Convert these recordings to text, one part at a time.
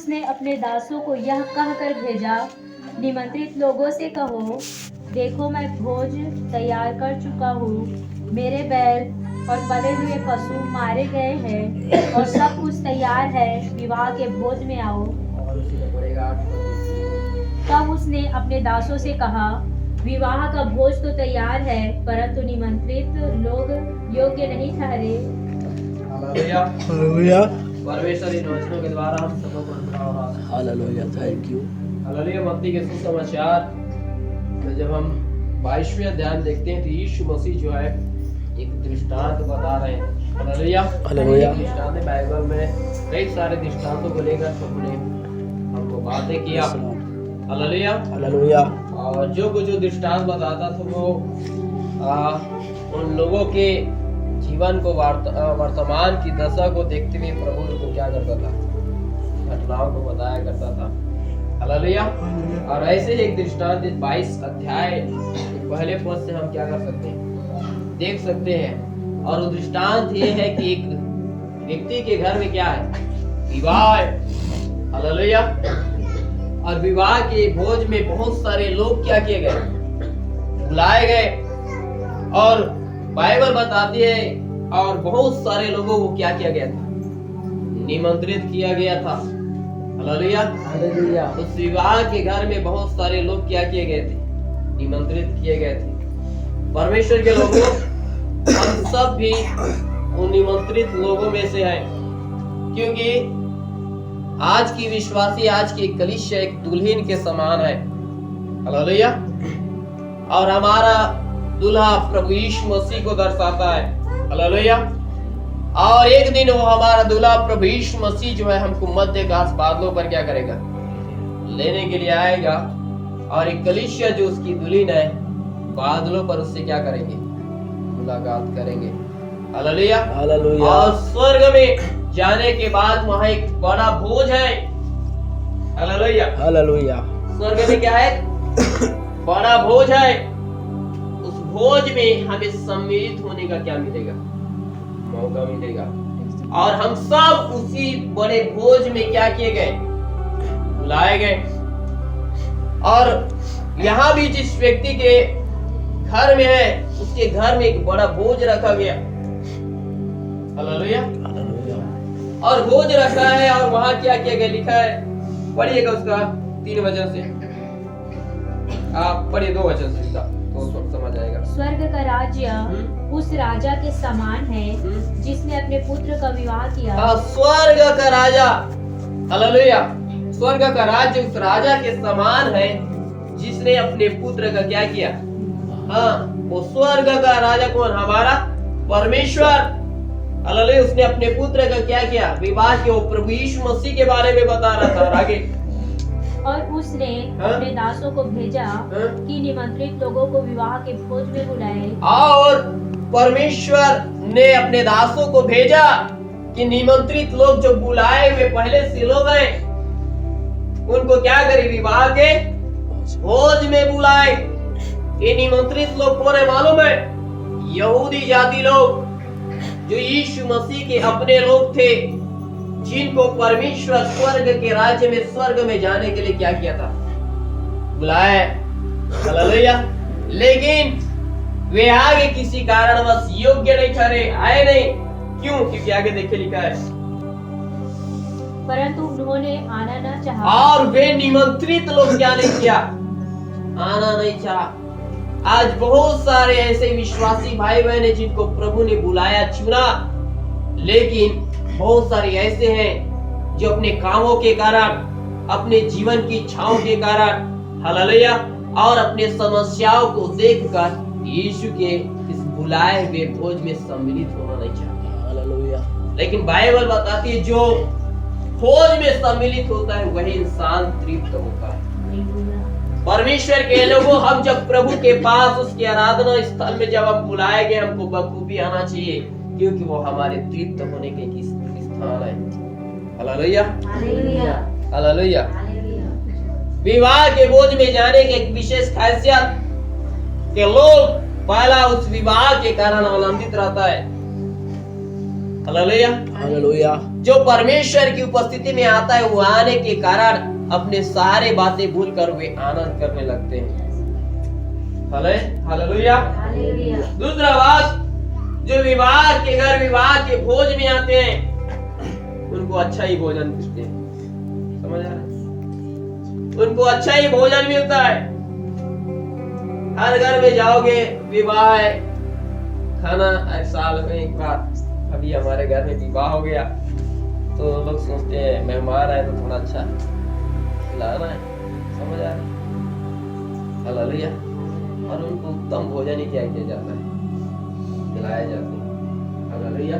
उसने अपने दासों को यह कहकर भेजा, निमंत्रित लोगों से कहो, देखो मैं भोज तैयार कर चुका हूँ। मेरे बैल और पले हुए पशु मारे गए हैं और सब कुछ तैयार है, विवाह के भोज में आओ। तब उसने अपने दासों से कहा, विवाह का भोज तो तैयार है, परंतु निमंत्रित लोग योग्य नहीं ठहरे। हालेलुया। परमेश्वर इन वचनों के द्वारा हम सबको बड़ा हो रहा है। Hallelujah, thank you. हालेलुया। मत्ती के सुसमाचार में जब हम 22वें अध्याय में देखते हैं तो यीशु मसीह जो है एक दृष्टांत बता रहे हैं। हालेलुया। हालेलुया। दृष्टांत है, बाइबल में कई सारे दृष्टांतों को लेकर प्रभु ने हमको बातें किया। हालेलुया। हालेलुया। और जो दृष्टांत बताता था वो उन लोगों के जीवन को वर्तमान की दशा को देखते हुए प्रभु को क्या करता था, घटनाओं को बताया करता था। हालेलुया। और ऐसे ही एक दृष्टांत 22 अध्याय पहले पद से हम क्या कर सकते हैं, देख सकते हैं। और वो दृष्टांत ये है कि एक व्यक्ति के घर में क्या है, विवाह है। हालेलुया। और विवाह के भोज में बहुत सारे लोग क्या किए गए, बुलाए गए। और बाइबल बताती है और बहुत सारे लोगों को क्या किया गया था, निमंत्रित किया गया था। हालेलुया। हालेलुया। उस विवाह के घर में बहुत सारे लोग क्या किए गए थे, निमंत्रित किए गए थे। परमेश्वर के लोगों, हम सब भी उन निमंत्रित लोगों में से हैं, क्योंकि आज की विश्वासी, आज की कलीसिया एक दुल्हन के समान है। हालेलुया। और हमारा दूल्हा प्रभु यीशु मसीह को दर्शाता है। हालेलुया। और एक दिन वो हमारा दूल्हा प्रभु यीशु मसीह जो है हमको मध्य आकाश बादलों पर क्या करेगा, लेने के लिए आएगा। और एक कलीसिया जो उसकी दुल्हन है, बादलों पर उससे क्या करेंगे, मुलाकात करेंगे। हालेलुया। हालेलुया। और स्वर्ग में जाने के बाद वहां एक बड़ा भोज है। हालेलुया। हालेलुया। स्वर्ग में क्या है, बड़ा भोज है। उस भोज में हमें सम्मिलित होने का क्या मिलेगा, मौका मिलेगा। और हम सब उसी बड़े भोज में क्या किए गए, बुलाए गए। और यहाँ भी जिस व्यक्ति के घर में है, उसके घर में एक बड़ा भोज रखा गया। हालेलुया। और भोज रखा है और वहां क्या किया गया, लिखा है, पढ़िएगा उसका 3 वचन से, आप पढ़िए 2 वचन से तो समझ आएगा। स्वर्ग का राज्य उस राजा के समान है जिसने अपने पुत्र का विवाह किया। स्वर्ग का राजा, हालेलुया, स्वर्ग का राज्य उस राजा के समान है जिसने अपने पुत्र का क्या किया। हाँ, वो स्वर्ग का राजा कौन, हमारा परमेश्वर। हालेलुया। उसने अपने पुत्र का क्या किया, विवाह किया। वो प्रभु यीशु मसीह के बारे में बता रहा था। और आगे, और उसने अपने दासों को भेजा कि निमंत्रित लोगों को विवाह के भोज में बुलाए। और परमेश्वर ने अपने दासों को भेजा कि निमंत्रित लोग जो बुलाए हुए पहले से लोग हैं, उनको क्या करे, विवाह के भोज में बुलाए। ये निमंत्रित लोग कौन है मालूम है, यहूदी जाति लोग, जो यीशु मसीह के अपने लोग थे, जिनको परमेश्वर स्वर्ग के राज्य में, स्वर्ग में जाने के लिए क्या किया था, बुलाया। हालेलुया। लेकिन वे आगे किसी कारणवश योग्य नहीं ठहरे, आए नहीं। क्यों? क्योंकि आगे देखिए लिखा है, परंतु उन्होंने आना न चाहा। और वे निमंत्रित लोग क्या नहीं किया, आना नहीं चाहा। आज बहुत सारे ऐसे विश्वासी भाई बहन हैं जिनको प्रभु ने बुलाया, चुना, लेकिन बहुत सारे ऐसे हैं जो अपने कामों के कारण, अपने जीवन की इच्छाओं के कारण, हालेलुया, और अपने समस्याओं को देखकर यीशु के इस बुलाए हुए भोज में सम्मिलित होना नहीं चाहते। हालेलुया। लेकिन बाइबल बताती है जो भोज में सम्मिलित होता है वही इंसान तृप्त होता है। परमेश्वर के लोगों, हम जब प्रभु के पास उसके आराधना स्थल में जब हम बुलाए गए, हमको बखूबी आना चाहिए, क्योंकि वो हमारे तृप्त होने के स्थान है। हालेलुया। हालेलुया। विवाह के भोज में जाने की एक विशेष खासियत के लोग पहला उस विवाह के कारण आनंदित रहता है। हालेलुया। हालेलुया। जो परमेश्वर की उपस्थिति में आता है, वो आने के कारण अपने सारे बातें भूल कर वे आनंद करने लगते हैं। हालेलुया। हालेलुया। दूसरा बात, जो विवाह के घर, विवाह के भोज में आते हैं, उनको अच्छा ही भोजन मिलते हैं। समझ आ रहा है? उनको अच्छा ही भोजन मिलता है। हर घर में जाओगे, विवाह है, खाना एक साल में एक बार। अभी हमारे घर में विवाह हो गया तो लोग सोचते हैं मेहमान आए तो थोड़ा अच्छा खिलाना है। समझ आ रहा है? हालेलुया। और उनको उत्तम भोजन ही क्या किया जाता है, खिलाया जाता है। हालेलुया।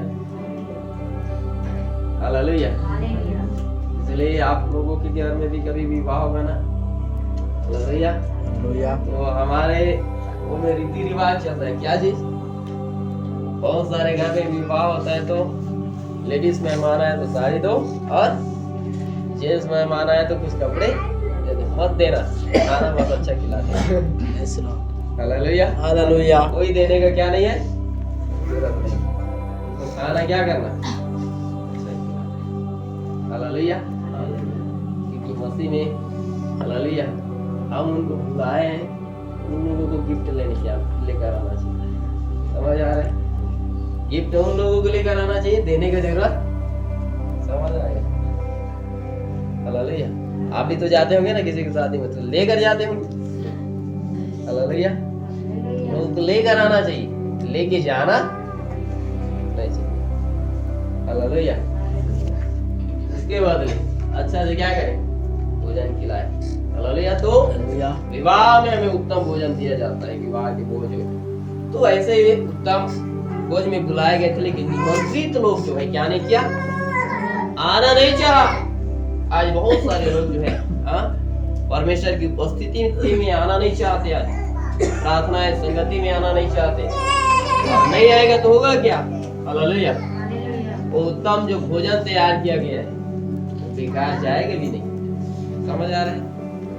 हालेलुया। हालेलुया। इसलिए आप लोगों के घर में भी कभी विवाह होगा ना, हालेलुया, हालेलुया। तो हमारे वो में रीति रिवाज चलता है। क्या चीज? बहुत सारे घर में विवाह होता है तो लेडीज मेहमान आए तो साड़ी दो, और जेंट्स मेहमान आए तो कुछ कपड़े दे दो। मत देना, खाना बहुत अच्छा खिलाते हैं। Yes, Lord. हालेलुया। हालेलुया। कोई देने का क्या नहीं है, जरूरत नहीं। तो खाना क्या करना, अच्छा खिलाना। हालेलुया। क्योंकि मसीह में, हालेलुया, हम उनको बुलाए हैं, उन लोगों को गिफ्ट लेकर आना चाहिए। समझ आ रहा है? गिफ्ट उन लोगों को लेकर आना चाहिए, देने की जरूरत। समझ आ गया? हालेलुया। आप भी तो जाते होंगे ना किसी की शादी में, तो लेकर जाते होंगे। हालेलुया। लोगों को लेकर आना चाहिए, लेके जाना नहीं चाहिए। हालेलुया। उसके बाद अच्छा से क्या करें, भोजन खिलाए। हालेलुया। तो हालेलुया। विवाह में हमें उत्तम भोजन दिया जाता है, विवाह के भोज में। तो ऐसे ही उत्तम भोज में बुलाए गए थे, लेकिन निमंत्रित लोग जो है क्या नहीं किया, आना नहीं चाहा। आज बहुत सारे लोग जो है परमेश्वर की उपस्थिति में आना नहीं चाहते, आज प्रार्थना संगति में आना नहीं चाहते। और नहीं आएगा तो होगा क्या? हालेलुया। वो उत्तम जो भोजन तैयार किया गया है बेकार जाएगा भी नहीं। समझ आ रहा है?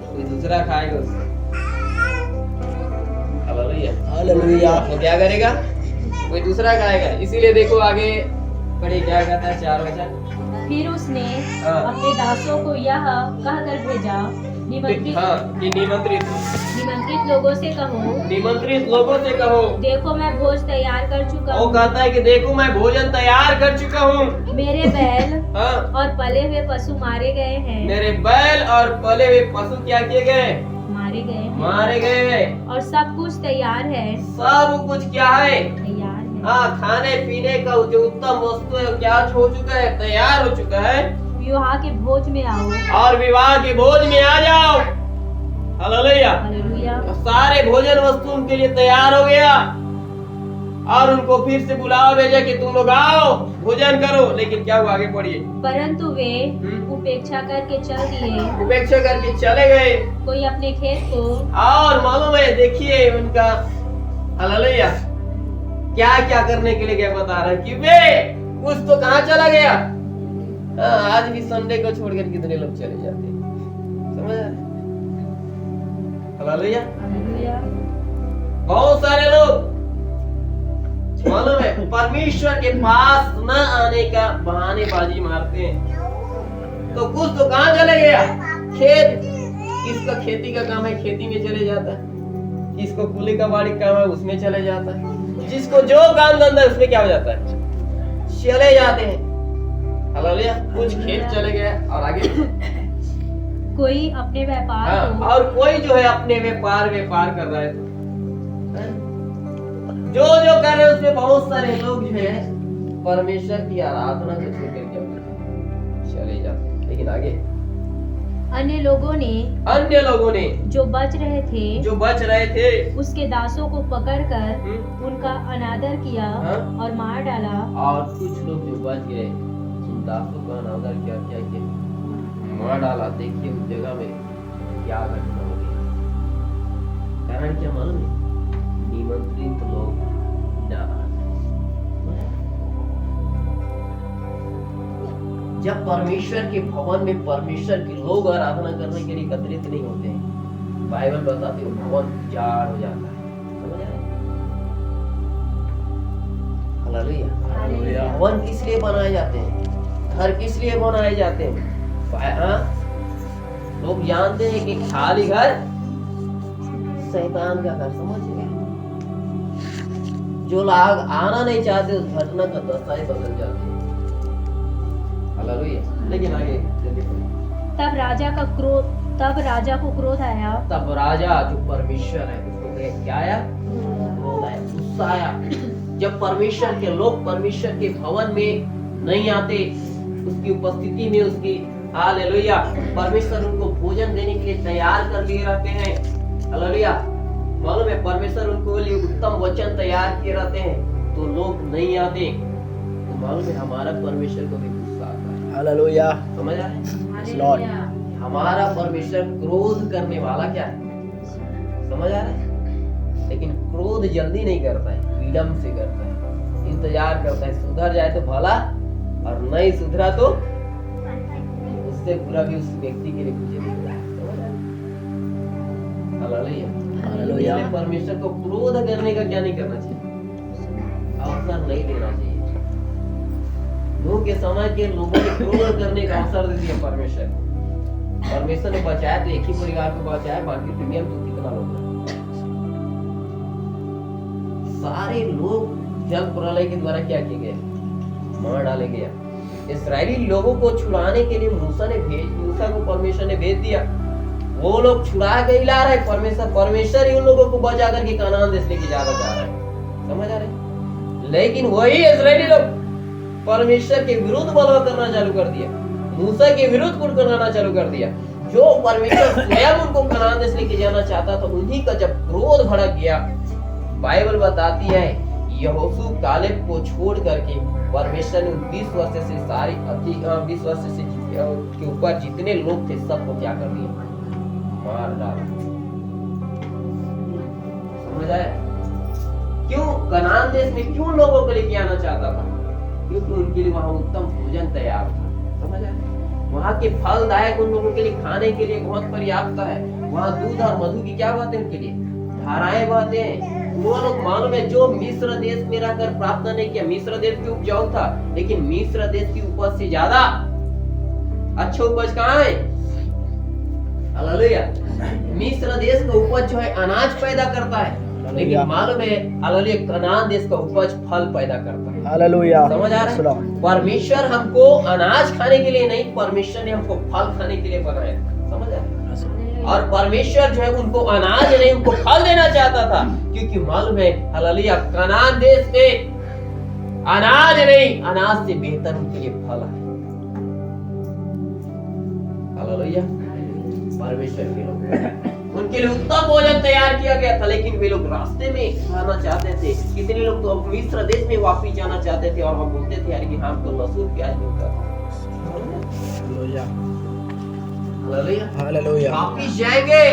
कोई दूसरा खाएगा उसको। हालेलुया। हालेलुया। तो क्या करेगा, कोई दूसरा खाएगा। इसीलिए देखो आगे पढ़े क्या कहता है, 4 वचन। फिर उसने हाँ। अपने दासों को यह कहकर भेजा, निमंत्रित कि निमंत्रित लोगों से कहो, निमंत्रित लोगों से कहो, देखो मैं भोज तैयार कर चुका वो हूँ। कहता है कि देखो मैं भोजन तैयार कर चुका हूँ। मेरे बैल हाँ, और पले हुए पशु मारे गए हैं, मेरे बैल और पले हुए पशु क्या किए गए, मारे गए हैं, मारे गए। और सब कुछ तैयार है, सब कुछ क्या है, तैयार है। हाँ, खाने पीने का जो उत्तम वस्तु है क्या हो चुका है, तैयार हो चुका है। विवाह के भोज में आओ। और विवाह के भोज में आ जाओ। हालेलुया। हालेलुया। सारे भोजन वस्तु उनके लिए तैयार हो गया, और उनको फिर से बुलावा भेजा कि तुम लोग आओ भोजन करो। लेकिन क्या हुआ, आगे पढ़िए। परंतु वे उपेक्षा करके चल दिए, उपेक्षा करके चले गए। कोई अपने खेत को, और मालूम है, देखिए उनका, हालेलुया, क्या क्या करने के लिए क्या बता रहा है कि वे कुछ तो कहाँ चला गया। आज भी संडे को छोड़कर कितने लोग चले जाते हैं। समझ आ रहा है? हालेलुया। हालेलुया, बहुत सारे लोग मालूम है परमेश्वर के पास न आने का बहानेबाजी मारते हैं। तो कुछ तो कहाँ चले गया, खेत। किसका खेती का काम है, खेती में चले जाता है। किसको कुली का बाड़ी काम है, उसमें चले जाता है। जिसको जो काम धंधा है उसमें क्या हो जाता है, चले जाते हैं। हालेलुया। कुछ खेत चले गए, और आगे कोई अपने व्यापार हाँ, को, और कोई जो है अपने व्यापार कर रहा है। जो जो कर रहे हैं उसमें बहुत सारे लोग जो है परमेश्वर की आराधना को छोड़ करके चले जाते हैं। लेकिन आगे अन्य लोगों ने जो बच रहे थे उसके दासों को पकड़कर उनका अनादर किया हाँ? और मार डाला। और कुछ लोग जो बच गए उन दासों का अनादर क्या किया, मार डाला। देखिए उस जगह में क्या घटना हो गई। कारण क्या मालूम है, निमंत्रित लोग ना आए। जब परमेश्वर के भवन में परमेश्वर के लोग आराधना करने के लिए एकत्रित नहीं होते हैं, बाइबल बताती है भवन उजाड़ हो जाता है। समझ आया? हालेलुया। हालेलुया। भवन किस लिए बनाए जाते हैं, घर किस लिए बनाए जाते हैं? हाँ? लोग जानते हैं कि खाली घर शैतान का घर, समझ गए? जो लोग आना नहीं चाहते उस घटना का दशा ही बदल जाती है। हालेलुया। लेकिन आगे जल्दी पढ़ो। तब राजा को क्रोध आया। तब राजा जो परमेश्वर है उसको क्या आया? क्रोध आया, गुस्सा आया। जब परमेश्वर के लोग परमेश्वर के भवन में नहीं आते, उसकी उपस्थिति में, उसकी हालेलुया, परमेश्वर उनको भोजन देने के लिए तैयार कर लिए रहते हैं। हालेलुया। मालूम है, परमेश्वर उनको लिए उत्तम वचन तैयार किए रहते हैं, तो लोग नहीं आते, तो मालूम है हमारा परमेश्वर को भी गुस्सा आता है। हालेलुया। समझ आ रहा है? Yes, Lord. हमारा परमेश्वर क्रोध करने वाला क्या है? समझ आ रहा है? लेकिन क्रोध जल्दी नहीं करता है, विलंब से करता है, इंतजार करता है। सुधर जाए तो भला, और नहीं सुधरा तो उससे बुरा भी उस व्यक्ति के लिए मुझे दिख रहा है। समझ आ रहा है? हालेलुया। हालेलुया। इसलिए परमेश्वर को क्रोध करने का क्या नहीं करना चाहिए, अवसर नहीं देना चाहिए। नूह के समय के लोगों ने क्रोध करने का अवसर दे दिया परमेश्वर को। परमेश्वर ने बचाया तो एक ही परिवार को बचाया, बाकी दुनिया में तो कितना लोग हैं। सारे लोग जल प्रलय के द्वारा क्या किए गए? मार डाले गया। इस्राएली लोगों को छुड़ाने के लिए मूसा को परमेश्वर ने भेज दिया। वो लोग छुड़ा के ला रहे, परमेश्वर ही उन लोगों को बचा करके कनान देश लेके जाना चाह रहा है। समझ आ रहे हैं? लेकिन वही इस्राएली लोग परमेश्वर के विरुद्ध बलवा करना चालू कर दिया, मूसा के विरुद्ध कुल करना चालू कर दिया। जो परमेश्वर स्वयं उनको कनान देश लेके जाना चाहता था, उन्हीं का जब क्रोध भड़क गया, बाइबल बताती है यहोशू कालेब को छोड़ करके परमेश्वर ने 20 वर्ष से सारी 20 वर्ष से के ऊपर जितने लोग थे सबको क्या कर दिया? मार डाला। समझ आया? क्यों कनान देश में क्यों लोगों को लेके आना चाहता था? क्योंकि उनके लिए वहां उत्तम भोजन तैयार था। समझ आया? वहां के फलदायक उन लोगों के लिए खाने के लिए बहुत पर्याप्त है। वहां दूध और मधु की क्या बात है? उनके लिए धाराएं बहते हैं। वो लोग मालूम है जो मिस्र देश में रहकर प्रार्थना नहीं किया, मिस्र देश की उपजाऊ था, लेकिन मिस्र देश की उपज से ज्यादा अच्छा उपज कहाँ है? हालेलुया। मिस्र देश का उपज जो है अनाज पैदा करता है, लेकिन मालूम है हालेलुया कनान देश का उपज फल पैदा करता है। हालेलुया। समझ आ रहा है? परमेश्वर हमको अनाज खाने के लिए नहीं, परमेश्वर ने हमको फल खाने के लिए बनाया। समझ आ रहा है? और परमेश्वर जो है उनको अनाज नहीं, उनको फल देना चाहता था, क्योंकि मालूम है हालेलुया कनान देश में अनाज नहीं, अनाज से बेहतर उनके लिए फल है। हालेलुया। परमेश्वर के लोग उनके लिए उत्तम भोजन तैयार किया गया था, लेकिन वे लोग रास्ते में खाना चाहते थे। कितने लोग तो मिस्र देश में वापस जाना चाहते थे और हम बोलते थे यार कि हम तो लहसुन प्याज मिलता था। हालेलुया। हालेलुया। हालेलुया। वापस जाएंगे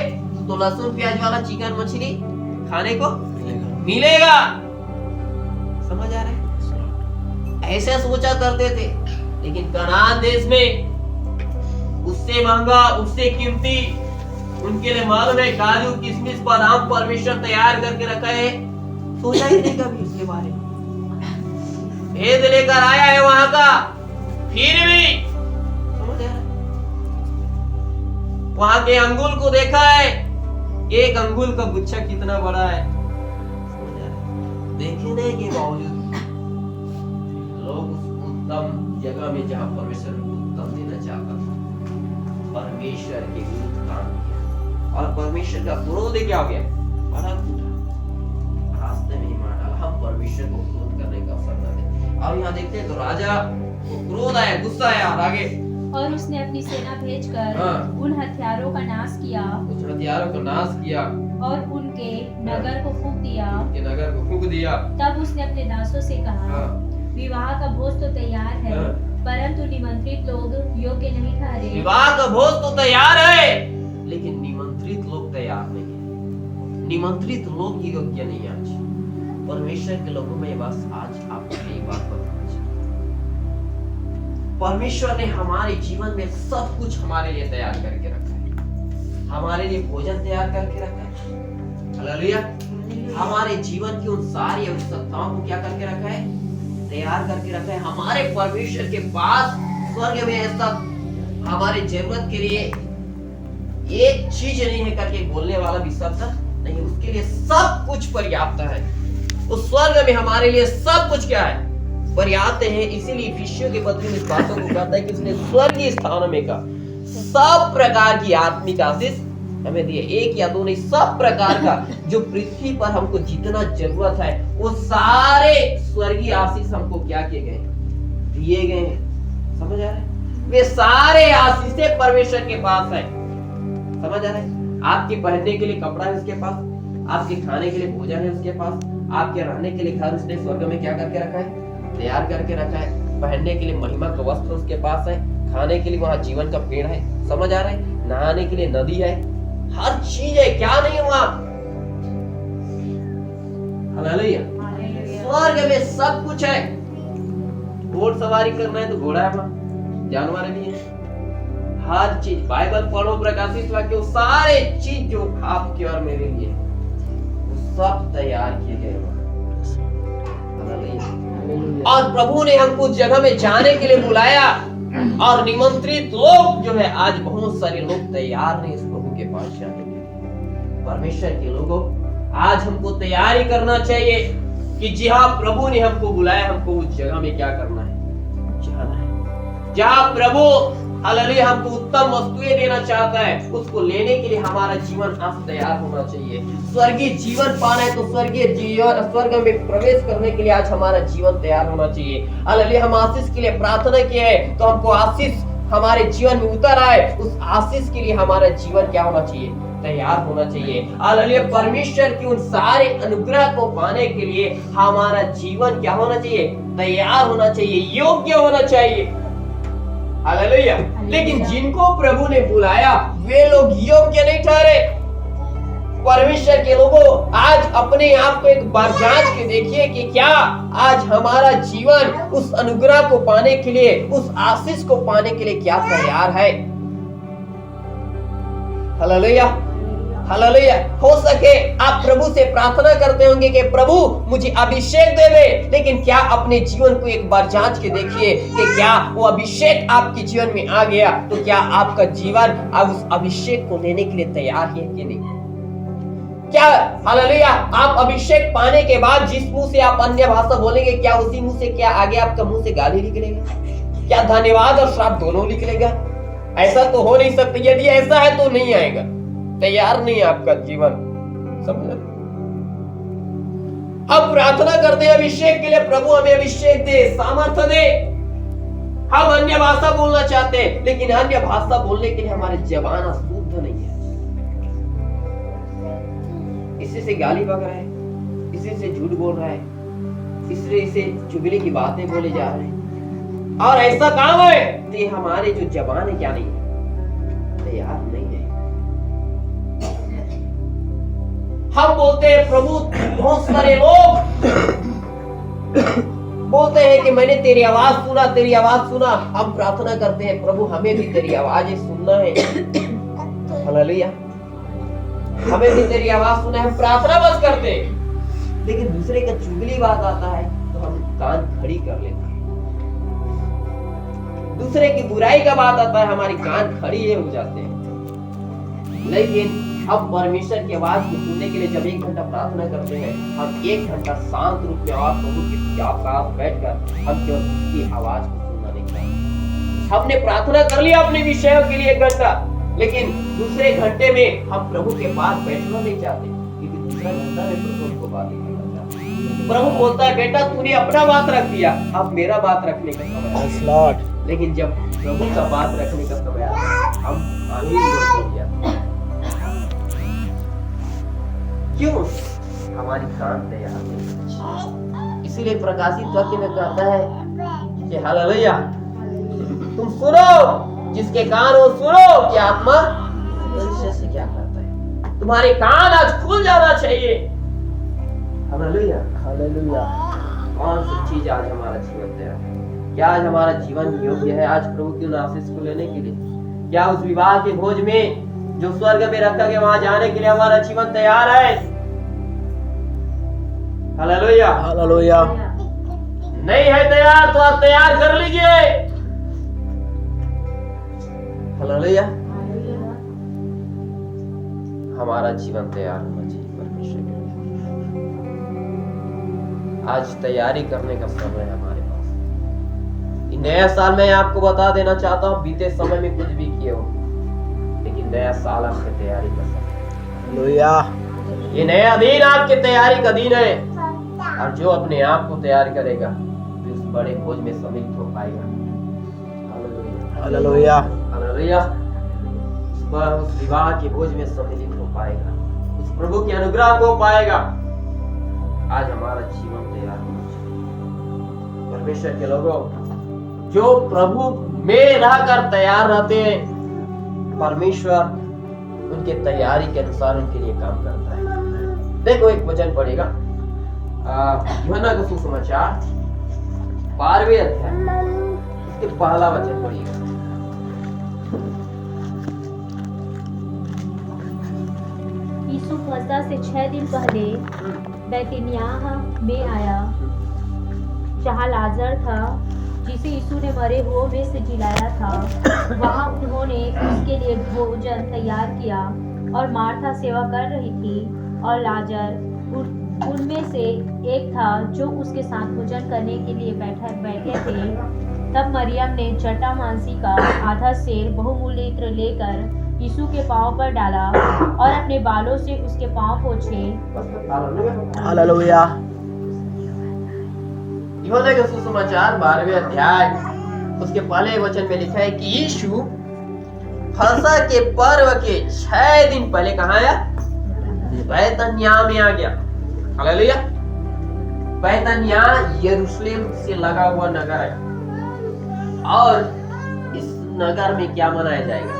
तो लहसुन प्याज वाला चिकन मछली खाने को मिलेगा। समझ आ रहा है? ऐसे सोचा करते थे, लेकिन कनान देश में उससे महंगा, उससे कीमती उनके लिए मालूम है काजू किशमिश बादाम परमेश्वर तैयार करके रखा है। सोचा ही नहीं कभी इसके बारे में। भेद लेकर आया है वहां का, फिर भी समझ आ रहा है? वहां के अंगूर को देखा है, एक अंगूर का गुच्छा कितना बड़ा है। समझ आ रहा है? देखने के बावजूद लोग उस उत्तम जगह में जहां परमेश्वर उत्तम देना चाहता था, परमेश्वर के विरुद्ध काम किया और परमेश्वर का क्रोध क्या हो गया? भड़क उठा, रास्ते में ही मार डाला। हम परमेश्वर को क्रोध करने का अवसर न दें। और यहाँ देखते हैं तो राजा को क्रोध आया, गुस्सा आया, और आगे और उसने अपनी सेना भेजकर हाँ। उन हथियारों का नाश किया उस हथियारों का नाश किया और उनके नगर को फूंक दिया। उनके नगर को फूंक दिया। तब उसने अपने दासों से कहा, हाँ। विवाह का भोज तो तैयार है, हाँ। परंतु निमंत्रित लोग योग्य नहीं ठहरे। विवाह का भोज तो तैयार है, लेकिन निमंत्रित लोग तैयार नहीं है। निमंत्रित लोग ही योग्य नहीं आज। परमेश्वर के लोगों में बस आज आपको ये बात बताना चाहिए, परमेश्वर ने हमारे जीवन में सब कुछ हमारे लिए तैयार करके रखा है। हमारे लिए भोजन तैयार करके रखा है। हालेलुया। हमारे जीवन की उन सारी आवश्यकताओं को क्या करके रखा है? तैयार करके रखा है हमारे परमेश्वर के पास। स्वर्ग में ऐसा हमारे जरूरत के लिए एक चीज नहीं है करके बोलने वाला भी शब्द नहीं, उसके लिए सब कुछ पर्याप्त है। उस स्वर्ग में हमारे लिए सब कुछ क्या है, पर्याप्त है। इसीलिए इफिसियों के पत्र में इस बातों को कहता है कि उसने स्वर्गीय स्थानों में का सब प्रकार की आत्मिक आशीष हमें दिए। एक या दो नहीं, सब प्रकार का जो पृथ्वी पर हमको जितना जरूरत है वो सारे स्वर्गीय आशीष हमको क्या किए गए, दिए गए हैं। समझ आ रहा है? वे सारे आशीषें परमेश्वर के पास है। समझ आ रहा है? आपके पहनने के लिए कपड़ा है उसके पास, आपके खाने के लिए भोजन है उसके पास, आपके रहने के लिए घर उसने स्वर्ग में क्या करके रखा है, तैयार करके रखा है। पहनने के लिए महिमा का वस्त्र उसके पास है, खाने के लिए वहां जीवन का पेड़ है। समझ आ रहा है? नहाने के लिए नदी है, हर चीज है। क्या नहीं वहां? हालेलुया। स्वर्ग में सब कुछ है। घोड़ सवारी करना है तो घोड़ा है वहां, जानवर भी है, हर चीज। बाइबल पढ़ो, प्रकाशित वाक्य, वो सारे चीज जो आपके और मेरे लिए वो सब तैयार किए गए वहां। और प्रभु ने हमको उस जगह में जाने के लिए बुलाया और निमंत्रित लोग जो है, आज बहुत सारे लोग तैयार नहीं इस प्रभु के पास जाने के लिए। परमेश्वर के लोगों, आज हमको तैयारी करना चाहिए कि जी हाँ, प्रभु ने हमको बुलाया, हमको उस जगह में क्या करना है, जाना है। जहाँ प्रभु हालेलुया हमको उत्तम वस्तुएं देना चाहता है, उसको लेने के लिए हमारा जीवन आज तैयार होना चाहिए। स्वर्गीय जीवन पाना है तो स्वर्गीय जीवन, स्वर्ग में प्रवेश करने के लिए आज हमारा जीवन तैयार होना चाहिए। हालेलुया, हम आशीष के लिए प्रार्थना किए है तो हमको आशीष हमारे जीवन में उतर आए, उस आशीष के लिए हमारा जीवन क्या होना चाहिए, तैयार होना चाहिए। हालेलुया, परमेश्वर की उन सारे अनुग्रह को पाने के लिए हमारा जीवन क्या होना चाहिए, तैयार होना चाहिए, योग्य होना चाहिए। हालेलुया। लेकिन जिनको प्रभु ने बुलाया वे लोग योग्य नहीं ठहरे। परमेश्वर के लोगों, आज अपने आप को एक बार जांच के देखिए कि क्या आज हमारा जीवन उस अनुग्रह को पाने के लिए, उस आशीष को पाने के लिए क्या तैयार है। Hallelujah, hallelujah. हो सके आप प्रभु से प्रार्थना करते होंगे कि प्रभु मुझे अभिषेक दे दे, लेकिन क्या अपने जीवन को एक बार जांच के देखिए कि क्या वो अभिषेक आपके जीवन में आ गया, तो क्या आपका जीवन अब उस अभिषेक को लेने के लिए तैयार है कि नहीं। क्या हालेलुया, आप अभिषेक पाने के बाद जिस मुंह से आप अन्य भाषा बोलेंगे, क्या उसी मुंह से क्या आगे आपका मुंह से गाली निकलेगा, क्या धन्यवाद और श्राप दोनों निकलेगा? ऐसा तो हो नहीं सकता। यदि ऐसा है तो नहीं आएगा, तैयार नहीं है आपका जीवन। समझ? हम प्रार्थना करते हैं अभिषेक के लिए, प्रभु हमें अभिषेक दे, सामर्थ्य दे। हम अन्य भाषा बोलना चाहते हैं, लेकिन अन्य भाषा बोलने के लिए हमारे जबान शुद्ध नहीं है। इसी से गाली बक रहा है, इसी से झूठ बोल रहा है, इसलिए इसे चुगली की बातें बोले जा रहे हैं, और ऐसा काम है कि हमारे जो जबान है क्या नहीं है, तैयार नहीं है। हम बोलते हैं प्रभु, बहुत सारे लोग बोलते हैं कि मैंने तेरी आवाज सुना, तेरी आवाज सुना। हम प्रार्थना करते हैं प्रभु हमें भी तेरी आवाज सुनना है। हालेलुया, हमें भी तेरी आवाज सुना है। हम प्रार्थना बस करते हैं, लेकिन दूसरे का चुगली बात आता है तो हम कान खड़ी कर लेते हैं। दूसरे की बुराई का बात आता है, हमारी कान खड़ी हो जाते हैं। लेकिन हम परमेश्वर की आवाज को सुनने के लिए जब 1 घंटा प्रार्थना करते हैं, हम 1 घंटा शांत रूप में आप प्रभु के पास बैठकर हम केवल उसकी आवाज को सुनना नहीं चाहते। हमने प्रार्थना कर लिया अपने विषयों के लिए 1 घंटा, लेकिन दूसरे घंटे में हम प्रभु के पास बैठना नहीं चाहते, क्योंकि दूसरा घंटा में प्रभु को बात करना चाहते हैं। प्रभु बोलता है बेटा तूने अपना बात रख दिया, अब मेरा बात रखने का समय है। लेकिन जब प्रभु का बात रखने का समय आता है, हम आगे बोल दिया। क्यों? हमारी कान तैयार नहीं। इसीलिए प्रकाशित वाक्य में कहता है कि हालेलुया, तुम सुनो, जिसके कान हो सुनो कि आत्मा मनुष्य से क्या करता है। तुम्हारे कान आज खुल जाना चाहिए। Hallelujah, hallelujah. कौन सी चीज आज हमारा जीवन तैयार है? क्या आज हमारा जीवन योग्य है आज प्रभु की आशीष को लेने के लिए? क्या उस विवाह के भोज में जो स्वर्ग में रखा गया वहां जाने के लिए हमारा जीवन तैयार है? Hallelujah, hallelujah. नहीं है तैयार तो आप तैयार कर लीजिए। हालेलुया। हमारा जीवन तैयार होना चाहिए परमेश्वर के लिए। आज तैयारी करने का समय है हमारे पास। नया साल मैं आपको बता देना चाहता हूँ, बीते समय में कुछ भी किए हो, लेकिन नया साल आपकी तैयारी का समय है। हालेलुया। ये नया दिन आपकी तैयारी का दिन है, और जो अपने आप को तैयार करेगा तो उस बड़े खोज में सम्मिलित हो पाएगा। हालेलुया। हालेलुया। उस विवाह के भोज में सम्मिलित हो पाएगा, उस प्रभु के अनुग्रह को पाएगा। आज हमारा जीवन तैयार होना चाहिए। परमेश्वर के लोगों, जो प्रभु में रहकर तैयार रहते हैं, परमेश्वर उनके तैयारी के अनुसार उनके लिए काम करता है। देखो एक वचन पढ़ेगा, यूहन्ना का सुसमाचार 12वें अध्याय, इसके पहला वचन पढ़िएगा। यीशु फसह से 6 दिन पहले बैतनियाह में आया, जहाँ लाजर था जिसे यीशु ने मरे हुओं में से जिलाया था। वहाँ उन्होंने उसके लिए भोजन तैयार किया, और मार्था सेवा कर रही थी, और लाजर उनमें से एक था जो उसके साथ भोजन करने के लिए बैठे थे। तब मरियम ने जटामांसी का आधा सेर बहुमूल्य इत्र लेकर यीशु के पांव पर डाला, और अपने बालों से उसके पांव पोंछे। हालेलुया। यूहन्ना का सुसमाचार 12वें अध्याय उसके पहले वचन में लिखा है कि यीशु फसह के पर्व के 6 दिन पहले कहाँ आया? बैतनिय्याह में आ गया। हालेलुया। बैतनिय्याह यरूशलेम से लगा हुआ नगर है, और इस नगर में क्या मनाया जाएगा?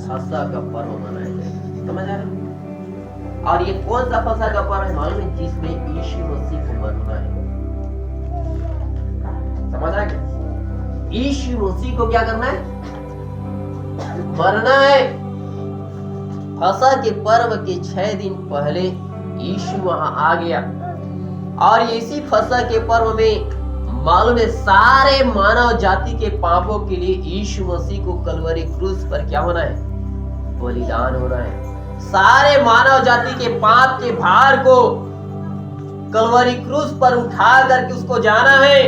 फसह का पर्व मनाया जाएगा। समझ आ रहा है? और ये कौन सा फसह का पर्व है मालूम है? जिसमें यीशु मसीह को मरना है। समझ आ गया? यीशु मसीह को क्या करना है? मरना है। फसह के पर्व के 6 दिन पहले यीशु वहां आ गया, और इसी फसह के पर्व में मालूम है सारे मानव जाति के पापों के लिए यीशु मसीह को कलवरी क्रूस पर क्या होना है? बलिदान होना है। सारे मानव जाति के पाप के भार को कलवरी क्रूस पर उठा करके उसको जाना है।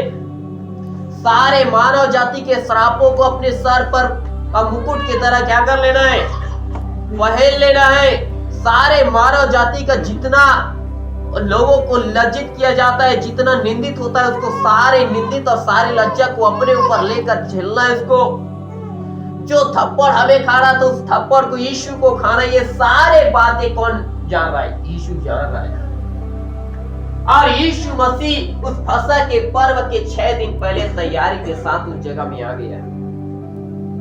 सारे मानव जाति के श्रापों को अपने सर पर मुकुट की तरह क्या कर लेना है? पहन लेना है। सारे मानव जाति का जितना लोगों को लज्जित किया जाता है, जितना निंदित होता है, उसको सारे निंदित और सारी लज्जा को अपने ऊपर लेकर झेलना है। इसको जो थप्पड़ हमें खा रहा था, उस थप्पड़ को यीशु को खाना। ये सारे बातें कौन जान रहा है? यीशु जान रहा है। और यीशु मसीह उस फसह के पर्व के 6 दिन पहले तैयारी के साथ उस जगह में आ गया।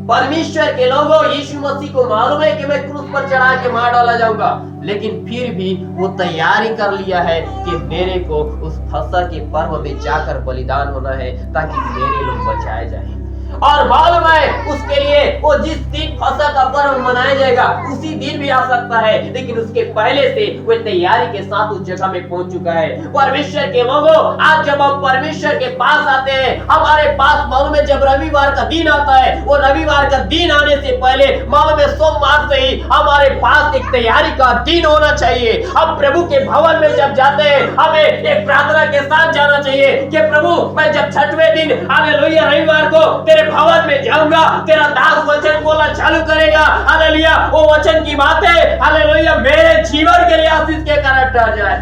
परमेश्वर के लोगों, यीशु मसीह को मालूम है कि मैं क्रूस पर चढ़ा के मार डाला जाऊंगा, लेकिन फिर भी वो तैयारी कर लिया है कि मेरे को उस फसह के पर्व में जाकर बलिदान होना है, ताकि मेरे लोग बचाए जाएं। और मालूम है उसके लिए वो जिस दिन फसह का पर्व मनाया जाएगा उसी दिन भी आ सकता है, लेकिन उसके पहले से वो तैयारी के साथ उस जगह में पहुंच चुका है। परमेश्वर के लोगों, आज जब हम परमेश्वर के पास आते हैं, हमारे पास मालूम है जब रविवार का दिन आता है, वो रविवार का दिन आने से पहले मालूम है सोमवार से ही हमारे पास एक तैयारी का दिन होना चाहिए। हम प्रभु के भवन में जब जाते हैं, हमें एक प्रार्थना के साथ जाना चाहिए कि प्रभु मैं जब 6वें दिन हालेलुया रविवार को तेरे भवन में जाऊंगा, तेरा दास वचन बोलना चालू करेगा। हालेलुया। वो वचन की बातें हालेलुया मेरे जीवन के लिए आशीष के कारण टह जाए।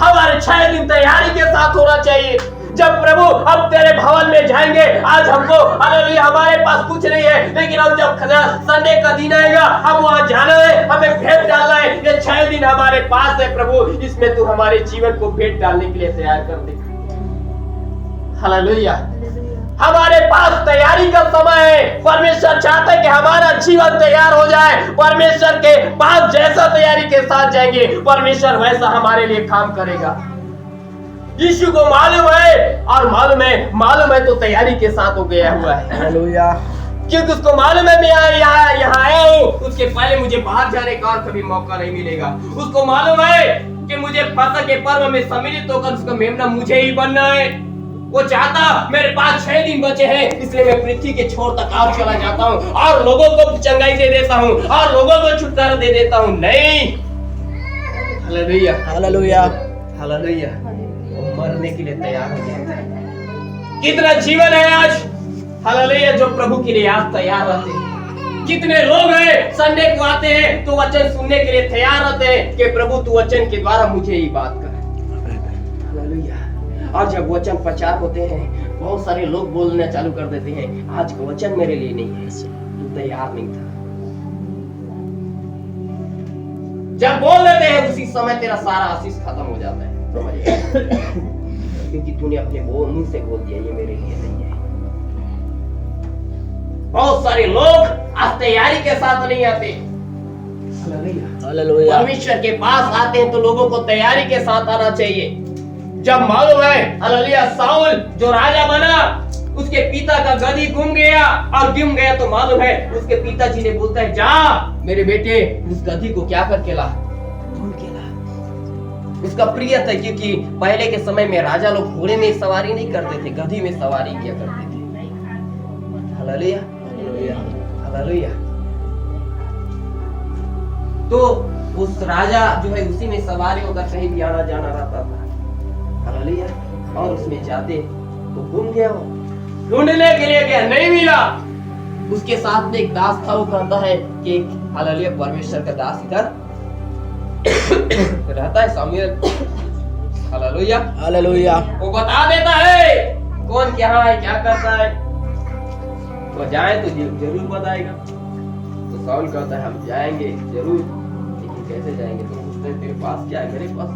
हमारे 6 दिन तैयारी के साथ होना चाहिए। जब प्रभु हम तेरे भवन में जाएंगे, आज हमको हालेलुया हमारे पास कुछ नहीं है, लेकिन हम जब संडे का दिन आएगा, हम वहां जाना है, हमें भेंट डालना है। ये 6 दिन हमारे पास है प्रभु, इसमें तू हमारे जीवन को भेंट डालने के लिए तैयार कर दे। हालेलुया। हमारे पास तैयारी का समय है। परमेश्वर चाहता है कि हमारा जीवन तैयार हो जाए। परमेश्वर के पास जैसा तैयारी के साथ जाएंगे, परमेश्वर वैसा हमारे लिए काम करेगा। यीशु को मालूम है, और मालूम है तो तैयारी के साथ हो गया हुआ है। हालेलुया। क्योंकि उसको मालूम है मैं यहाँ आया हूँ, उसके पहले मुझे बाहर जाने का और कभी मौका नहीं मिलेगा। उसको मालूम है कि मुझे फसह के पर्व में सम्मिलित होकर उसका मेमना मुझे ही बनना है। वो चाहता मेरे पास 6 दिन बचे हैं, इसलिए मैं पृथ्वी के छोर तक और चला जाता हूँ और लोगों को चंगाई दे देता हूँ और लोगों को छुटकारा दे देता हूँ। नहीं, हालेलुया, हालेलुया, हालेलुया। वो मरने के लिए तैयार हो जाता है। कितना जीवन है आज, हालेलुया, जो प्रभु के लिए आज तैयार रहते हैं। कितने लोग हैं संडे को आते हैं तो वचन सुनने के लिए तैयार रहते हैं कि प्रभु तू वचन के द्वारा मुझे ये बात कर। हालेलुया। और जब वचन प्रचार होते हैं बहुत सारे लोग बोलना चालू कर देते हैं, आज का वचन मेरे लिए नहीं है, तू तैयार नहीं था। जब बोल देते हैं उसी समय तेरा सारा आशीष खत्म हो जाता है, समझ, क्योंकि तूने अपने मुंह से बोल दिया ये मेरे लिए नहीं है। बहुत सारे लोग आज तैयारी के साथ नहीं आते। हालेलुया। परमेश्वर के पास आते हैं तो लोगों को तैयारी के साथ आना चाहिए। जब मालूम है हालेलुया साउल जो राजा बना, उसके पिता का गदी गुम गया और गुम गया तो मालूम है उसके पिताजी ने बोलता है जा मेरे बेटे उस गदी को क्या करके ला, ढूंढ के ला। उसका प्रिय था क्योंकि पहले के समय में राजा लोग घोड़े में सवारी नहीं करते थे, गधी में सवारी किया करते थे। Hallelujah, hallelujah. तो उस राजा जो है उसी में सवारी होकर कहीं भी आना जाना रहता था। हालेलुया। और उसमें जाते तो गुम गया, वो ढूंढने के लिए गया, नहीं मिला। उसके साथ में एक दास था, वो कहता है कि हालेलुया परमेश्वर का दास इधर रहता है सामुएल, हालेलुया, हालेलुया। वो बता देता है कौन क्या है क्या करता है। वो जाए तो जरूर बताएगा। तो साउल कहता है हम जाएंगे जरूर, लेकिन कैसे जाएंगे? तो पूछते हैं तेरे पास क्या है? मेरे पास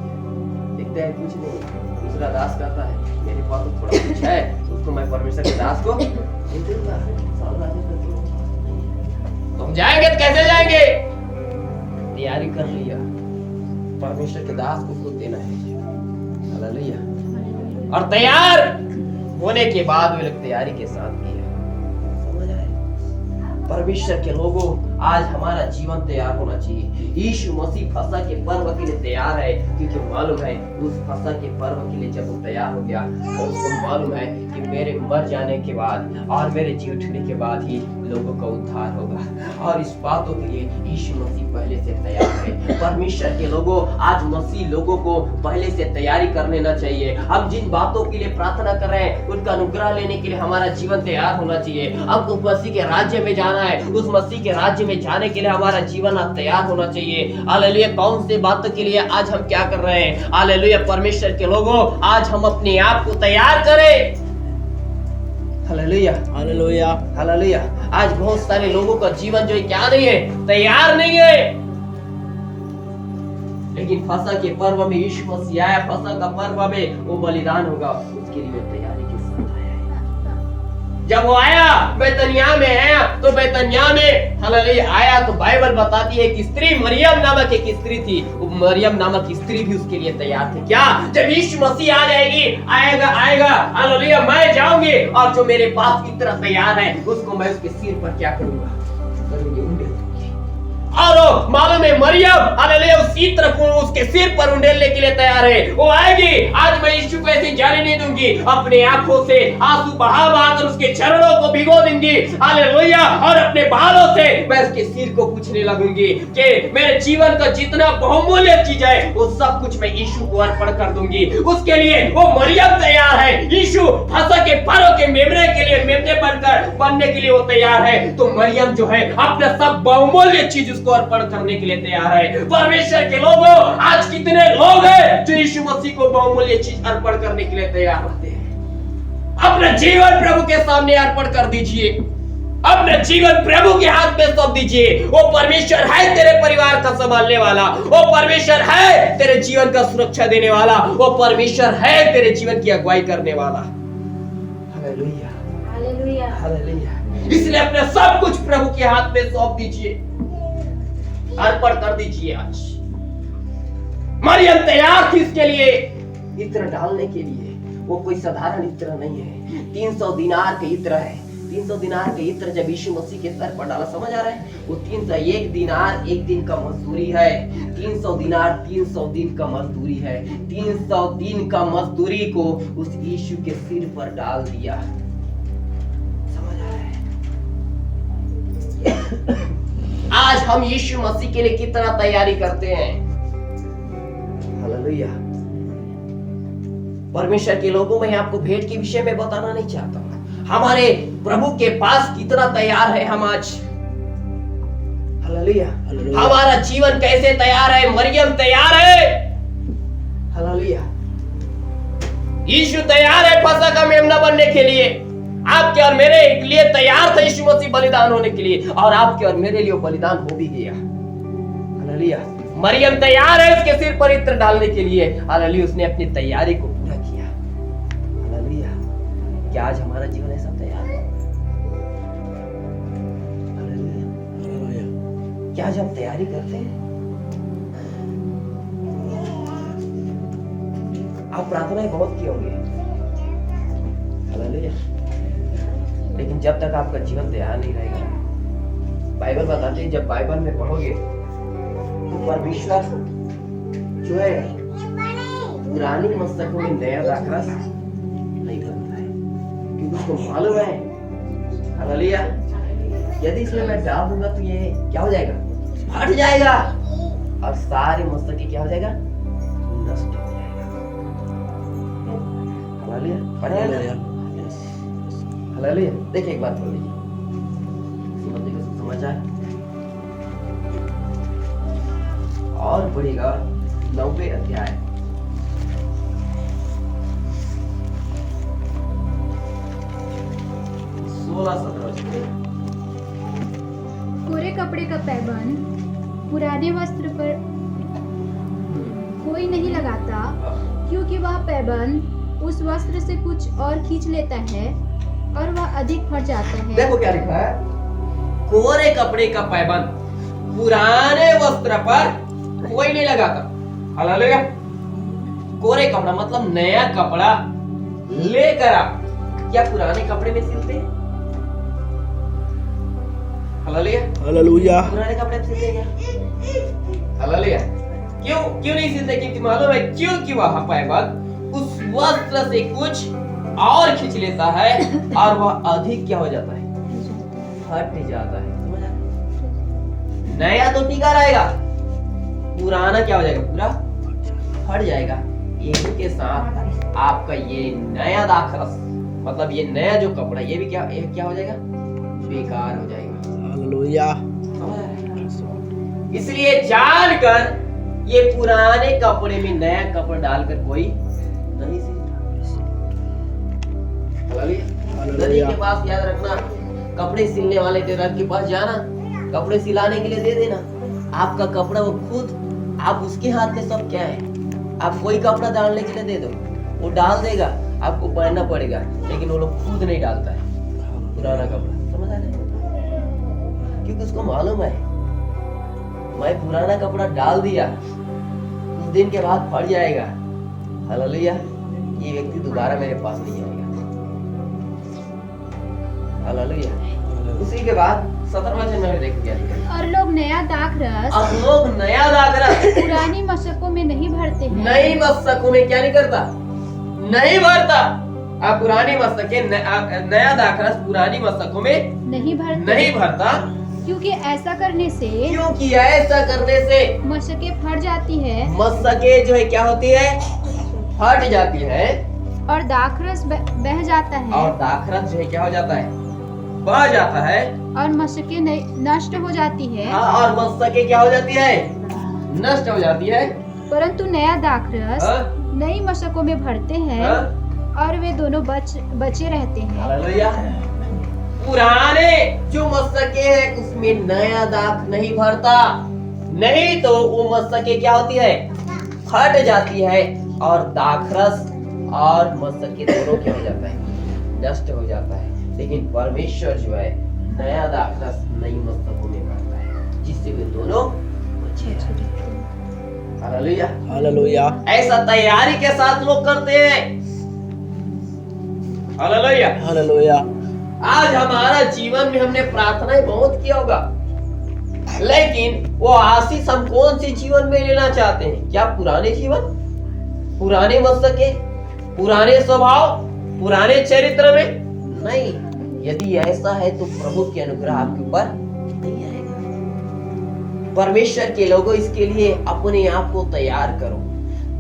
देखते हैं कुछ नहीं। दूसरा दास कहता है मेरे पास तो थोड़ा कुछ है, उसको मैं परमेश्वर के दास को दे दूंगा। तुम जाएंगे तो कैसे जाएंगे? तैयारी कर लिया, परमेश्वर के दास को खुद देना है। हालेलुया। और तैयार होने के बाद वे लोग तैयारी के साथ किया। समझ आए? परमेश्वर के लोगों, आज हमारा जीवन तैयार होना चाहिए। यीशु मसीह फसह के पर्व के लिए तैयार है, क्योंकि मालूम है उस फसह के पर्व के लिए जब वो तैयार हो गया तो उसको मालूम है कि मेरे मर जाने के बाद और मेरे जी उठने के बाद ही लोगों का उद्धार होगा। और इस बातों के लिए यीशु मसीह पहले से तैयार है। परमेश्वर के लोगों, आज मसीह लोगों को पहले से तैयारी कर लेना चाहिए। हम जिन बातों के लिए प्रार्थना कर रहे हैं उनका अनुग्रह लेने के लिए हमारा जीवन तैयार होना चाहिए। हम उस मसीह के राज्य में जाना है, उस मसीह के राज्य में जाने के लिए हमारा जीवन आज तैयार होना चाहिए। हालेलुया। कौन सी बातों के लिए आज हम क्या कर रहे हैं? हालेलुया। परमेश्वर के लोगों, आज हम अपने आप को तैयार करें। Hallelujah, hallelujah, hallelujah. आज बहुत सारे लोगों का जीवन जो है क्या नहीं है, तैयार नहीं है। लेकिन फसह के पर्व में यीशु मसीह आया, फसह का पर्व में वो बलिदान होगा, उसके लिए तैयारी के साथ आया है। जब वो आया बैतनिय्याह में आया तो बैतनिय्याह में हालेलुया आया तो बाइबल बताती है कि स्त्री मरियम नामक एक स्त्री थी, वो मरियम नामक स्त्री भी उसके लिए तैयार थी। क्या? जब यीशु मसीह आ जाएगी, आएगा हालेलुया, मैं जाऊंगी और जो मेरे पास इतना तैयार है उसको मैं उसके सिर पर क्या करूंगा? और मालूम है मरियम हालेलुया उसी तरफ उसके सिर पर उंडेलने के लिए तैयार है। वो आएगी, आज मैं यीशु को ऐसे जाने नहीं दूंगी, अपने आंखों से आंसू बहा बहाकर उसके चरणों को भिगो दूंगी हालेलुया, और अपने बालों से मैं उसके सिर को पूछने लगूंगी कि मेरे जीवन का जितना बहुमूल्य चीज है वो सब कुछ मैं यीशु को अर्पण कर दूंगी। उसके लिए वो मरियम तैयार है। यीशु फसह के पर्व के मेमने के लिए मेमने बनने के लिए वो तैयार है। तो मरियम जो है अपना सब बहुमूल्य चीज को अर्पण करने के लिए तैयार है। परमेश्वर के लोगों, आज कितने लोग हैं जो यीशु मसीह को बहुमूल्य चीज अर्पण करने के लिए तैयार रहते हैं? अपना जीवन प्रभु के सामने अर्पण कर दीजिए, अपना जीवन प्रभु के हाथ में सौंप दीजिए। वो परमेश्वर है तेरे परिवार का संभालने वाला, वो परमेश्वर है तेरे जीवन का सुरक्षा देने वाला, वो परमेश्वर है तेरे जीवन की अगुवाई करने वाला। Hallelujah, hallelujah, hallelujah. इसलिए अपना सब कुछ प्रभु के हाथ में सौंप दीजिए, अर्पण कर दीजिए। आज मरियम तैयार थी इसके लिए, इत्र डालने के लिए। वो कोई साधारण इत्र नहीं है, 300 दिनार के इत्र है। 300 दिनार का इत्र जब यीशु मसीह के सर पर डाला, समझ आ रहा है? वो 301 दिनार एक दिन का मजदूरी है। 300 दिनार 300 दिन का मजदूरी है। 300 दिन का मजदूरी को उस यीशु के सिर पर डाल दिया। समझ आ रहा है? आज हम यीशु मसीह के लिए कितना तैयारी करते हैं। हालेलुया। परमेश्वर के लोगों में आपको भेंट के विषय में बताना नहीं चाहता, हमारे प्रभु के पास कितना तैयार है हम आज। हालेलुया। हमारा जीवन कैसे तैयार है? मरियम तैयार है। हालेलुया। यीशु तैयार है फसह का मेमना बनने के लिए। आपके और मेरे लिए तैयार था यीशु मसीह बलिदान होने के लिए, और आपके और मेरे लिए बलिदान हो भी गया। हालेलुया। मरियम तैयार है उसके सिर पर इत्र डालने के लिए। हालेलुया। उसने अपनी तैयारी को पूरा किया। हालेलुया। क्या आज हमारा जीवन ऐसा तैयार है? हालेलुया। क्या आज हम तैयारी करते हैं? आप प्रार्थनाएं बहुत की होंगी। हालेलुया। लेकिन जब तक आपका जीवन तैयार नहीं रहेगा, बाइबल बताते हैं जब बाइबल में पढ़ोगे तो परमेश्वर जो है पुरानी मस्तकों में नया दाखरस नहीं बनता है, क्योंकि उसको मालूम है। हालेलुया। यदि इसमें मैं डाल दूंगा तो ये क्या हो जाएगा? फट जाएगा, और सारे मस्तके क्या हो जाएगा? नष्ट हो जाएगा। हालेलुया। हालेलुया। देखिए एक बात बोल लीजिए, समझ आए? और बढ़ेगा 9वें अध्याय 16-17। कोरे कपड़े का पैबंद पुराने वस्त्र पर कोई नहीं लगाता, क्योंकि वह पैबंद उस वस्त्र से कुछ और खींच लेता है और वह अधिक फट जाता है। देखो क्या लिखा है, कोरे कपड़े का पैबंद पुराने वस्त्र पर कोई नहीं लगाता। हालेलुया। कोरे कपड़ा मतलब नया कपड़ा लेकर आप क्या पुराने कपड़े में सिलते हैं? हालेलुया। हालेलुया। पुराने कपड़े में सिलते हैं क्या? हालेलुया। क्यों नहीं सिलते? क्योंकि मालूम है, क्योंकि वह पैबंद उस वस्त्र से कुछ और खींच लेता है और वह अधिक क्या हो जाता है? फट जाता है। समझ आ? नया तो टिका रहेगा, पुराना क्या हो जाएगा? पूरा फट जाएगा। इसी के साथ आपका ये नया दाखरस मतलब ये नया जो कपड़ा, ये भी क्या हो जाएगा? बेकार हो जाएगा। हालेलुया। इसलिए जानकर ये पुराने कपड़े में नया कपड़ा डालकर कोई नहीं सिलता। नदी के पास याद रखना, कपड़े सिलने वाले टेलर के पास जाना, कपड़े सिलाने के लिए दे देना। आपका कपड़ा वो खुद, आप उसके हाथ में सब क्या है, आप कोई कपड़ा डालने के लिए दे दो, वो डाल देगा, आपको पहनना पड़ेगा, लेकिन वो लोग खुद नहीं डालता है पुराना कपड़ा। समझ आ रहा है? क्योंकि उसको मालूम है मैं पुराना कपड़ा डाल दिया, कुछ दिन के बाद फट जाएगा। हालेलुया। ये व्यक्ति दोबारा मेरे पास नहीं आएगा। हालेलुया। उसी के बाद 17वां वचन में देखो क्या लिखा है। और लोग नया दाखरस अब लोग नया दाखरस पुरानी मशकों में नहीं भरते हैं। नई मस्तकों में क्या नहीं करता? नहीं भरता। आप पुरानी मस्तकें नया दाखरस पुरानी मस्तकों में नहीं भरता, क्योंकि ऐसा करने से मशकें फट जाती है, मस्तकें जो है क्या होती है? फट जाती है, और दाखरस बह जाता है, और दाखरस जो है क्या हो जाता है? बह जाता है, और मशकें नष्ट हो जाती है। और मस्तकें क्या हो जाती है? नष्ट हो जाती है। परंतु नया दाखरस हाँ? नई मशकों में भरते हैं, हाँ? और वे दोनों बचे रहते हैं। हालेलुया। पुराने जो मस्तकें हैं उसमें नया दाख नहीं भरता, नहीं तो वो मस्तकें क्या होती है? फट जाती है, और दाखरस और मस्तकें दोनों क्या हो जाता है? नष्ट हो जाता है। लेकिन परमेश्वर जो है नया दाखरस नई मस्तकों में भरता है, जिससे वे दोनों बचे रहते हैं। हालेलुया। हालेलुया। ऐसा तैयारी के साथ लोग करते हैं। हालेलुया। हालेलुया। आज हमारा जीवन में हमने प्रार्थनाएं बहुत किया होगा, लेकिन वो आशीष हम कौन से जीवन में लेना चाहते हैं? क्या पुराने जीवन, पुराने मस्तके, पुराने स्वभाव, पुराने चरित्र में? नहीं। यदि ऐसा है तो प्रभु की अनुग्रह आपके ऊपर नहीं आएगा। परमेश्वर के लोगों, इसके लिए अपने आप को तैयार करो।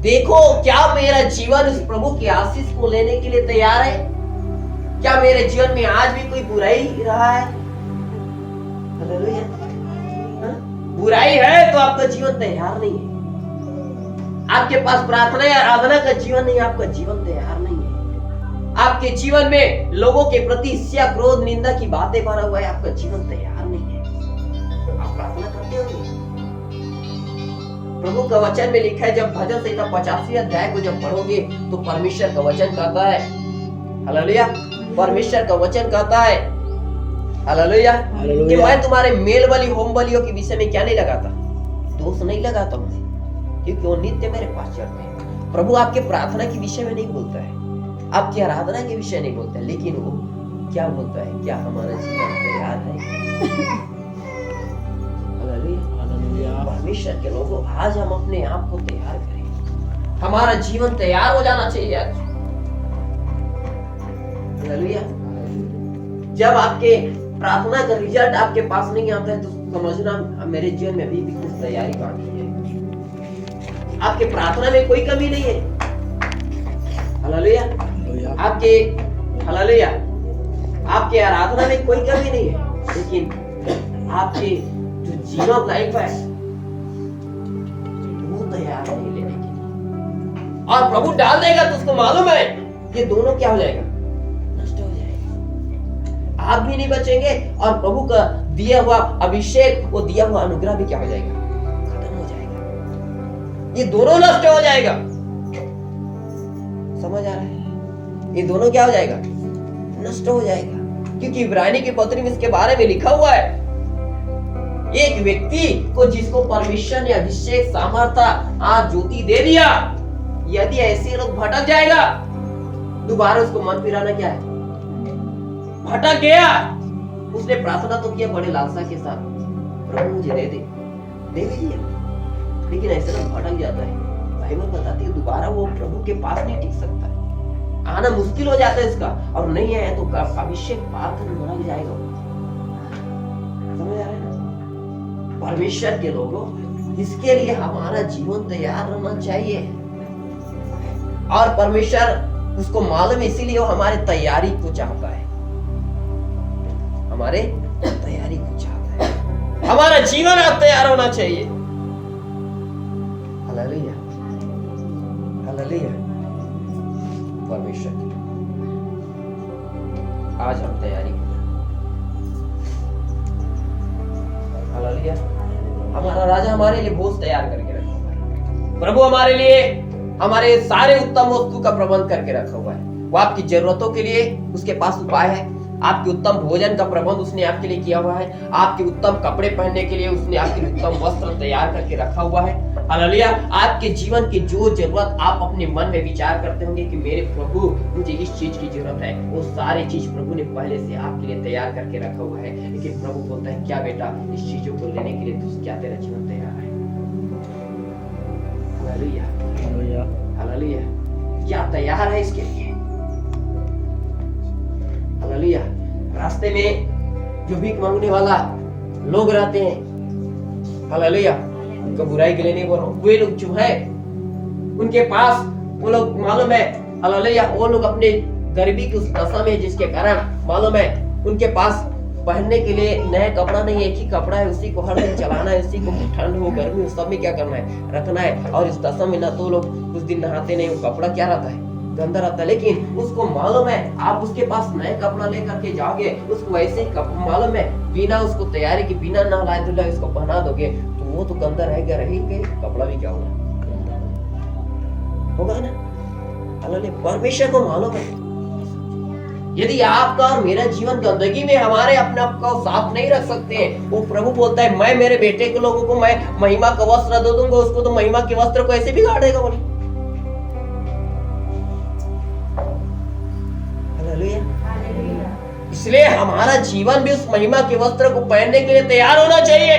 देखो, क्या मेरा जीवन उस प्रभु की आशीष को लेने के लिए तैयार है? क्या मेरे जीवन में आज भी कोई बुराई रहा है? हालेलुया। बुराई है तो आपका जीवन तैयार नहीं है। आपके पास प्रार्थना या आराधना का जीवन नहीं, आपका जीवन तैयार नहीं है। आपके जीवन में लोगों के प्रति ईर्ष्या, क्रोध, निंदा की बातें भरा हुआ है, आपका जीवन तैयार नहीं है। आप प्रार्थना करते हो? प्रभु का वचन में लिखा है, जब भजन संहिता 85 अध्याय को जब पढ़ोगे तो परमेश्वर का वचन कहता है, हालेलुया, परमेश्वर का वचन कहता है, हालेलुया, कि मैं तुम्हारे मेल बलि, होम बलियों के विषय में क्या नहीं लगाता? दोष नहीं लगाता हूं, क्योंकि वो नित्य मेरे पास चढ़ते हैं। प्रभु आपके प्रार्थना के विषय में नहीं बोलता है, आपकी आराधना के विषय नहीं बोलता है, लेकिन वो क्या बोलता है? क्या हमारा जीवन तैयार है? हालेलुया। परमेश्वर के लोगों, आज हम अपने आप को तैयार करें। हमारा जीवन तैयार हो जाना चाहिए आज। हालेलुया। जब आपके प्रार्थना का रिजल्ट आपके पास नहीं आता है तो समझना मेरे जीवन में अभी भी कुछ तैयारी बाकी है। आपके प्रार्थना में कोई कमी नहीं है। हालेलुया। आपके हालेलुया, आपके आराधना में कोई कमी नहीं है, लेकिन आपके जो जीवन लाइफ है वो तैयार नहीं लेने के लिए। और प्रभु डाल देगा तो उसको मालूम है ये दोनों क्या हो जाएगा? नष्ट हो जाएगा। आप भी नहीं बचेंगे और प्रभु का दिया हुआ अभिषेक, वो दिया हुआ अनुग्रह भी क्या हो जाएगा? खत्म हो जाएगा। ये दोनों नष्ट हो जाएगा। समझ आ रहा है? ये दोनों क्या हो जाएगा? नष्ट हो जाएगा। क्योंकि इब्रानी की पत्री में इसके बारे में लिखा हुआ है, एक व्यक्ति को जिसको परमेश्वर ने अभिषेक, सामर्थ्य, आज ज्योति दे दिया, यदि ऐसे लोग भटक जाएगा, दोबारा उसको मन फिराना क्या है? भटक गया, उसने प्रार्थना तो किया बड़े लालसा के साथ, प्रभु मुझे दे दे, दे भी दिया, लेकिन ऐसे लोग भटक जाता है। बाइबल बताती है दोबारा वो प्रभु के पास नहीं टिक सकता है, आना मुश्किल हो जाता है इसका, और नहीं आया तो अभिषेक पार करने लग जाएगा। समझ आ रहा है ना? परमेश्वर के लोगों, इसके लिए हमारा जीवन तैयार रहना चाहिए, और परमेश्वर उसको मालूम, इसीलिए वो हमारे तैयारी को चाहता है, हमारे तैयारी को चाहता है। हमारा जीवन अब तैयार होना चाहिए। Hallelujah, hallelujah. परमेश्वर आज हम तैयारी करें। हालेलुया। हमारा राजा हमारे लिए भोज तैयार करके रखा हुआ है। प्रभु हमारे लिए हमारे सारे उत्तम वस्तु का प्रबंध करके रखा हुआ है। वो आपकी जरूरतों के लिए उसके पास उपाय है। आपके उत्तम भोजन का प्रबंध उसने आपके लिए किया हुआ है। आपके उत्तम कपड़े पहनने के लिए उसने आपके लिए उत्तम वस्त्र तैयार करके रखा हुआ है। हालेलुया। आपके जीवन की जो जरूरत आप अपने मन में विचार करते होंगे कि मेरे प्रभु मुझे इस चीज की जरूरत है, वो सारी चीज प्रभु ने पहले से आपके लिए तैयार करके रखा हुआ है। लेकिन प्रभु बोलता है, क्या बेटा इस चीजों को लेने के लिए तू क्या तेरा जीवन तैयार है? Hallelujah, hallelujah, hallelujah. क्या तैयार है इसके लिए? हालेलुया। रास्ते में जो भीख मांगने वाला लोग रहते हैं, हालेलुया, उनका बुराई के लिए नहीं बोल रहा हूं, वे लोग जो है उनके पास, वो लोग मालूम है, हालेलुया, वो लोग अपने गरीबी की उस दशा में जिसके कारण मालूम है उनके पास पहनने के लिए नया कपड़ा नहीं, एक ही कपड़ा है, उसी को हर दिन चलाना है, उसी को ठंड हो गर्मी हो सब में क्या करना है, रखना है। और इस दशा में ना तो लोग उस दिन नहाते नहीं, वो कपड़ा क्या रहता है, गंदा रहता है। लेकिन उसको मालूम है आप उसके पास नया कपड़ा लेकर के जाओगे, उसको वैसे ही मालूम है बिना उसको तैयारी के, बिना नहलाए धुलाए उसको पहना दोगे तो वो तो गंदा रहेगा, रहेगा, कपड़ा भी क्या होगा ना। हालेलुया। परमेश्वर को मालूम है यदि आपका और मेरा जीवन गंदगी में हमारे अपने आप को साफ नहीं रख सकते हैं, वो प्रभु बोलता है मैं मेरे बेटे के लोगों को मैं महिमा का वस्त्र दे दूंगा, उसको तो महिमा के वस्त्र को ऐसे बिगाड़ देगा। बोले हालेलुया। इसलिए हमारा जीवन भी उस महिमा के वस्त्र को पहनने के लिए तैयार होना चाहिए।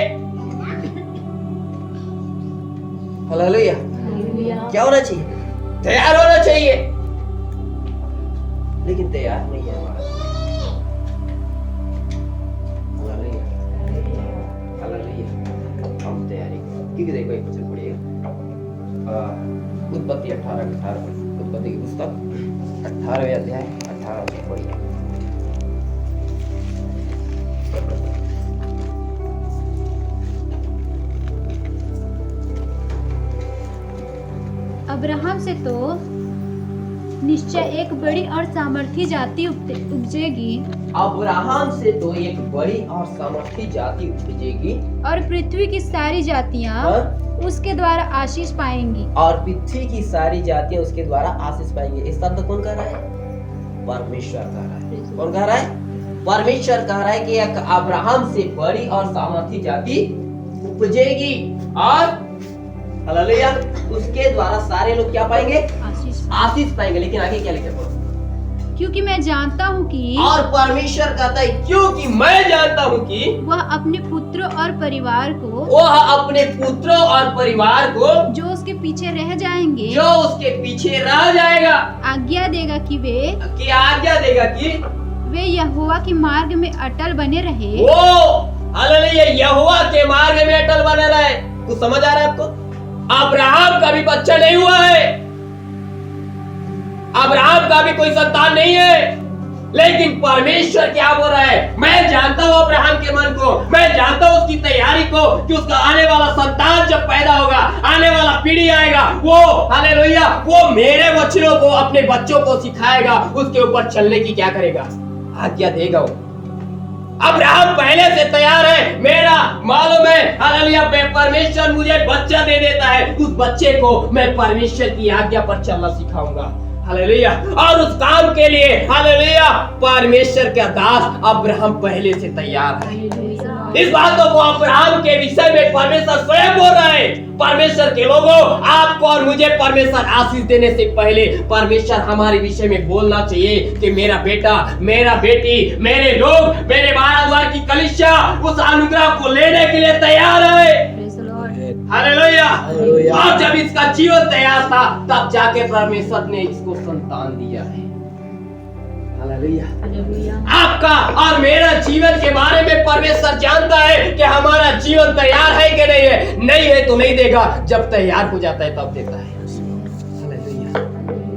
हालेलुया। हालेलुया। क्या होना चाहिए? तैयार होना चाहिए। लेकिन तैयार नहीं है हमारा। हालेलुया। हालेलुया। हम तैयारी करें। क्योंकि देखो एक वचन पढ़िएगा, उत्पत्ति 18 उत्पत्ति की पुस्तक 18वें अध्याय 18 वचन पढ़िए। अब्राहम से तो निश्चय एक बड़ी और सामर्थी जाति उपजेगी, अब्राहम से तो एक बड़ी और सामर्थी जाति उपजेगी, और पृथ्वी की सारी जातियां उसके द्वारा आशीष पाएंगी। और पृथ्वी की सारी जातियां उसके द्वारा आशीष पाएंगी। इस शब्द कौन कह रहा है? परमेश्वर कह रहा है। कौन कह रहा है? परमेश्वर कह रहा है कि एक अब्राहम से बड़ी और सामर्थी जाति उपजेगी, और हालेलुया, उसके द्वारा सारे लोग क्या पाएंगे? आशीष पाएंगे। लेकिन आगे क्या लिखा है? क्योंकि मैं जानता हूँ कि, और परमेश्वर कहता है क्योंकि मैं जानता हूँ कि वह अपने पुत्र और परिवार को, वह अपने पुत्रों और परिवार को जो उसके पीछे रह जाएंगे, जो उसके पीछे रह जाएगा, आज्ञा देगा कि आज्ञा देगा कि वे यहोवा के मार्ग में अटल बने रहे। वो हालेलुया यहोवा के मार्ग में अटल बने रहे। कुछ समझ आ रहा है आपको? अब्राहम का भी बच्चा नहीं हुआ है, अब्राहम का भी कोई संतान नहीं है, लेकिन परमेश्वर क्या बोल रहा है? मैं जानता हूं अब्राहम के मन को, मैं जानता हूं उसकी तैयारी को, कि उसका आने वाला संतान जब पैदा होगा, आने वाला पीढ़ी आएगा, वो हालेलुया वो मेरे वचनों को अपने बच्चों को सिखाएगा, उसके ऊपर चलने की क्या करेगा? आज्ञा देगा। वो अब्राहम पहले से तैयार है। मेरा मालूम है हालेलुया परमेश्वर मुझे बच्चा दे देता है, उस बच्चे को मैं परमेश्वर की आज्ञा पर चलना सिखाऊंगा। हालेलुया। और उस काम के लिए हालेलुया परमेश्वर का दास अब्राहम पहले से तैयार है। इस बातों को अब्राहम के विषय में परमेश्वर स्वयं बोल रहा है। परमेश्वर के लोगों, आपको और मुझे परमेश्वर आशीष देने से पहले परमेश्वर हमारे विषय में बोलना चाहिए कि मेरा बेटा, मेरा बेटी, मेरे लोग, मेरे बारह की कलीसिया उस अनुग्रह को लेने के लिए तैयार है। हालेलुया। और जब इसका जीवन तैयार था, तब जाके परमेश्वर ने इसको संतान दिया है। हालेलुया। आपका और मेरा जीवन के बारे में परमेश्वर जानता है कि हमारा जीवन तैयार है कि नहीं है। नहीं है तो नहीं देगा, जब तैयार हो जाता है तब देता है। हालेलुया।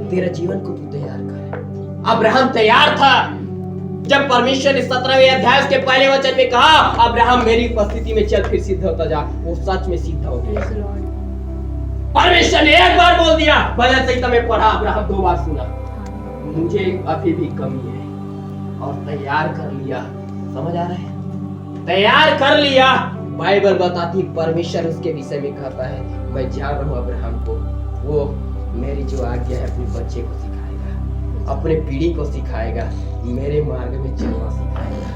तेरा जीवन को तू तैयार कर। अब्राहम तैयार था जब परमेश्वर ने 17वें अध्याय के पहले वचन में कहा, अब्राहम मेरी उपस्थिति में चल फिर सिद्ध होता जा। वो सच में सिद्ध हो गया। परमेश्वर ने एक बार बोल दिया, भजन संहिता में पढ़ा, अब्राहम 2 बार सुना, मुझे अभी भी कमी है, और तैयार कर लिया। समझ आ रहा है? तैयार कर लिया। बाइबल बताती परमेश्वर उसके विषय में कहता है, मैं जान रहा हूं अब्राहम को, वो मेरी जो आज्ञा है अपने बच्चे को सिखाएगा, अपने पीढ़ी को सिखाएगा, मेरे मार्ग में चलना सिखाएगा।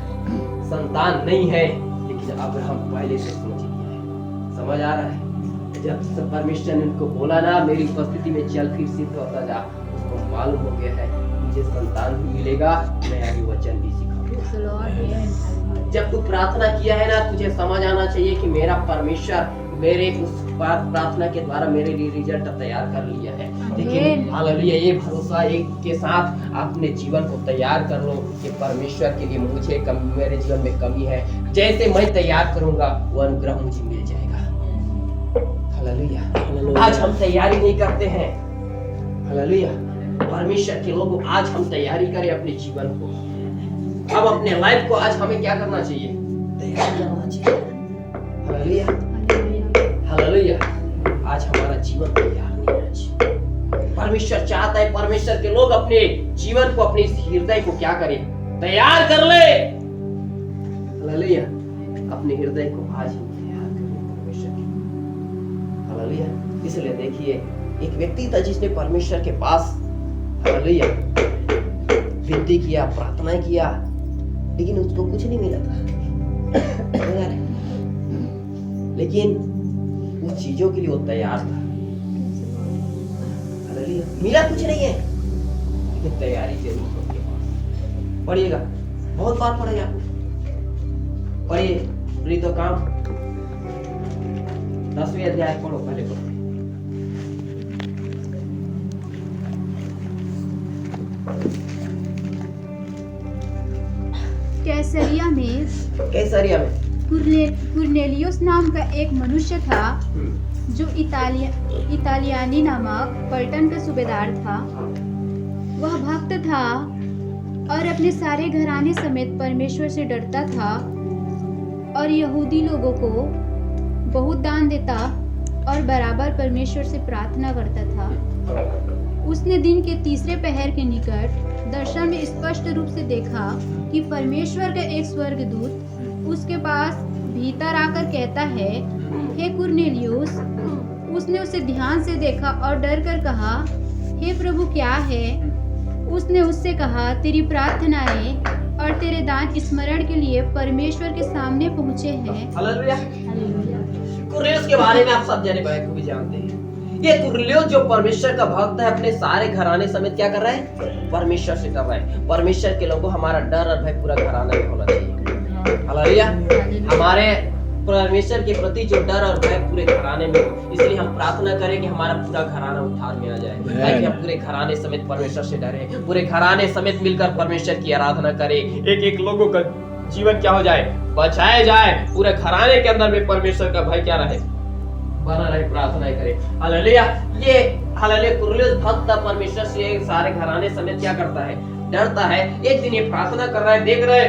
संतान नहीं है, लेकिन अब्राहम पहले से समझ लिया है। समझ आ रहा है? जब परमेश्वर ने उनको बोला ना, मेरी उपस्थिति में चल फिर सिद्ध होता जा, उसको मालूम हो गया है मुझे संतान भी मिलेगा, मैं आगे वचन भी सिखाऊंगा। जब तू प्रार्थना किया है ना, तुझे समझ आना चाहिए कि मेरा परमेश्वर मेरे उस प्रार्थना के द्वारा मेरे लिए रिजल्ट तैयार कर लिया है। लेकिन हालेलुया ये भरोसा एक के साथ अपने जीवन को तैयार कर लो कि परमेश्वर के लिए मुझे मेरे जीवन में कमी है, जैसे मैं तैयार करूंगा वो अनुग्रह मुझे मिल जाएगा। हालेलुया। आज हम तैयारी नहीं करते हैं। हालेलुया। परमेश्वर के लोगों, आज हम तैयारी करें अपने जीवन को। अब अपने लाइफ को आज हमें क्या करना चाहिए? तैयार करना चाहिए। हालेलुया। हालेलुया। आज हमारा जीवन तैयार नहीं होना चाहिए। परमेश्वर चाहता है परमेश्वर के लोग अपने जीवन को, अपने हृदय को क्या करें? तैयार कर ले। हालेलुया। अपने हृदय को आज हम तैयार करें परमेश्वर के। हालेलुया। इसलिए देखिए, एक व्यक्ति था जिसने परमेश्वर के पास हालेलुया विनती किया, प्रार्थना किया, लेकिन उसको कुछ नहीं मिला था। लेकिन उस चीजों के लिए वो तैयार था। हालेलुया। मिला कुछ नहीं है, लेकिन तैयारी जरूर उसके पास। पढ़िएगा बहुत बार पढ़े आपने, पढ़िए प्रीतो काम 10वें अध्याय पढ़ो, पहले पढ़ो। कैसरिया में कुरनेलियुस नाम का एक मनुष्य था जो इतालियानी नामक पलटन का सूबेदार था। वह भक्त था और अपने सारे घराने समेत परमेश्वर से डरता था और यहूदी लोगों को बहुत दान देता और बराबर परमेश्वर से प्रार्थना करता था। उसने दिन के तीसरे पहर के निकट दर्शन में स्पष्ट रूप से देखा कि परमेश्वर का एक स्वर्गदूत उसके पास भीतर आकर कहता है, हे कुरनेलियुस। उसने उसे ध्यान से देखा और डर कर कहा, हे प्रभु क्या है? उसने उससे कहा, तेरी प्रार्थनाएं और तेरे दान स्मरण के लिए परमेश्वर के सामने पहुंचे हैं। हालेलुया। कुरनेलियुस के बारे में आप सब जाने भाई को भी जानते हैं। ये कुरनेलियुस जो परमेश्वर का भक्त है, अपने सारे घराने समेत क्या कर रहा है? परमेश्वर से कर रहा है। परमेश्वर के लोगों, हमारा डर और भय पूरा घराने में होना चाहिए। हालेलुया। हमारे परमेश्वर के प्रति जो डर और भय पूरे घराने में हो, इसलिए हम प्रार्थना करें कि हमारा पूरा घराना उद्धार में आ जाए, ताकि हम पूरे घराने समेत परमेश्वर से डरे, पूरे घराने समेत मिलकर परमेश्वर की आराधना करें। एक एक लोगों का जीवन क्या हो जाए? बचाया जाए। पूरे घराने के अंदर में परमेश्वर का भय क्या रहे? बना रहे। प्रार्थना करें। हालेलुया। ये हालेलुया कुरनेलियुस भक्त था, परमेश्वर से सारे घराने समेत क्या करता है? डरता है। एक दिन ये प्रार्थना कर रहा है, देख रहे,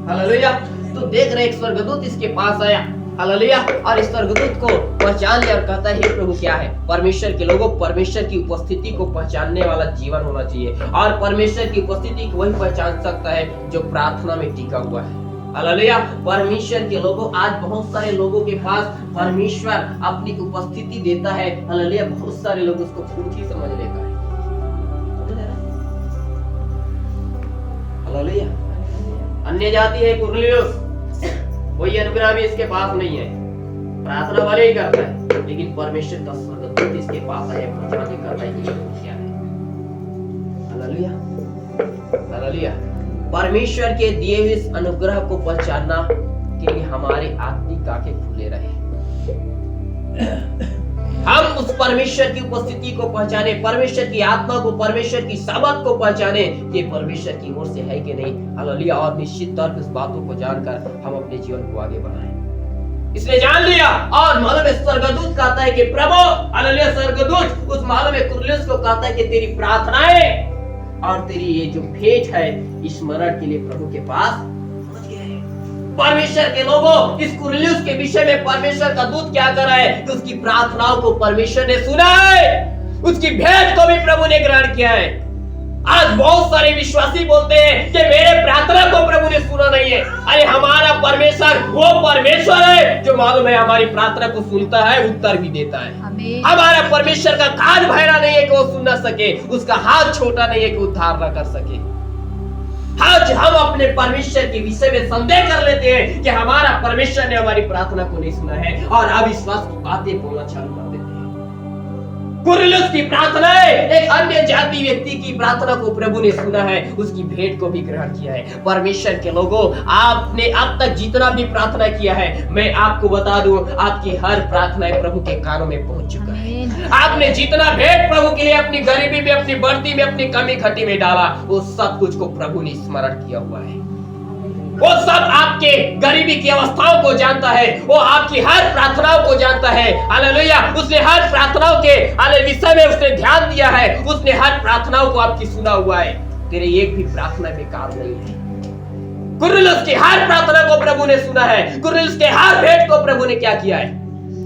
हालेलुया, तो देख रहे एक स्वर्गदूत इसके पास आया, हालेलुया, और इस स्वर्गदूत को पहचान लिया और कहता है, हे प्रभु क्या है? परमेश्वर के लोगों, परमेश्वर की उपस्थिति को पहचानने वाला जीवन होना चाहिए, और परमेश्वर की उपस्थिति को वही पहचान सकता है जो प्रार्थना में टिका हुआ है। हालेलुया। परमेश्वर के लोगों, आज बहुत सारे लोगों के पास परमेश्वर अपनी उपस्थिति देता है, हालेलुया, बहुत सारे लोग उसको झूठी समझ लेता है। हालेलुया। अन्य जाति है कुरनेलियुस, कोई अनुग्रह भी इसके पास नहीं है, प्रार्थना वाले ही करता है, लेकिन परमेश्वर का स्वर्गदूत इसके पास आया, पहचान करता है कि ये क्या है। हालेलुया। हालेलुया। परमेश्वर के दिए हुए इस अनुग्रह को पहचानना के लिए हमारे आत्मिक आंखें खुले रहे, हम उस परमेश्वर की उपस्थिति को पहचाने, परमेश्वर की आत्मा को, परमेश्वर की सामर्थ को पहचाने कि परमेश्वर की ओर से है कि नहीं। हालेलुया। और निश्चित तौर पर इस बातों को जानकर हम अपने जीवन को आगे बढ़ाएं। इसने जान लिया और मालूम है स्वर्गदूत कहता है कि प्रभु, हालेलुया, स्वर्गदूत उस मालूम है कुरनेलियुस को कहता है कि तेरी प्रार्थनाएं और तेरी ये जो भेंट है स्मरण के लिए प्रभु के पास पहुंच गए हैं। परमेश्वर के लोगों, इस कुरनेलियुस के विषय में परमेश्वर का दूत क्या कर रहा है कि उसकी प्रार्थनाओं को परमेश्वर ने सुना है, उसकी भेंट को भी प्रभु ने ग्रहण किया है। आज बहुत सारे विश्वासी बोलते हैं कि मेरे प्रार्थना को प्रभु ने सुना नहीं है। अरे हमारा परमेश्वर वो परमेश्वर है जो मालूम है हमारी प्रार्थना को सुनता है, उत्तर भी देता है। हमारा परमेश्वर का कान बहरा नहीं है कि वो सुन ना सके, उसका हाथ छोटा नहीं है कि उद्धार ना कर सके। आज हम अपने परमेश्वर के विषय में संदेह कर लेते हैं कि हमारा परमेश्वर ने हमारी प्रार्थना को नहीं सुना है, और अविश्वास की बातें बोलना चालू कर देते हैं। कुरनेलियुस की प्रार्थना है, एक अन्य जाति व्यक्ति की प्रार्थना को प्रभु ने सुना है, उसकी भेंट को भी ग्रहण किया है। परमेश्वर के लोगों, आपने अब तक जितना भी प्रार्थना किया है, मैं आपको बता दूं, आपकी हर प्रार्थना प्रभु के कानों में पहुंच चुका है। आपने जितना भेंट प्रभु के लिए अपनी गरीबी में, अपनी बढ़ती में, अपनी कमी घटी में डाला, वो सब कुछ को प्रभु ने स्मरण किया हुआ है। वो सब आपके गरीबी की अवस्थाओं को जानता है, वो आपकी हर प्रार्थनाओं को जानता है। हालेलुया। उसने हर प्रार्थनाओं के विषय में उसने ध्यान दिया है, उसने हर प्रार्थनाओं को आपकी सुना हुआ है। तेरे एक भी प्रार्थना बेकार नहीं है। कुरनेलियुस की हर प्रार्थना को प्रभु ने सुना है, कुरनेलियुस के हर भेंट को प्रभु ने क्या किया है?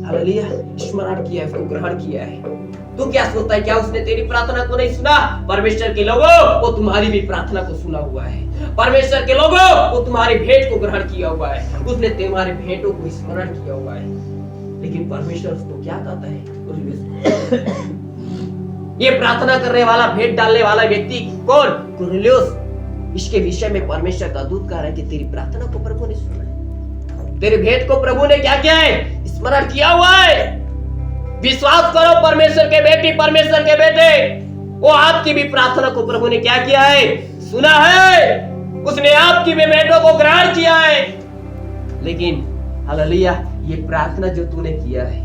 हालेलुया, स्मरण किया है, उसको ग्रहण किया है। तू क्या सोचता है, क्या उसने तेरी प्रार्थना को नहीं सुना? परमेश्वर के लोगों, वो तुम्हारी भी प्रार्थना को सुना हुआ है। परमेश्वर के लोगों, वो तुम्हारी भेंट को ग्रहण किया हुआ है, उसने तुम्हारे भेंटों को स्मरण किया हुआ है। लेकिन परमेश्वर उसको क्या कहता है? ये प्रार्थना करने वाला, भेंट डालने वाला व्यक्ति कौन? कुरनेलियुस। इसके विषय में परमेश्वर का दूत कह रहा है कि तेरी प्रार्थना को प्रभु ने सुना है, तेरी भेंट को प्रभु ने क्या किया है? स्मरण किया हुआ है। विश्वास करो परमेश्वर के बेटी, परमेश्वर के बेटे, वो आपकी भी प्रार्थना को प्रभु ने क्या किया है? सुना है। उसने आपकी बेटों को ग्रहण किया है। लेकिन हालेलुया, ये प्रार्थना जो तूने किया है,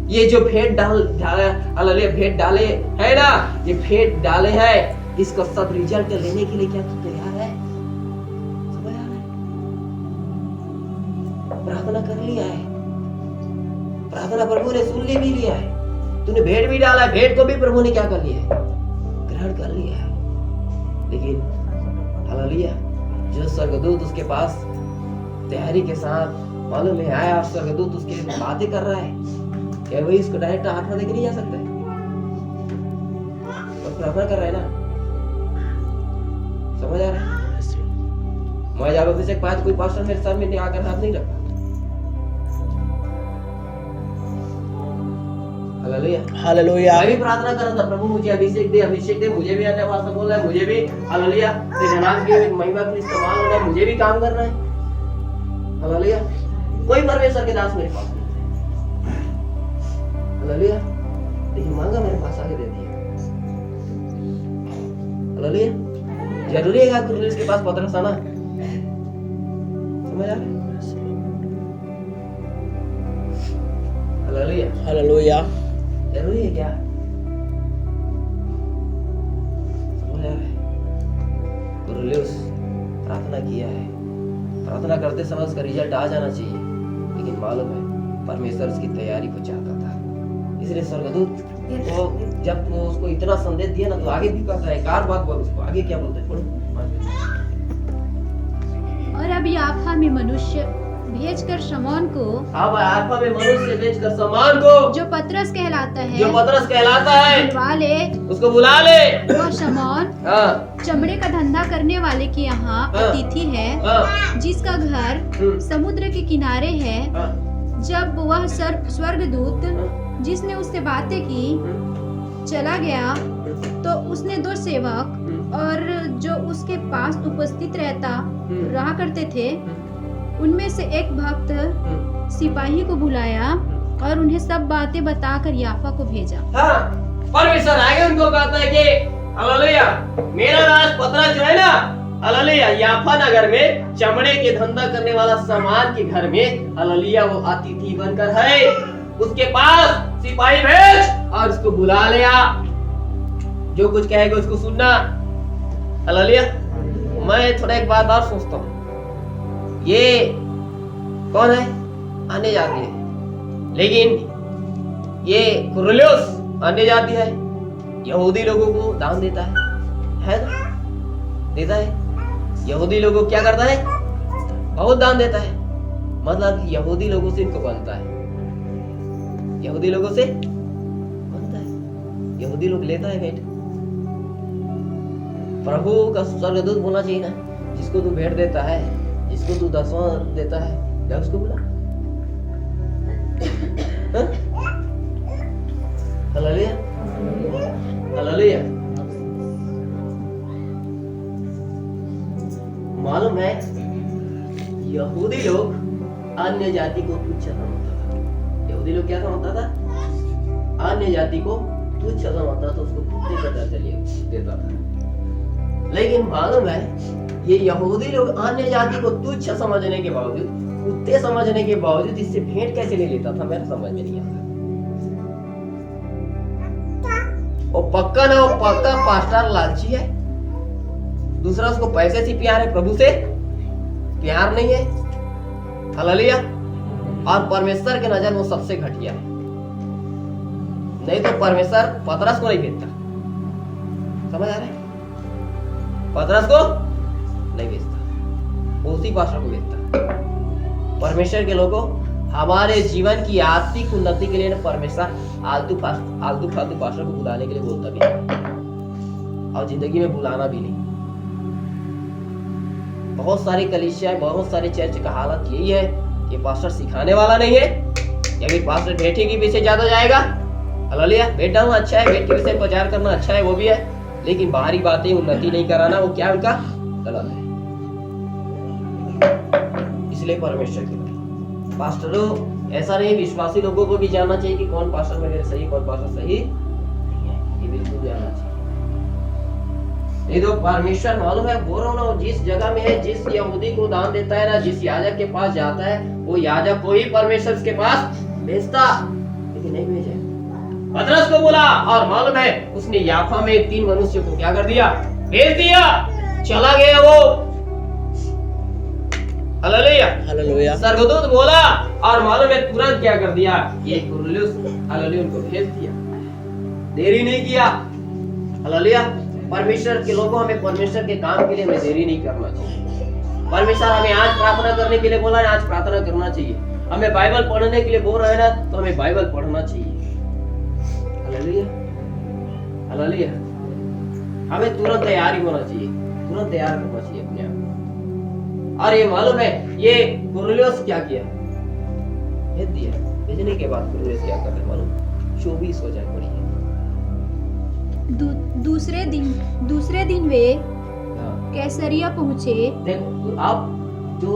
ये जो भेंट हालेलुया भेंट डाले है ना, ये भेंट डाले हैं, इसका सब रिजल्ट लेने के लिए क्या तू तैयार है? समझ आ रहा है? प्रार्थना कर लिया है, प्रार्थना प्रभु ने सुन भी लिया है, तूने भेंट भी डाला है, भेंट को भी प्रभु ने क्या कर लिया है? ग्रहण कर लिया है। लेकिन हालेलुया, जो स्वर्गदूत उसके पास तैयारी के साथ मालूम है आया, स्वर्गदूत उसके बातें कर रहा है, क्या वही इसको डायरेक्ट हाथ में देके नहीं जा सकता है? और प्रार्थना कर रहा है ना, समझ आ रहा है? मैं जब अभिषेक पाया तो कोई पास्टर मेरे सामने नहीं आकर हाथ नहीं रखा। हालेलुया, हालेलुया, मैं भी प्रार्थना कर रहा था, प्रभु मुझे अभिषेक दे, मुझे भी अन्य भाषा बोलना है, मुझे भी हालेलुया तेरे नाम की महिमा के लिए इस्तेमाल होना है, मुझे भी काम करना है। हालेलुया, कोई परमेश्वर के दास मेरे पास नहीं है। हालेलुया, लेकिन मांगा मेरे पास आगे दे दिया। हालेलुया, जरूरी है कि कुरनेलियुस के पास पतरस आना, समझ आ रहा है? हालेलुया, हालेलुया, जरूरी है क्या? समझ आ रहा है? कुरनेलियुस प्रार्थना किया है, प्रार्थना करते समय उसका रिजल्ट आ जाना चाहिए, लेकिन मालूम है परमेश्वर उसकी तैयारी को चाहता था। इसलिए स्वर्गदूत तो जब वो उसको इतना संदेश दिया ना, तो आगे भी कहता है, एक और बात बोल उसको, आगे क्या बोलते हैं पढ़ो। और अब याफा में मनुष्य भेजकर शमौन को, अब याफा में मनुष्य भेजकर शमौन को, जो पतरस कहलाता है, बुलवा ले, उसको बुला ले। वह शमौन चमड़े का धंधा करने वाले के यहाँ अतिथि है, जिसका घर समुद्र के किनारे है। जब वह स्वर्गदूत जिसने उससे बातें की चला गया, तो उसने दो सेवक और जो उसके पास उपस्थित रहा करते थे, उनमें से एक भक्त सिपाही को बुलाया और उन्हें सब बातें बताकर याफा को भेजा। हाँ, परमेश्वर आगे उनको कहता है कि हालेलुया, मेरा दास पतरस जो है ना, हालेलुया, याफा नगर में चमड़े के धंधा करने वाला सामान के घर में हालेलुया वो अतिथि बनकर है, उसके पास सिपाही भेज और उसको बुला लिया, जो कुछ कहेगा उसको सुनना। हालेलुया, मैं थोड़ा एक बात और सोचता हूँ, ये कौन है? अन्य जाति है, लेकिन ये कुरनेलियुस अन्य जाति है, यहूदी लोगों को दान देता है ना? देता है। यहूदी लोगों को क्या करता है? बहुत दान देता है, मतलब यहूदी लोगों से इनको बनता है, यहूदी लोगों से बनता है, यहूदी लोग लेता है भेंट। प्रभु का स्वर्गदूत बोलना चाहिए ना, जिसको तू भेंट देता है, जिसको तू दसवां देता है, क्या उसको बुला। Hallelujah, hallelujah. मालूम है यहूदी लोग अन्य जाति को तुच्छ समझता था। यहूदी लोग क्या समझता था? अन्य जाति को तुच्छ समझता था, उसको कुत्ते का दर्जा देता था। लेकिन मालूम है ये यहूदी लोग अन्य जाति को तुच्छ समझने के बावजूद, कुत्ते समझने के बावजूद इससे भेंट कैसे ले लेता था, मेरा समझ में नहीं आता। वो पक्का ना, वो पक्का पास्टर लालची है, दूसरा उसको पैसे से प्यार है, प्रभु से प्यार नहीं है। हालेलुया, और परमेश्वर के नजर वो सबसे घटिया है। नहीं तो परमेश्वर पतरस को नहीं भेजता, समझ आ रहा है? पतरस को नहीं भेजता, उसी पास्टर को भेजता। परमेश्वर के लोगों, हमारे जीवन की आर्थिक उन्नति के लिए ना परमेश्वर आलतू फालतू पास्टर को बुलाने के लिए बोलता भी नहीं, और जिंदगी में बुलाना भी नहीं। बहुत सारी कलीसिया, बहुत सारे चर्च का हालत यही है कि पास्टर सिखाने वाला नहीं है, या फिर पास्टर भेंट के पीछे ज्यादा जाएगा। हालेलुया, भेंट डालना अच्छा है, भेंट के विषय प्रचार करना अच्छा है, वो भी है, लेकिन बाहरी बातें उन्नति नहीं कराना, वो क्या उनका गलत है। इसलिए परमेश्वर के पास्टरों, ऐसा नहीं, विश्वासी लोगों को भी जानना चाहिए कि कौन पास्टर मेरे सही, कौन पास्टर सही नहीं है, ये बिल्कुल जानना चाहिए। ये तो परमेश्वर मालूम है, बोल रहा हूं ना, जिस जगह में है, जिस यहूदी को दान देता है ना, जिस याजक के पास जाता है, वो याजक को ही परमेश्वर के पास भेजता, लेकिन नहीं भेजा। पतरस को बोला और मालूम है उसने याफा में 3 मनुष्य को क्या कर दिया, भेज दिया, चला गया वो। Hallelujah hallelujah. स्वर्गदूत बोला और मालूम है तुरंत क्या कर दिया, ये कुरनेलियुस हालेलुया उनको भेज दिया, देरी नहीं किया। हालेलुया। परमेश्वर के लोगों, हमें परमेश्वर के काम के लिए हमें देरी नहीं करना चाहिए। परमेश्वर हमें आज प्रार्थना करने के लिए बोला है, आज प्रार्थना करना चाहिए। हमें बाइबल पढ़ने के लिए बोल रहे हैं ना, तो हमें बाइबल पढ़ना चाहिए। Hallelujah hallelujah. हमें तुरंत तैयारी होना चाहिए, तुरंत तैयार करना चाहिए अपने आप। और ये मालूम है ये कुरनेलियुस क्या किया, भेज दिया। भेजने के बाद कुरनेलियुस क्या कर रहे मालूम, 24 हो जाए पड़ी है। दूसरे दिन वे हाँ। कैसरिया पहुंचे। देखो आप जो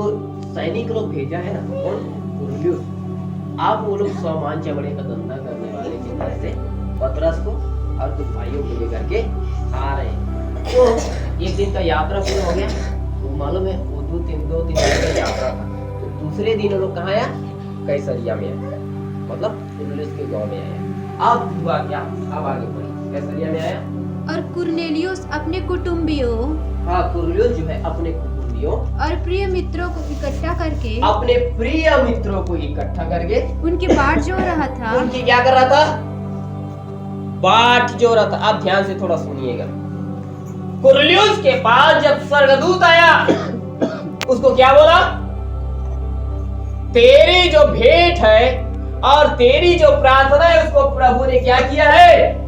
सैनिक लोग भेजा है ना, कौन, कुरनेलियुस, आप वो लोग सामान चमड़े का धंधा करने वाले के घर से पतरस को और कुछ भाइयों को लेकर के आ रहे हैं। तो एक दिन का यात्रा पूरा हो गया, तो मालूम है वो 2-3 दिन का यात्रा था। तो दूसरे दिन वो लोग कहाँ आया, कैसरिया में आया, मतलब कुरनेलियुस के गांव में आया। अब हुआ क्या, अब आगे बढ़ी, कैसरिया में आया और कुरनेलियुस अपने कुटुंबियों, हाँ कुरनेलियुस जो है अपने कुटुंबियों और प्रिय मित्रों को इकट्ठा करके, अपने प्रिय मित्रों को इकट्ठा करके उनकी बाट जो रहा था, उनकी क्या कर रहा था, बाट जो रहा था। आप ध्यान से थोड़ा सुनिएगा। कुरनेलियुस के पास जब स्वर्गदूत आया, उसको क्या बोला, तेरी जो भेंट है और तेरी जो प्रार्थना है उसको प्रभु ने क्या किया है,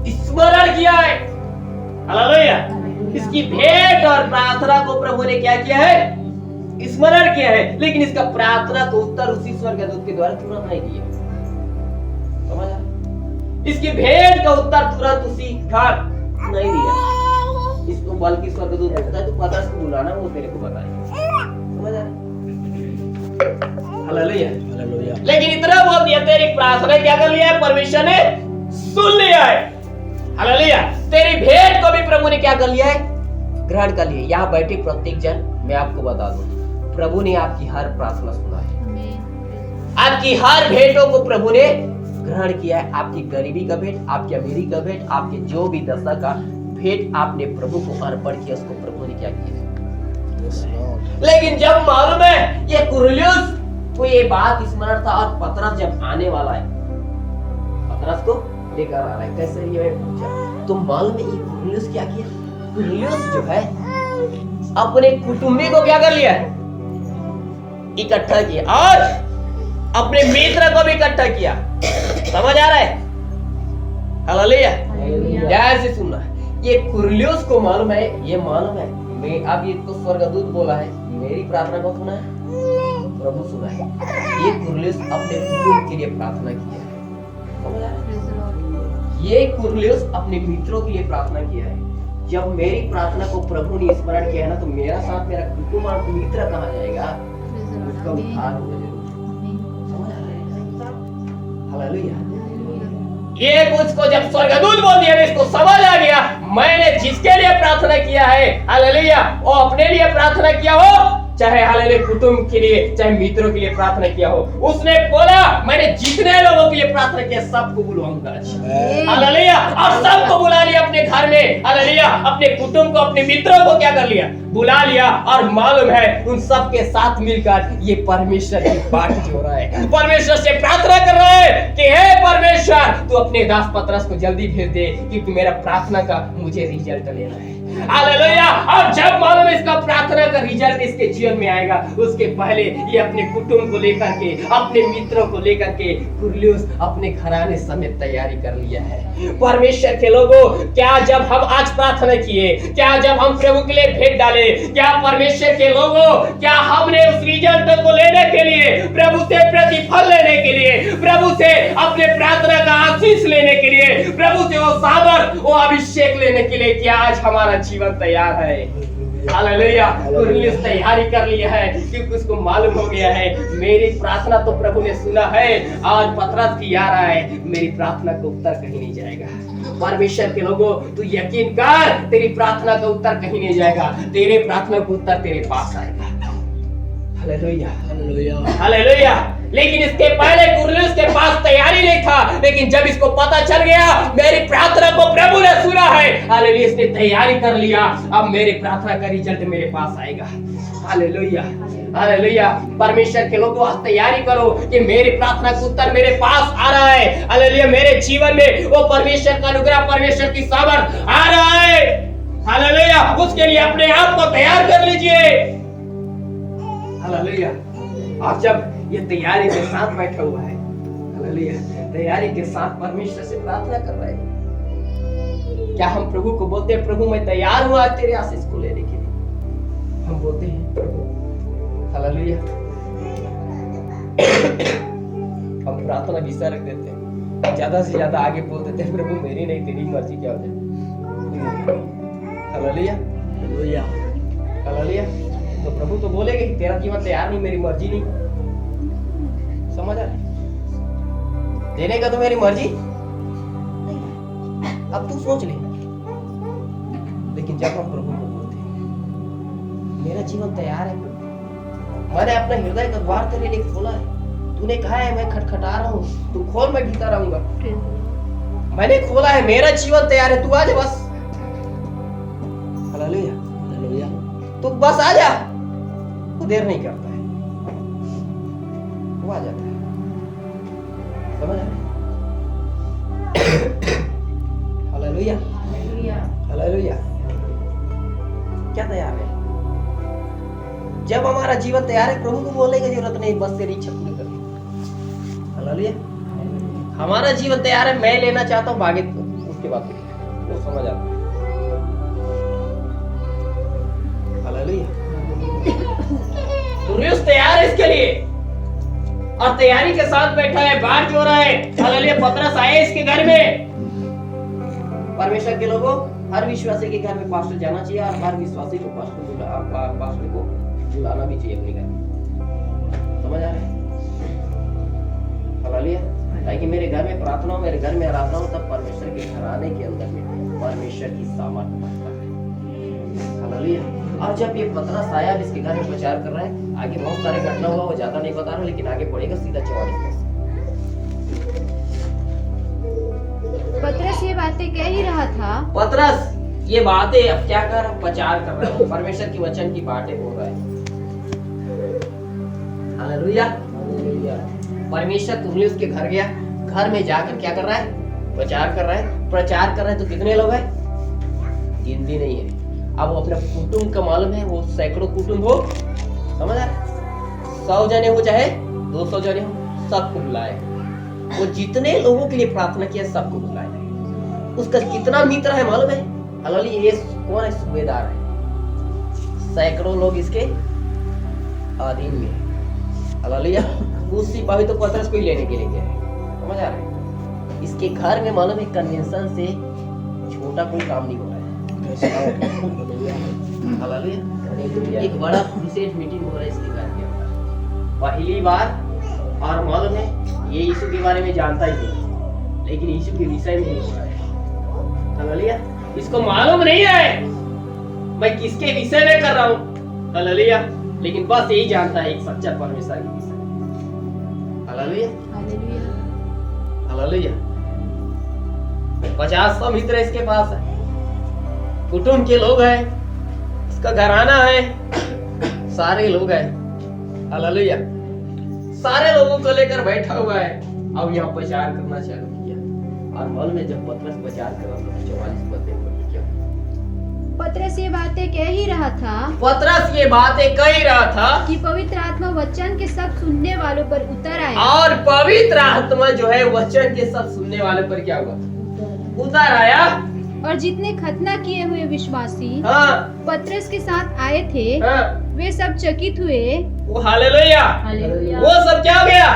स्मरण किया है। हालेलुया। इसकी भेंट और प्रार्थना को प्रभु ने क्या किया है, स्मरण किया है। लेकिन इसका प्रार्थना को उत्तर उसी स्वर्गदूत के द्वारा तुरंत नहीं दिया, समझ आया? इसकी भेंट का उत्तर तुरंत उसी घाट नहीं दिया। इसको बल्कि स्वर्गदूत बोलता है, तो पतरस को बुलाना, वो तेरे को बताएगा, समझ आया? Hallelujah hallelujah. लेकिन इतना बोल दिया, तेरी प्रार्थना क्या कर लिया है, परमेश्वर ने सुन लिया है। हालेलुया। तेरी भेंट को भी प्रभु ने क्या कर लिया है, ग्रहण कर लिया। यहाँ बैठे प्रत्येक जन, मैं आपको बता दूं, प्रभु ने आपकी हर प्रार्थना सुना है, आपकी हर भेंटों को प्रभु ने ग्रहण किया है। आपकी गरीबी का भेंट, आपकी अमीरी का भेंट, आपके जो भी दशा का भेंट आपने प्रभु को अर्पण किया, उसको प्रभु ने क्या किया। लेकिन जब मालूम है ये कुरनेलियुस को ये बात स्मरण था, और पतरस जब आने वाला है, पतरस को लेकर आ रहा है, कैसे ये पूछा, तो मालूम है ये कुरनेलियुस क्या किया, कुरनेलियुस जो है अपने कुटुंबी को क्या कर लिया, इकट्ठा किया, और अपने मित्र को भी इकट्ठा किया। समझ आ रहा है? हालेलुया। ध्यान से सुनना है। ये कुरनेलियुस को मालूम है, ये मालूम है, मैं अब ये तो स्वर्गदूत बोला है, मेरी प्रार्थना को सुना है, प्रभु सुना है। ये कुरनेलियुस अपने कुटुंब के लिए प्रार्थना किया है, समझ आ रहा है? ये कुरनेलियुस अपने मित्रों के लिए प्रार्थना किया है। जब मेरी प्रार्थना को प्रभु ने स्मरण किया है ना, तो मेरा साथ मेरा कुटुंब और मित्र कहाँ जाएगा, उसका उद्धार होगा जरूर। समझ आ रहा है? हालेलुया। ये मुझको जब स्वर्गदूत बोल दिया, इसको समझ आ गया, मैंने जिसके लिए प्रार्थना किया है, हालेलुया, वो अपने लिए प्रार्थना किया हो, चाहे हालेलुया कुटुंब के लिए, चाहे मित्रों के लिए प्रार्थना किया हो, उसने बोला मैंने जितने लोगों के लिए प्रार्थना किया सबको बुलाऊंगा। हालेलुया। और सबको बुला लिया अपने घर में, हालेलुया, अपने कुटुंब को, अपने मित्रों को क्या कर लिया, बुला लिया। और मालूम है उन सब के साथ मिलकर ये परमेश्वर की बात जो रहा है, परमेश्वर से प्रार्थना कर रहा है कि हे परमेश्वर, तू अपने दास पतरस को जल्दी भेज दे, क्योंकि मेरा प्रार्थना का मुझे रिजल्ट लेना है। हालेलुया। और जब मालूम इसका प्रार्थना का रिजल्ट इसके जीवन में आएगा, उसके पहले ये अपने कुटुंब को लेकर के, अपने मित्रों को लेकर के कुरनेलियुस अपने घराने समेत तैयारी कर लिया है। परमेश्वर के लोगों, क्या जब हम आज प्रार्थना किए, क्या जब हम प्रभु के लिए भेंट डाले, क्या परमेश्वर के लोगों, क्या हमने उस रिजल्ट को लेने के लिए, प्रभु से प्रतिफल लेने के लिए, प्रभु से अपने प्रार्थना का आशीष लेने के लिए, प्रभु से वो सामर्थ, वो अभिषेक लेने के लिए, क्या आज हमारा जीवन तैयार है? हालेलुया। कुरनेलियुस तैयारी कर लिया है, क्योंकि उसको मालूम हो गया है मेरी प्रार्थना तो प्रभु ने सुना है, आज पतरस भी आ रहा है, मेरी प्रार्थना का उत्तर कहीं नहीं जाएगा। परमेश्वर के लोगों, तू यकीन कर, तेरी प्रार्थना का उत्तर कहीं नहीं जाएगा, तेरे प्रार्थना का उत्तर तेरे पास आएगा। Hallelujah, hallelujah, hallelujah. लेकिन इसके पहले कुरनेलियुस के पास तैयारी नहीं था, लेकिन जब इसको पता चल गया मेरी प्रार्थना को प्रभु ने सुना है, हालेलुया, इसने तैयारी कर लिया, अब मेरी प्रार्थना का रिजल्ट मेरे पास आएगा। Hallelujah, hallelujah. परमेश्वर के लोगों, आज तैयारी करो कि मेरी प्रार्थना का उत्तर मेरे पास आ रहा है। हालेलुया, मेरे जीवन में वो परमेश्वर का अनुग्रह, परमेश्वर की सामर्थ आ रहा है। हालेलुया, उसके लिए अपने आप को तैयार कर लीजिए। हालेलुया। आप जब ये तैयारी के साथ बैठा हुआ है, हालेलुया, तैयारी के साथ परमेश्वर से प्रार्थना कर रहे हैं, क्या हम प्रभु को बोलते हैं प्रभु मैं तैयार हूं आज तेरे आशीष को लेने के लिए? हम बोलते हैं प्रभु, हालेलुया। हम प्रार्थना विषय रख देते हैं, ज्यादा से ज्यादा आगे बोल देते हैं प्रभु मेरी नहीं तेरी मर्जी क्या हो जाए। Hallelujah, hallelujah, hallelujah. तो प्रभु तो बोलेगे तेरा जीवन तैयार नहीं, मेरी मर्जी नहीं, समझ आ रहा है? देने का तो मेरी मर्जी, अब तू सोच ले। लेकिन जब हम प्रभु को बोलते हैं मेरा जीवन तैयार है प्रभु, मैंने अपना हृदय का द्वार तेरे लिए खोला है, तूने कहा है मैं खटखटा रहा हूँ, तू खोल मैं भीतर रहूंगा, मैंने खोला है, मेरा जीवन तैयार है, तू आ जा बस। हालेलुया, हालेलुया, तू बस आ जा, तू देर नहीं करता है, वो आ जाता है, समझ आ रहा है? Hallelujah, hallelujah. क्या तैयार है? जब हमारा जीवन तैयार है, प्रभु को बोलने की जरूरत नहीं, बस तेरी इच्छा पूरी करनी। हालेलुया, हमारा जीवन तैयार है, मैं लेना चाहता हूँ भागे, उसके बाद वो समझ आता है। हालेलुया, कुरनेलियुस तैयार है इसके लिए और तैयारी के साथ बैठा है, बाहर जो रहा है। हालेलुया, पतरस आए इसके घर में। परमेश्वर के लोगों, हर विश्वासी के घर में पास्टर जाना चाहिए और हर विश्वासी को पास्टर को बुलाना भी चाहिए अपने घर में, समझ आ रहा है? हालेलुया, ताकि मेरे घर में प्रार्थना हो, मेरे घर में आराधना हो, तब परमेश्वर के घराने के अंदर में परमेश्वर की सामर्थ बढ़ता है। हालेलुया। और जब ये पतरस आया, इसके घर में प्रचार कर रहा है, आगे बहुत सारे घटना हुआ, वो ज्यादा नहीं बता रहा, लेकिन आगे पढ़ेगा सीधा 44। पतरस ये बातें कह ही रहा था, पतरस ये बातें अब क्या कर प्रचार कर रहा है, परमेश्वर की वचन की बातें बोल रहा है। हालेलुया, परमेश्वर कुरनेलियुस के घर गया, घर में जाकर क्या कर रहा है? प्रचार कर रहा है। प्रचार कर रहा है तो कितने लोग हैं? गिनती नहीं है। अब वो अपने कुटुंब का मालूम है, वो सैकड़ों कुटुंब हो, समझ आ रहा है? 100 जने हो चाहे 200 जने हो, सबको बुलाए। वो जितने लोगों के लिए प्रार्थना किया सबको बुलाए। उसका कितना मित्र है मालूम है? हालेलुया, ये कौन है? सूबेदार है, सैकड़ों लोग इसके अधीन में है। हालेलुया, उस सिपाही तो पतरस को ही लेने के लिए गया है, समझ आ रहा है? इसके घर में मालूम है कन्वेंशन से छोटा कोई काम नहीं हो रहा है। हालेलुया, एक बड़ा विशेष मीटिंग हो रहा है इसके घर के अंदर, पहली बार। और मालूम है ये यीशु के बारे में जानता ही नहीं, लेकिन यीशु के विषय में ही हो रहा है। हालेलुया, इसको मालूम नहीं है मैं किसके विषय में कर रहा हूँ। हालेलुया, लेकिन बस यही जानता है एक सच्चा परमेश्वर के विषय में। Hallelujah, hallelujah. 50 मित्र इसके पास है, कुटुंब के लोग हैं, इसका घराना है, सारे लोग हैं। हालेलुया, सारे लोगों को लेकर बैठा हुआ है। अब यहाँ प्रचार करना चालू किया, और मालूम है जब पतरस प्रचार कर रहा था 44 पद में क्या? पतरस ये बातें कह ही रहा था, पतरस ये बातें कह ही रहा था कि पवित्र आत्मा वचन के सब सुनने वालों पर उतर आया। और पवित्र आत्मा जो है वचन के सब सुनने वालों पर क्या हुआ? उतर आया। और जितने खतना किए हुए विश्वासी हाँ, पतरस के साथ आए थे, हाँ, वे सब चकित हुए। वो हालेलुया, वो सब क्या हो गया?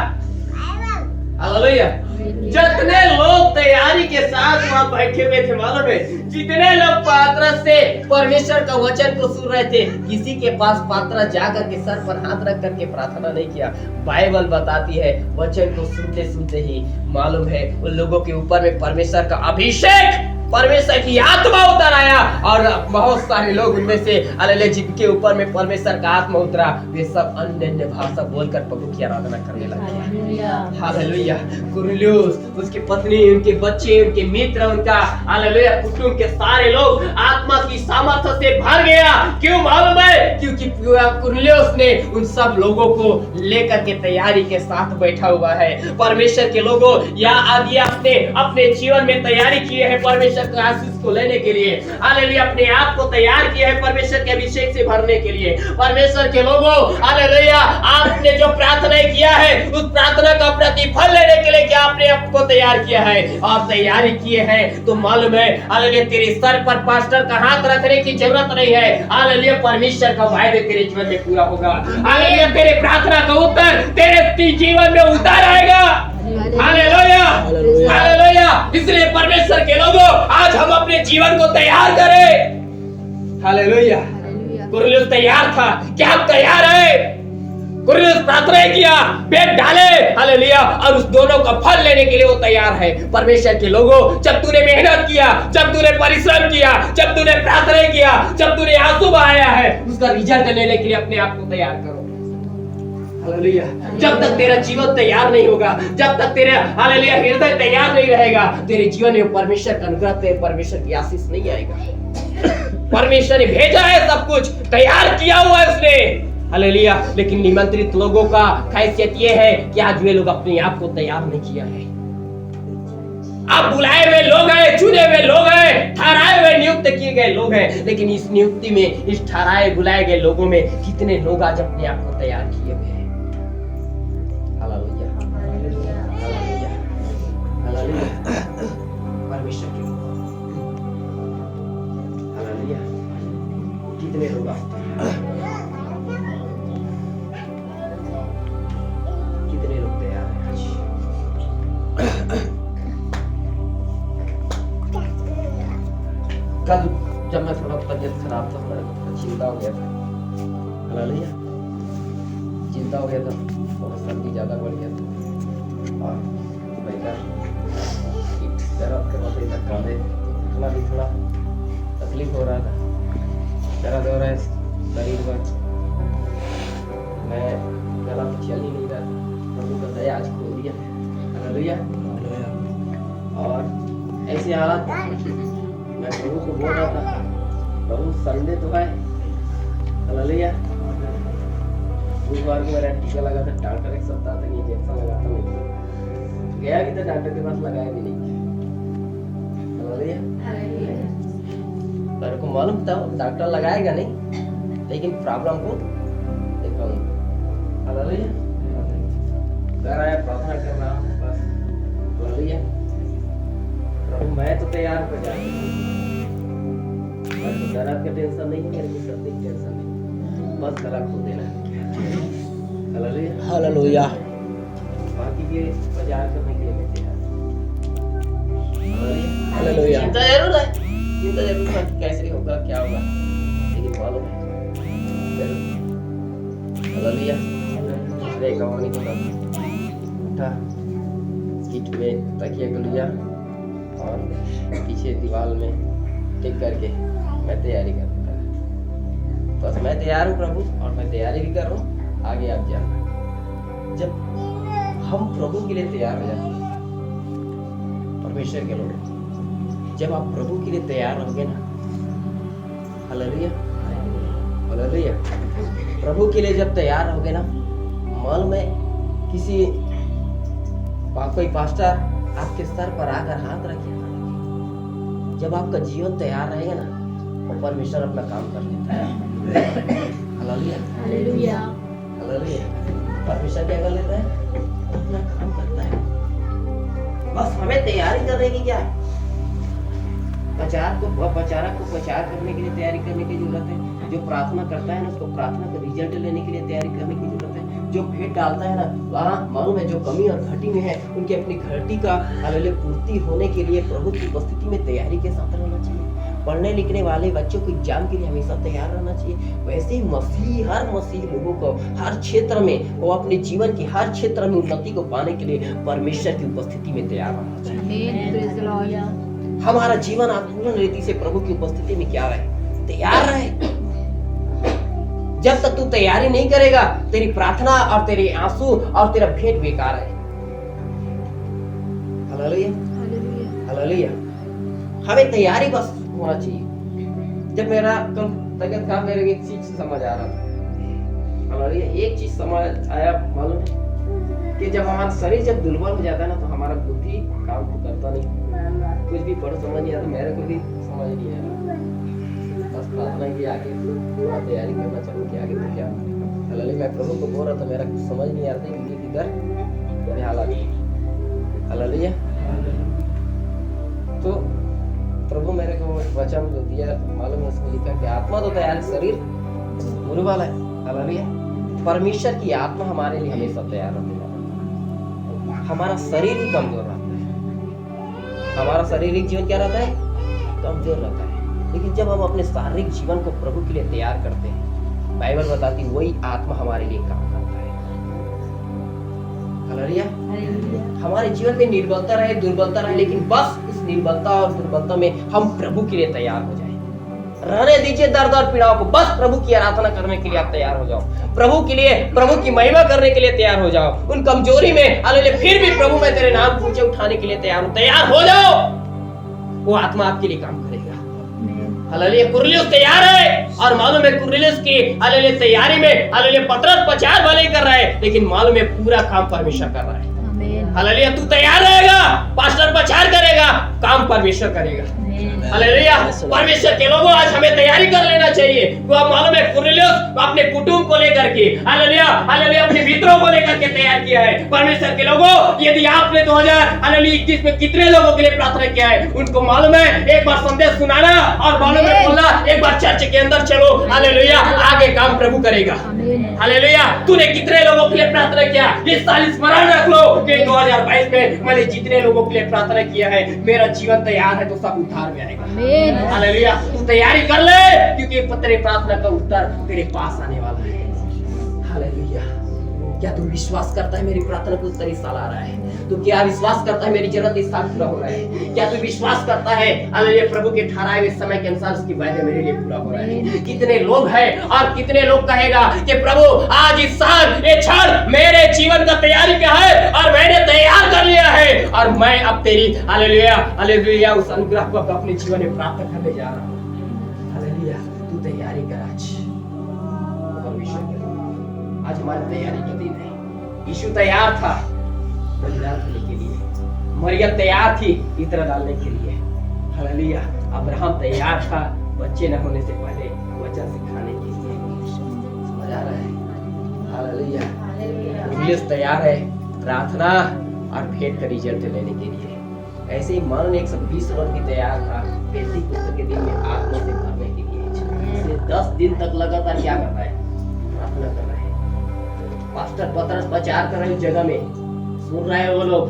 हालेलुया। जितने लोग तैयारी के साथ वहाँ बैठे हुए थे मालूम है, जितने लोग पतरस से परमेश्वर का वचन को सुन रहे थे, किसी के पास पतरस जाकर के सर पर हाथ रख करके प्रार्थना नहीं किया। बाइबल बताती है वचन को सुनते सुनते ही मालूम है उन लोगों के ऊपर में परमेश्वर का अभिषेक परमेश्वर की आत्मा उतर आया और बहुत सारे लोग उनमें से हालेलुया जिनके ऊपर में परमेश्वर का आत्मा उतरा, वे सब अन्य अन्य भाषा बोलकर प्रभु की आराधना करने लगे। हालेलुया। कुरनेलियुस, उसकी पत्नी, उनके बच्चे, उनके मित्र, उनका हालेलुया कुटुंब के सारे लोग आत्मा की सामर्थ्य से भर गया। क्यों मालूम है? क्योंकि कुरनेलियुस ने उन सब लोगों को लेकर के तैयारी के साथ बैठा हुआ है। परमेश्वर के लोगों या आदि अपने अपने जीवन में तैयारी किए हैं परमेश्वर के आशीष को लेने के लिए। हालेलुया। अपने आप को तैयार किया है परमेश्वर के अभिषेक से भरने के लिए। परमेश्वर के लोगों हालेलुया, आपने जो प्रार्थना किया है उस प्रार्थना का प्रतिफल लेने के लिए क्या आपने आपको तैयार किया है? और तैयारी किए हैं तो मालूम है हालेलुया तेरे सर पर पास्टर का हाथ रखने की जरूरत नहीं है। हालेलुया परमेश्वर का वायदा तेरे जीवन में पूरा होगा। हालेलुया तेरे प्रार्थना का उत्तर तेरे जीवन में उतर आएगा। Hallelujah hallelujah. इसलिए परमेश्वर के लोगों आज हम अपने जीवन को तैयार करें। हालेलुया। कुरनेलियुस तैयार था, क्या आप तैयार है? कुरनेलियुस प्रार्थना किया, बैग डाले, हालेलुया, और उस दोनों का फल लेने के लिए वो तैयार है। परमेश्वर के लोगों, जब तूने मेहनत किया, जब तूने परिश्रम किया, जब तूने प्रार्थना किया, जब तूने आंसू बहाया है, उसका रिजल्ट लेने के लिए अपने आप को तैयार करो। हालेलुया। जब तक तेरा जीवन तैयार नहीं होगा, जब तक तेरा हालेलुया हृदय तैयार नहीं रहेगा, तेरे जीवन में परमेश्वर का अनुग्रह, तेरे परमेश्वर की आशीष नहीं आएगा। परमेश्वर ने भेजा है, सब कुछ तैयार किया हुआ है उसने। हालेलुया। लेकिन निमंत्रित लोगों का खासियत ये है कि आज वे लोग अपने आप को तैयार नहीं किया है। आप बुलाए हुए लोग हैं, चुने हुए लोग हैं, ठहराए हुए नियुक्त किए गए लोग हैं, लेकिन इस नियुक्ति में, इस ठहराए बुलाए गए लोगों में कितने लोग आज अपने आप को तैयार किए हुए हैं? Hallelujah hallelujah hallelujah. परमेश्वर के हालेलुया कितने लोग आते हैं, कितने लोग तैयार हैं आज? कल जब मैं थोड़ा तबियत खराब था, मेरे को चिंता हो गया था। हालेलुया चिंता हो गया था, थोड़ा सर्दी ज्यादा बढ़ गया था और दर्द के वजह से काले उठना भी थोड़ा तकलीफ हो रहा था, दर्द हो रहा है शरीर पर, मैं गला तो चल ही नहीं रहा था। प्रभु का दया आज खोल दिया। हालेलुया। और ऐसे हालात मैं प्रभु को बोल रहा था, प्रभु संडे तो है, हालेलुया, बुधवार को मेरा टीका लगा था, डॉक्टर एक सप्ताह तक इंजेक्शन लगाता नहीं गया भी, तो डॉक्टर के पास लगाया भी नहीं। हालेलुया। मेरे को मालूम था डॉक्टर लगाएगा नहीं, लेकिन प्रॉब्लम को देखा। हालेलुया। घर आया, प्रार्थना कर रहा हूँ बस। हालेलुया। प्रभु मैं तो तैयार हो जाऊंगा, दर्द का टेंशन नहीं है, मेरे को सर्दी की टेंशन नहीं, बस गला खो देना है। Hallelujah hallelujah. बाकी के बाजार करने के लिए मैं तैयार। हालेलुया। चिंता जरूर है, चिंता जरूर है कैसे होगा क्या होगा, लेकिन मालूम है हालेलुया। रे कहानी को उठा, सीट में तकिया को लिया और पीछे दीवार में टिक करके मैं तैयारी कर रहा हूँ। बस मैं तैयार हूँ प्रभु, और मैं तैयारी भी कर रहा हूँ, आगे आप जाना। जब हम प्रभु के लिए तैयार हो जाते हैं, परमेश्वर के लोग, जब आप प्रभु के लिए तैयार रहोगे ना, हालेलुया हालेलुया, प्रभु के लिए जब तैयार रहोगे ना, मालूम है किसी कोई पास्टर आपके सर पर आकर हाथ रखे, जब आपका जीवन तैयार रहेगा ना, तो परमेश्वर अपना काम कर लेता है। Hallelujah hallelujah hallelujah. परमेश्वर क्या कर लेता है? अपना काम करता है। बस हमें तैयारी करने की क्या है? प्रचारक को प्रचार करने के लिए तैयारी करने की जरूरत है। जो प्रार्थना करता है ना, उसको प्रार्थना का रिजल्ट लेने के लिए तैयारी करने की जरूरत है। जो भेंट डालता है ना, वहाँ मालूम है जो कमी और घटी में है, उनकी अपनी घटी का हालेलुया पूर्ति होने के लिए प्रभु की उपस्थिति में तैयारी के साथ रहना चाहिए। पढ़ने लिखने वाले बच्चों को एग्जाम के लिए हमेशा तैयार रहना चाहिए। वैसे ही मसीह, हर मसीह लोगों को हर क्षेत्र में, वो अपने जीवन की हर क्षेत्र में उन्नति को पाने के लिए परमेश्वर की उपस्थिति में तैयार रहना चाहिए। हमारा जीवन पूर्ण रीति से प्रभु की उपस्थिति में क्या रहे, तैयार रहे। जब तक तू तैयारी नहीं करेगा, तेरी प्रार्थना और तेरे आंसू और तेरा भेंट बेकार है। Hallelujah, hallelujah. हमें तैयारी बस होना चाहिए। जब मेरा कल तबियत खराब, मेरे एक चीज समझ आ रहा था। हालेलुया, एक चीज समझ आया, मालूम है कि जब हमारा शरीर जब दुर्बल हो जाता है ना, तो हमारा बुद्धि काम तो करता नहीं, कुछ भी पढ़ो समझ नहीं आता। मेरे को भी समझ नहीं आया, बस प्रार्थना की आगे थोड़ा तैयारी करना चालू किया, आगे तो क्या। हालेलुया, मैं प्रभु को बोल रहा था, मेरा कुछ समझ नहीं आ रहा था कि किधर मेरे हालात। हालेलुया। तो प्रभु मेरे को वचन जो दिया, मालूम है उसमें लिखा कि आत्मा तो तैयार, शरीर बुरे वाला है। हालेलुया। परमेश्वर की आत्मा हमारे लिए हमेशा तैयार रहती है। हमारा शरीर ही कमजोर रहता है, हमारा शारीरिक जीवन क्या रहता है, कमजोर रहता है। लेकिन जब हम अपने शारीरिक जीवन को प्रभु के लिए तैयार करते हैं, बाइबल बताती है वही आत्मा हमारे लिए काम करता है। हालेलुया। हमारे जीवन में निर्बलता रहे, दुर्बलता रहे, लेकिन बस इस निर्बलता और दुर्बलता में हम प्रभु के लिए तैयार हो जाए। रहने दीजिए दर्द और पीड़ाओं को, बस प्रभु की आराधना करने के लिए आप तैयार हो जाओ। प्रभु के लिए, प्रभु की महिमा करने के लिए तैयार हो जाओ। उन कमजोरी में हालेलुया, फिर भी प्रभु मैं तेरे नाम ऊंचे उठाने के लिए तैयार हूं। तैयार हो जाओ, वो आत्मा आपके लिए काम करेगा। हालेलुया। कुरनेलियुस तैयार है, और मालूम है कुरनेलियुस की हालेलुया तैयारी में हालेलुया पतरस प्रचार भले कर रहा है, लेकिन मालूम है पूरा काम परमेश्वर कर रहा है। हालेलुया। तू तैयार रहेगा, पास्टर प्रचार करेगा, काम परमेश्वर करेगा। हालेलुया। परमेश्वर के लोगों, आज हमें तैयारी कर लेना चाहिए। वो आप मालूम है कुरनेलियुस अपने कुटुंब को लेकर के, हालेलुया हालेलुया, अपने मित्रों को लेकर के तैयार किया है। परमेश्वर के लोगों, यदि आपने 2021 में कितने लोगों के लिए प्रार्थना किया है, उनको मालूम है एक बार संदेश सुनाना और मालूम है बोलना, एक बार चर्च के अंदर चलो, हालेलुया, आगे काम प्रभु करेगा। हालेलुया। तूने कितने लोगों के लिए प्रार्थना किया, इस साल स्मरण रख लो कि 2022 में मैंने जितने लोगों के लिए प्रार्थना किया है, मेरा जीवन तैयार है तो सब उद्धार में आएगा। हालेलुया। तू तैयारी कर ले, क्योंकि तेरे प्रार्थना का उत्तर तेरे पास आने वाला है। हालेलुया। क्या तू विश्वास करता है मेरी प्रार्थना का उत्तर इस साल आ रहा है? तू क्या विश्वास करता है मेरी जरूरत इस साल पूरा हो रहा है? क्या तू विश्वास करता है हालेलुया प्रभु के ठहराए हुए समय के अनुसार उसकी वायदे मेरे लिए पूरा हो रहा है? कितने लोग हैं और कितने लोग कहेगा कि प्रभु आज इस साल ये क्षण मेरे जीवन का तैयारी का है और मैंने तैयार कर लिया है, और मैं अब तेरी हालेलुया हालेलुया उस अनुग्रह को अपने जीवन में प्राप्त करने जा रहा हूँ। हालेलुया। तू तैयारी कर आज। परमेश्वर के आज हमारी तैयारी की दिन है। यीशु तैयार था बलिदान करने के लिए, मरियम तैयार थी इत्र डालने के लिए। हालेलुया। अब्राहम तैयार था बच्चे न होने से पहले वचन सिखाने के लिए। समझ आ रहा है? हालेलुया। कुरनेलियुस तैयार है प्रार्थना और भेंट का रिजल्ट लेने के लिए। ऐसे ही मन 120 वर्ष की तैयार था पेंतीकोस्त के दिन में आत्मा से भरने के लिए। 10 दिन तक लगातार क्या करना है? प्रार्थना करना है। पास्टर पतरस प्रचार कर रहे जगह में सुन रहे हैं वो लोग,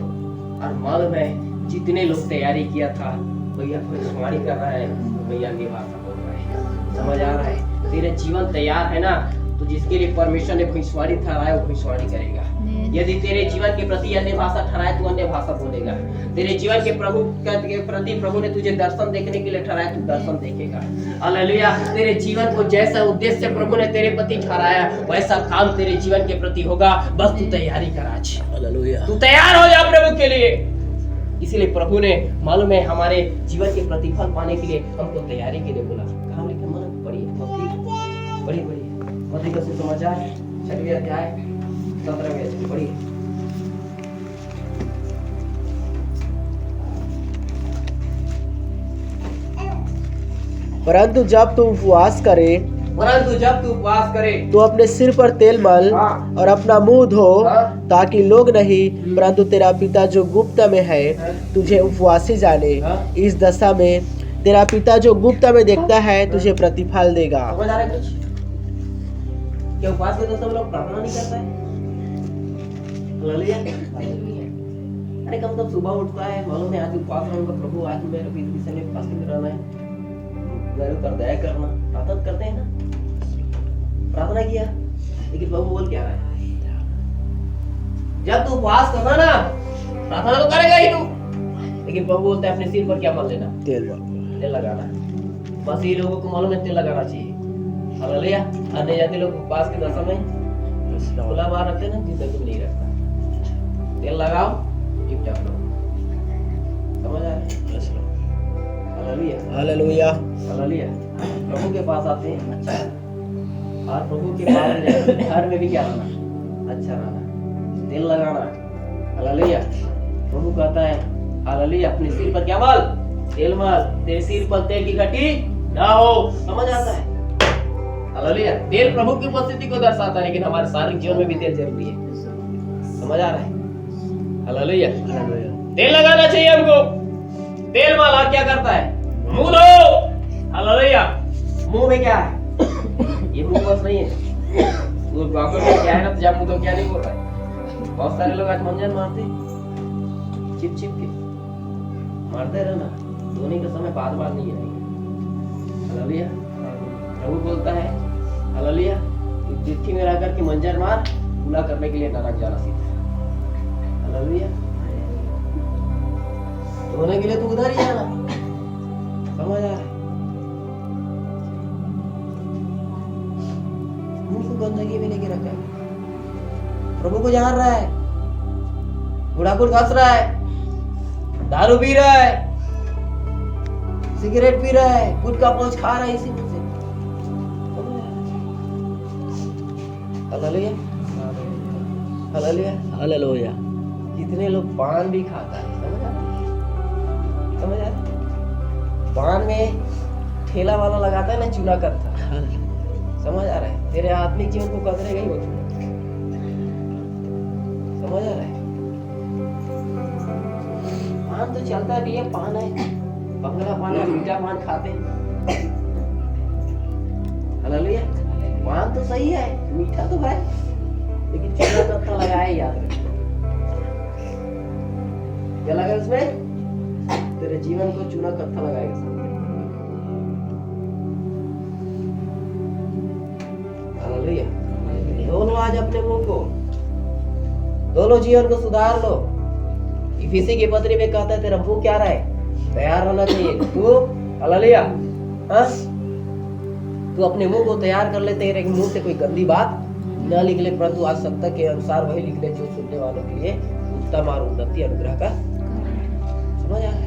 और मालूम है जितने लोग तैयारी किया था, भैया भविष्यवाणी कर रहा है, भैया की भाषा बोल रहा है। समझ आ रहा है? तेरे जीवन तैयार है ना, तो जिसके लिए परमेश्वर ने भविष्यवाणी ठहराया वो भविष्यवाणी करेगा। यदि तेरे जीवन के प्रति अन्य भाषा ठहराए तो अन्य भाषा बोलेगा। तेरे जीवन के प्रभु के प्रति प्रभु ने तुझे दर्शन देखने के लिए ठहराया, तू दर्शन देखेगा। हालेलुया। तेरे जीवन को जैसा उद्देश्य प्रभु ने तेरे प्रति ठहराया वैसा काम तेरे जीवन के प्रति होगा। बस तू तैयारी कर आज। हालेलुया। तू तैयार हो जा प्रभु के लिए। इसीलिए प्रभु ने मालूम है हमारे जीवन के प्रतिफल पाने के लिए हमको तैयारी के लिए बोला। कहां लिखा? मन पढ़िए, पढ़िए मत्ती का सुसमाचार 6वें अध्याय 17वें पढ़िए। परंतु जब तू उपवास करे तो अपने सिर पर तेल मल और अपना मुंह धो, ताकि लोग नहीं परंतु तेरा पिता जो गुप्त में है तुझे उपवासी जाने। इस दशा में तेरा पिता जो गुप्त में देखता है तुझे प्रतिफल देगा। समझ आ रहा है कुछ? क्या उपवास के दशा में लोग प्रार्थना नहीं करता है? हालेलुया। अरे कम तब सुबह उठता है, मालूम है आज उपवास रहूंगा, प्रभु आज मेरे विषय में फास्टिंग रहना है, मेरे ऊपर दया करना। प्रार्थना करते हैं ना, प्रार्थना किया, लेकिन प्रभु बोल क्या रहा है? जब तू उपवास करना ना, प्रार्थना तो करेगा ही तू, लेकिन प्रभु बोलता है अपने सिर पर क्या मल लेना, तेल मल। तेल लगाना। बस ये लोगों को मालूम है तेल लगाना चाहिए। हालेलुया। अन्य जाति लोग उपवास के दशा में खुला बार रखते हैं ना, जिंदगी में नहीं रखता। तेल लगाओ, टिप-टॉप रहो। समझ आ रहा है? Hallelujah, hallelujah. हालेलुया। प्रभु के पास आते हैं अच्छा, और प्रभु के पास में जाते हैं, घर में भी क्या रहना, अच्छा रहना, तेल लगाना। हालेलुया। प्रभु कहता है हालेलुया, अपने सिर पर क्या मल, तेल मल, तेरे सिर पर तेल की घटी ना हो। समझ आता है? हालेलुया। तेल प्रभु की उपस्थिति को दर्शाता है, लेकिन हमारे शारीरिक जीवन में भी तेल जरूरी है। समझ आ रहा है? हालेलुया। तेल लगाना चाहिए हमको। तेल माला क्या करता है, मुंह धो। हालेलुया। मुंह में क्या है, ये मुंह बस नहीं है, वो डॉक्टर में क्या है ना, जब मुंह तो क्या नहीं बोल रहा है। बहुत सारे लोग आज मंजन मारते चिप चिप के मारते रहना, धोने के समय बाद नहीं आएगी। हालेलुया। प्रभु बोलता है हालेलुया, चिट्ठी में रह करके मंजर मार, पूरा करने के लिए नरक जाना सीधा। हालेलुया। धोने के लिए तो उधर ही जाना। समझ आ रहा है? मुंह को गंदगी में लेके रखा है, प्रभु को जान रहा है, गुड़ागुड़ घस रहा है, दारू पी रहा है, सिगरेट पी रहा है, गुटखा पोंछ खा रहा है इसी मुंह से। Hallelujah, hallelujah, hallelujah. कितने लोग पान भी खाता है। समझ आ रहा है? समझ आ रहा है? पान में ठेला वाला लगाता है ना चूना कत्था। समझ आ रहा है? तेरे आत्मिक जीवन को कदरेगा ही वो। समझ आ रहा है? पान तो चलता भी है, पान है, बंगला पान है, मीठा पान खाते हैं। हालेलुया। पान तो सही है, मीठा तो है, लेकिन चूना कत्था लगाया है, याद रख। क्या लगा उसमें? तेरे जीवन को चूना कत्था लगाएगा सामने। हालेलुया। धो लो आज अपने मुंह को, धो लो, जीवन को सुधार लो। इफिसी की पत्री में कहता है तेरा मुंह क्या रहा है, तैयार रहना चाहिए। तू हालेलुया, हाँ, तू अपने मुंह को तैयार कर ले, तेरे मुंह से कोई गंदी बात न निकले, परंतु आज सत्य के अनुसार वही निकले जो सुनने वालों के लिए उत्तम और उन्नति अनुग्रह का। समझ आ रहा है?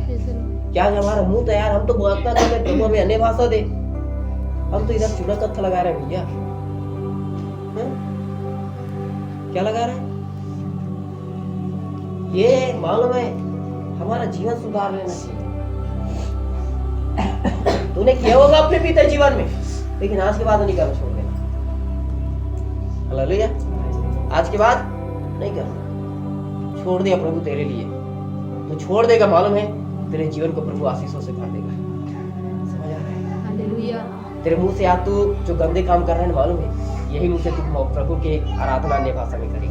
क्या हमारा मुंह तैयार, हम तो बोलता करते प्रभु हमें अन्य भाषा दे, हम तो इधर चूना कत्था लगा रहे हैं भैया। क्या लगा रहे हैं? ये मालूम है हमारा जीवन सुधार लेना चाहिए। तूने किया होगा अपने पिता जीवन में, लेकिन आज के बाद नहीं करना, छोड़ देना। हालेलुया। आज के बाद नहीं करना, छोड़ दिया प्रभु तेरे लिए, तो छोड़ देगा, मालूम है तेरे जीवन को प्रभु आशीषों से भर देगा। समझ आ रहा है? हालेलुया। तेरे मुंह से आज तू जो गंदे काम कर रहे हैं, मालूम है यही मुंह से तू प्रभु की आराधना अन्य भाषा में करेगी।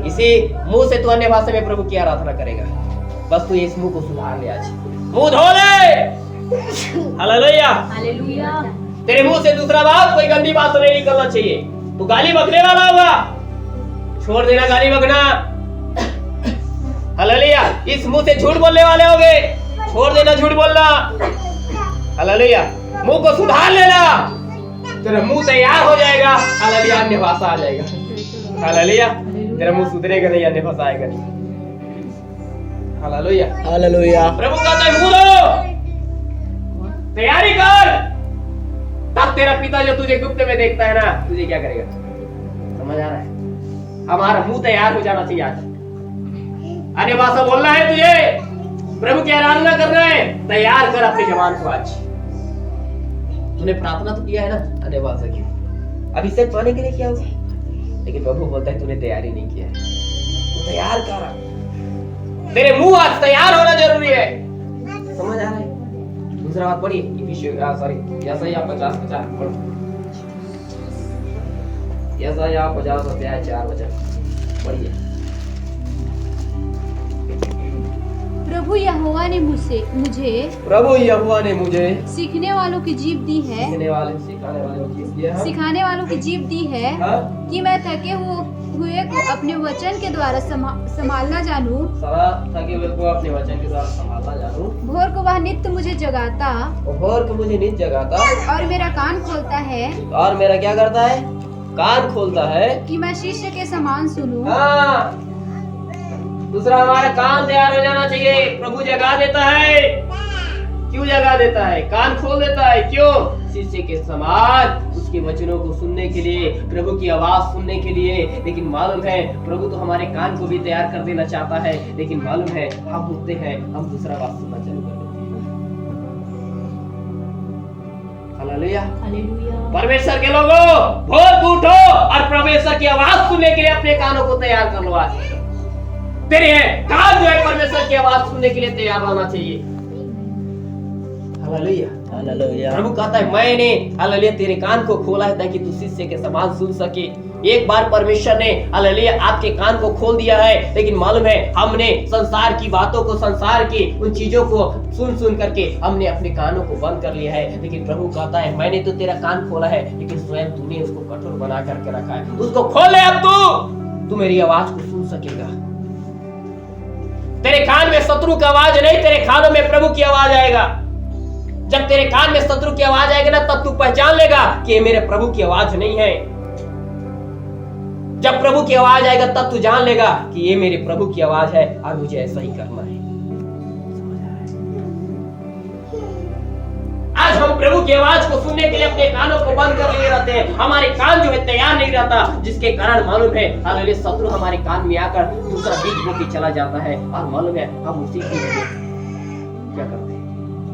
इसी मुंह से तू अन्य भाषा में प्रभु की आराधना करेगा। बस तू इस मुंह को सुधार ले, आज मुंह धो ले। Hallelujah, hallelujah. तेरे मुंह से दूसरा बात, कोई गंदी बात नहीं निकलना चाहिए। तू गाली बकने वाला होगा, छोड़ देना गाली बकना। हालेलुया। इस मुंह से झूठ बोलने वाले होगे, छोड़ देना झूठ बोलना। हालेलुया। मुंह को सुधार लेना, तेरा मुंह तैयार हो जाएगा। हालेलुया, अन्य भाषा आ जाएगा। हालेलुया, तेरा मुंह सुधरेगा नहीं, अन्य भाषा आएगा नहीं। Hallelujah, hallelujah. प्रभु कहता है मुंह धो, तैयारी कर, तब तेरा पिता जो तुझे गुप्त में देखता है ना, तुझे क्या करेगा। समझ आ रहा है? हमारा मुंह तैयार हो जाना चाहिए। आज अन्य भाषा बोलना है तुझे, प्रभु की आराधना करना है, तैयार कर अपने जवान को। आज तूने प्रार्थना तो किया है ना अन्य भाषा की, अभिषेक पाने के लिए किया होगा, लेकिन प्रभु बोलता है तूने तैयारी नहीं किया है, तू तैयार कर। तेरे मुंह आज तैयार होना जरूरी है। समझ आ रहा है? दूसरा बात पढ़िए, यशायाह 50:50 पढ़ो। यशायाह 50:4 वचन पढ़िए। प्रभु यहोवा ने मुझे प्रभु यहोवा ने मुझे सीखने वालों की जीभ दी है, सिखाने वाले को जीत दिया है। सिखाने वालों की जीभ दी है हाँ? कि मैं थके हुए को अपने वचन के द्वारा संभालना जानूं। थके हुए को अपने वचन के द्वारा संभालना जानूं। भोर को वह नित्य मुझे जगाता और भोर को मुझे नींद जगाता और मेरा कान खोलता है और मेरा क्या करता है? कान खोलता है कि मैं शिष्य के समान सुनूं। हाँ। दूसरा, हमारा कान तैयार हो जाना चाहिए। प्रभु जगा देता है। क्यों जगा देता है? कान खोल देता है। क्यों? शिष्य के समान उसके वचनों को सुनने के लिए, प्रभु की आवाज सुनने के लिए। लेकिन मालूम है प्रभु तो हमारे कान को भी तैयार कर देना चाहता है, लेकिन मालूम है हम उठते हैं, हम दूसरा बात सुनना चालू कर देते हैं। हालेलुया। हालेलुया। परमेश्वर के लोगों, भोर को उठो और परमेश्वर की आवाज सुनने के लिए अपने कानों को तैयार कर लो। आज तेरे कान जो है परमेश्वर की आवाज सुनने के लिए तैयार रहना चाहिए। हालेलुया। हालेलुया। प्रभु कहता है मैंने हालेलुया तेरे कान को खोला है ताकि तू शिष्य के समान सुन सके। एक बार परमेश्वर ने हालेलुया आपके कान को खोल दिया है, लेकिन मालूम है हमने संसार की बातों को, संसार की उन चीजों को सुन करके हमने अपने कानों को बंद कर लिया है। लेकिन प्रभु कहता है मैंने तो तेरा कान खोला है, लेकिन स्वयं तूने उसको कठोर बना करके रखा है। उसको खोले, अब तू मेरी आवाज को सुन सकेगा। तेरे कान में शत्रु की आवाज नहीं, तेरे कानों में प्रभु की आवाज आएगा। जब तेरे कान में शत्रु की आवाज आएगी ना, तब तू पहचान लेगा कि ये मेरे प्रभु की आवाज नहीं है। जब प्रभु की आवाज आएगा तब तू जान लेगा कि ये मेरे प्रभु की आवाज है और मुझे ऐसा ही करना है। आज हम प्रभु की आवाज को सुनने के लिए अपने कानों को बंद कर लिए रहते हैं। हमारे कान जो है तैयार नहीं रहता, जिसके कारण मालूम है हालेलुया शत्रु हमारे कान में आकर दूसरा बीज बो के चला जाता है। और मालूम है हम उसी के लिए क्या करते हैं,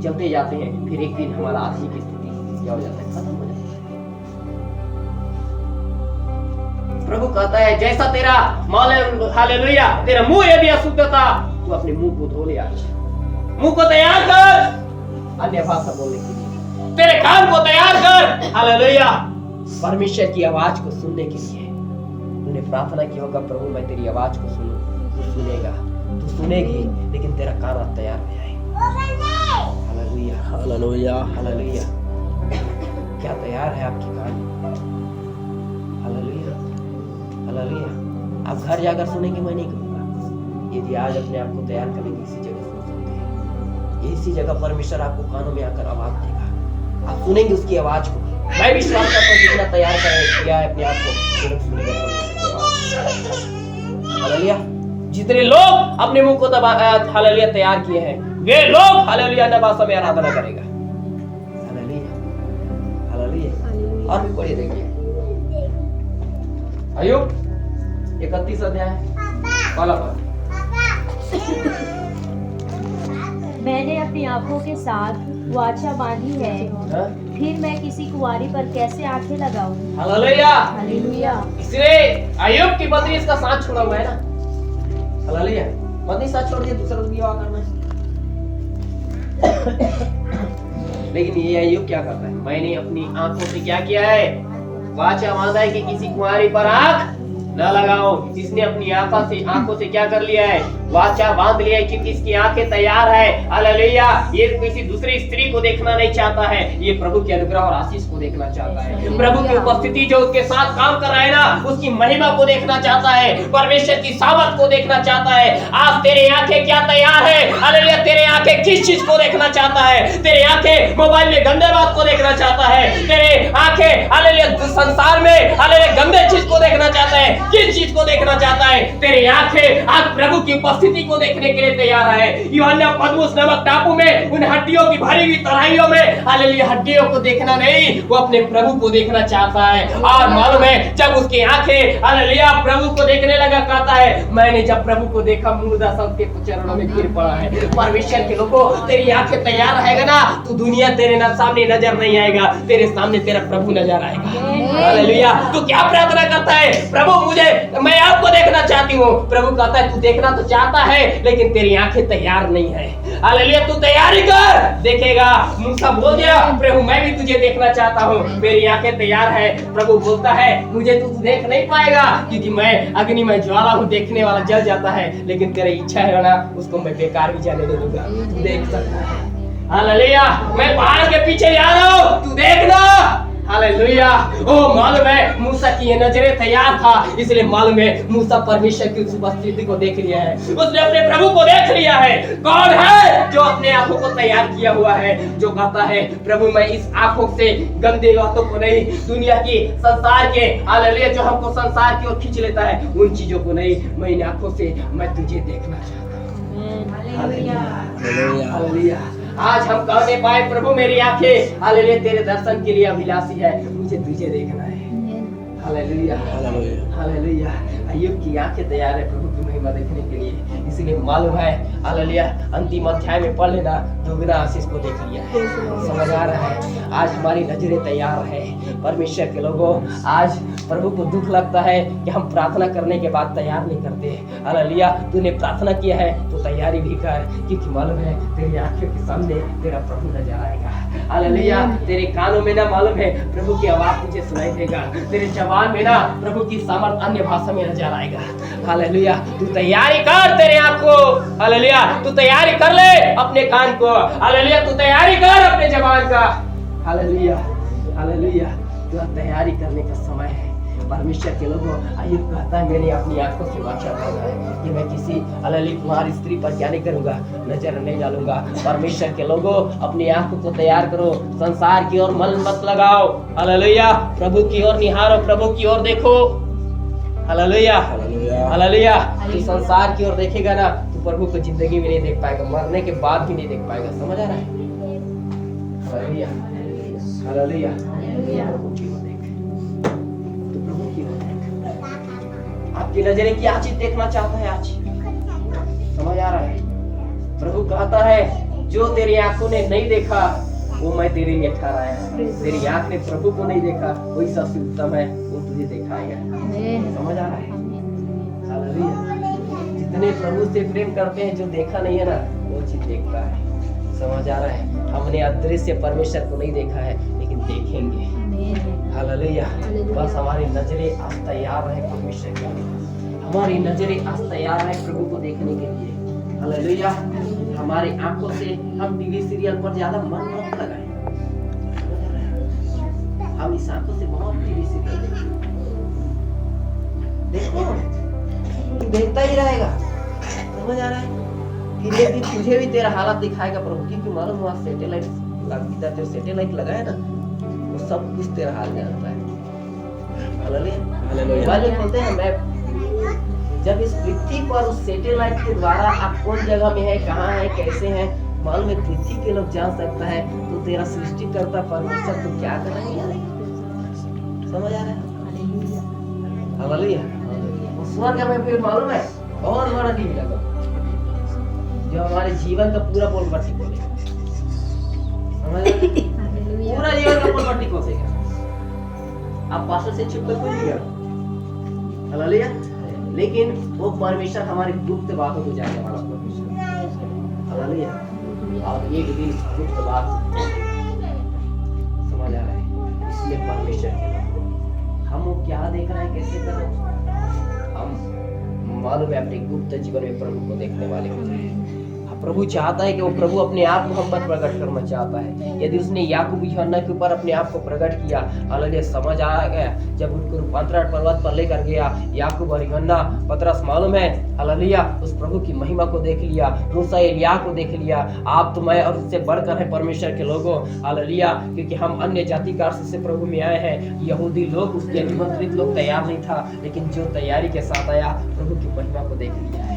चलते जाते हैं। फिर एक दिन हमारा आदमी की स्थिति क्या हो जाता है, खत्म हो जाता है। प्रभु कहता है जैसा तेरा हालेलुया तेरा मुंह यदि अशुद्ध था, तू अपने मुंह को धो ले। आज मुंह को तैयार कर अन्य भाषा बोलने के लिए, तेरे कान को तैयार कर हालेलुया परमेश्वर की आवाज को सुनने के लिए। तूने प्रार्थना की होगा प्रभु मैं तेरी आवाज को सुनूं, तू सुनेगा, तू सुनेगी, लेकिन तेरा कान तैयार हो जाए। Hallelujah hallelujah hallelujah. क्या तैयार है आपकी कान? Hallelujah hallelujah. आप घर जाकर सुनेंगे, मैं नहीं कहूँगा। यदि आज अपने आप को तैयार करेंगे, इसी जगह सुन सकते हैं। इसी जगह परमेश्वर आपको कानों में आकर आवाज देगा, आप सुनेंगे उसकी आवाज को। मैं विश्वास करता हूँ जितना तैयार किया है अपने आप को, तुरंत सुनेगा परमेश्वर की आवाज। हालेलुया। जितने लोग अपने मुंह को हालेलुया तैयार किए हैं, वे लोग हालेलुया अन्य भाषा में आराधना करेगा। Hallelujah hallelujah. और भी पढ़िए देखिए अय्यूब 31 अध्याय पहला पद। मैंने अपनी आंखों के साथ वाचा बांधी है, फिर मैं किसी कुंवारी पर कैसे आंखें लगाऊं। Hallelujah hallelujah. इसलिए अय्यूब की पत्नी इसका साथ छोड़ा हुआ है ना। हालेलुया। पत्नी साथ छोड़ दिया, दूसरा विवाह करना है। लेकिन ये अय्यूब क्या करता है? मैंने अपनी आंखों से क्या किया है? वाचा बांधा है कि किसी कुंवारी पर आंख न लगाओ। जिसने अपनी आंखों से क्या कर लिया है? वाचा बांध लिया है कि किसकी आंखें तैयार है। हालेलुया। ये किसी दूसरी स्त्री को देखना नहीं चाहता है, ये प्रभु के अनुग्रह और आशीष को देखना चाहता है। प्रभु की उपस्थिति जो उसके साथ काम कर रहा है ना, उसकी महिमा को देखना चाहता है, परमेश्वर की सामर्थ को देखना चाहता है। आज तेरे आंखें क्या तैयार है? हालेलुया। तेरे आंखें किस चीज को देखना चाहता है? तेरे आंखें मोबाइल में गंदे बात को देखना चाहता है? तेरे आंखें हालेलुया संसार में हालेलुया गंदे चीज को देखना चाहता है? किस चीज को देखना चाहता है? तेरे आंखें आज प्रभु की उपस्थिति को देखने के लिए तैयार है। यूहन्ना पद्मोस नामक टापू में उन हड्डियों की भरी हुई तराइयों में हालेलुया हड्डियों को देखना नहीं, वो अपने प्रभु को देखना चाहता है। और मालूम है जब उसकी आंखें हालेलुया प्रभु को देखने लगा, कहता है मैंने जब प्रभु को देखा मुर्दा सबके चरणों में गिर पड़ा है। परमेश्वर के लोगों, तेरी आंखें तैयार रहेगा ना, तो दुनिया तेरे सामने नजर नहीं आएगा, तेरे सामने तेरा प्रभु नजर आएगा। हालेलुया। तू क्या प्रार्थना करता है? प्रभु मुझे मैं आपको देखना चाहती हूँ। प्रभु कहता है तू देखना तो चाहता है लेकिन तेरी आंखें तैयार नहीं है। हालेलुया, तू तैयारी कर, देखेगा। मूसा बोल दिया प्रभु मैं भी तुझे देखना चाहता हूँ, मेरी आंखें तैयार है। प्रभु बोलता है मुझे तू देख नहीं पाएगा क्योंकि मैं अग्नि में ज्वाला हूँ, देखने वाला जल जाता है, लेकिन तेरी इच्छा है ना उसको मैं बेकार भी जाने नहीं दूंगा, तू देख सकता है। हालेलुया, मैं पहाड़ के पीछे जा रहा हूँ, तू देखना। हालेलुया, ओ मालूम है मूसा की ये नजरें तैयार था, इसलिए मालूम है मूसा परमेश्वर की उस उपस्थिति को देख लिया है, उसने अपने प्रभु को देख लिया है। कौन है जो अपने आंखों को तैयार किया हुआ है, जो कहता है प्रभु मैं इस आंखों से गंदे बातों को नहीं, दुनिया की संसार के हालेलुया जो हमको संसार की ओर खींच लेता है उन चीजों को नहीं, मैं इन आंखों से मैं तुझे देखना चाहता हूँ। Hallelujah, hallelujah. आज हम कहने पाए प्रभु मेरी आंखें हालेलुया तेरे दर्शन के लिए अभिलाषी है, मुझे तुझे देखना है। Hallelujah, hallelujah, hallelujah. अय्यूब की आंखें तैयार है प्रभु की महिमा देखने के लिए, इसलिए मालूम है हालेलुया अंतिम अध्याय में पढ़ लेना, दुगना आशीष को देख लिया है। समझ आ रहा है, आज हमारी नजरें तैयार है। परमेश्वर के लोगों, आज प्रभु को दुख लगता है कि हम प्रार्थना करने के बाद तैयार नहीं करते। हालेलुया, तूने प्रार्थना किया है तो तैयारी भी कर, क्योंकि मालूम है तेरी आंखों के सामने तेरा प्रभु नजर आएगा। हालेलुया, तेरे कानों में ना मालूम है प्रभु की आवाज तुझे सुनाई देगा, तेरे जवान में ना प्रभु की सामर्थ अन्य भाषा में नजर आएगा। हालेलुया, तू तैयारी कर तेरे आंख को। हालेलुया, तू तैयारी कर ले अपने कान को। हालेलुया, तू तैयारी कर अपने जवान का। हालेलुया, हालेलुया, तू तैयारी करने का समय है। परमेश्वर के लोगों, अय्यूब कहता है मैंने अपनी आंखों से वाचा मांगा है कि मैं किसी हालेलुया कुमार स्त्री पर क्या नहीं करूंगा, नजर नहीं डालूंगा। परमेश्वर के लोगों, अपनी आंखों को तैयार करो, संसार की ओर मन मत लगाओ। हालेलुया, प्रभु की ओर निहारो, प्रभु की ओर देखो। Hallelujah, hallelujah. तू संसार की ओर देखेगा ना तो प्रभु को जिंदगी में नहीं देख पाएगा, मरने के बाद भी नहीं देख पाएगा। समझ आ रहा है? Hallelujah, hallelujah. प्रभु की ओर देख, तू प्रभु की ओर देख। आपकी नजरें क्या चीज देखना चाहता है आज? समझ आ रहा है? प्रभु कहता है जो तेरी आंखों ने नहीं देखा वो मैं तेरे लिए ठहराया है। तेरी आंख ने प्रभु को नहीं देखा, वही सबसे उत्तम है, वो तुझे दिखाएगा। समझ आ रहा है? हालेलुया, जितने प्रभु से प्रेम करते हैं जो देखा नहीं है ना वो चीज देखता है। समझ आ रहा है? हमने अदृश्य परमेश्वर को नहीं देखा है लेकिन देखेंगे। हालेलुया, बस हमारी नजरें आज तैयार रहे परमेश्वर के लिए, हमारी नजरें आज तैयार रहे प्रभु को देखने के लिए। हालेलुया, हमारी आंखों से हम टीवी सीरियल पर ज्यादा मन मत लगाएं। हम इस आंखों से बहुत टीवी सीरियल देखो, देखता ही रहेगा। समझ आ रहा है? कि एक दिन तुझे भी तेरा हालत दिखाएगा प्रभु, क्योंकि मालूम हुआ सैटेलाइट इधर जो सैटेलाइट लगाया ना वो सब कुछ तेरा हाल जानता है। हालेलुया, वाले बोलते हैं मैं जब इस पृथ्वी पर उस सैटेलाइट के द्वारा आप कौन जगह में है, कहाँ है, कैसे हैं, मालूम है पृथ्वी के लोग जान सकता है, तो तेरा सृष्टिकर्ता परमेश्वर तो क्या कर रही है? समझ आ रहा है? हालेलुया, स्वर्ग में फिर मालूम है बहुत बड़ा टीवी लगा जो हमारे जीवन का पूरा पोल पट्टी खोलेगा। समझ आ रहा है? पूरा जीवन का पोल पट्टी खोलेगा। आप पास्टर से छुप कर खोलिएगा। हालेलुया, लेकिन वो परमेश्वर हमारी गुप्त बातों को जानने वाला परमेश्वर। हालेलुया, और एक दिन गुप्त बात समझ आ रहा है, इसलिए परमेश्वर के हम वो क्या देख रहे हैं, कैसे कर रहे हैं, हम मालूम है अपने गुप्त जीवन में प्रभु को देखने वाले हो जाए। प्रभु चाहता है कि वो प्रभु अपने आप को हम पर प्रकट करना चाहता है। यदि उसने याकूब यूहन्ना के ऊपर अपने आप को प्रकट किया, हालेलुया, समझ आ गया जब उनको रूपांतरण पर्वत पर लेकर गया याकूब और यूहन्ना, पतरस मालूम है हालेलुया उस प्रभु की महिमा को देख लिया, मूसा एलिया को देख लिया। आप तो मैं और उससे बढ़कर है परमेश्वर के लोगों। हालेलुया, क्योंकि हम अन्य जाति का से प्रभु में आए हैं। यहूदी लोग, उसके निमंत्रित लोग तैयार नहीं था, लेकिन जो तैयारी के साथ आया प्रभु की महिमा को देख लिया है।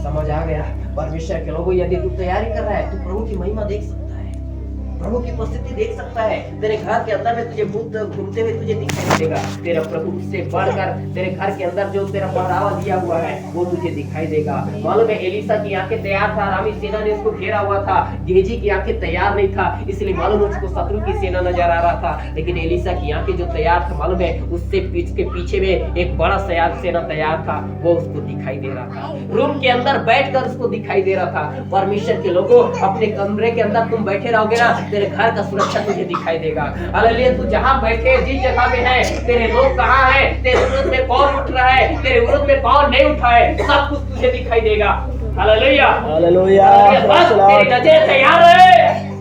समझ आ गया? परमेश्वर के लोगों, यदि तू तैयारी कर रहा है तो प्रभु की महिमा देख सकता है। प्रभु की उपस्थिति देख सकता है। तेरे घर के अंदर में तुझे भूत घूमते हुए तुझे दिखाई देगा। तेरा प्रभु से बढ़कर तेरे घर के अंदर जो तेरा पहरावा दिया हुआ है वो तुझे दिखाई देगा। मालूम है एलीशा की आंखें तैयार था, अरामी सेना ने उसको घेरा हुआ था। गेहजी की आंखें तैयार नहीं था, इसलिए मालूम है उसको शत्रु की सेना नजर आ रहा था। लेकिन एलीशा की आंखें जो तैयार था, मालूम है उससे पीछे में एक बड़ा सेना तैयार था, वो उसको दिखाई दे रहा था। रूम के अंदर बैठकर उसको दिखाई दे रहा था। परमेश्वर के लोगों, अपने कमरे के अंदर तुम बैठे रहोगे ना, तेरे घर का सुरक्षा तुझे दिखाई देगा। हालेलुया। तू जहां बैठे जिस जगह पे है, तेरे लोग कहां है, तेरे विरोध में कौन उठ रहा है, तेरे विरोध में कौन नहीं उठा है, सब कुछ तुझे दिखाई देगा। Hallelujah hallelujah. बस तेरी नजर तैयार है,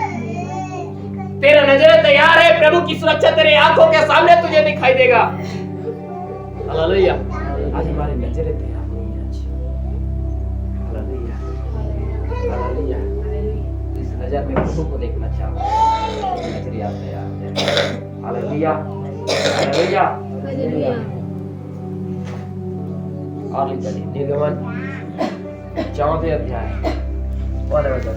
तेरा नजर तैयार है। प्रभु की सुरक्षा तेरे आंखों के सामने तुझे दिखाई देगा। हालेलुया। आज हमारी नजरें तैयार नहीं है। Hallelujah hallelujah. इस नजर में प्रभु को देखना चाहते हैं, नजरिया तैयार है। Hallelujah hallelujah hallelujah. और लिख दीजिए निर्गमन 14 अध्याय 15 वचन।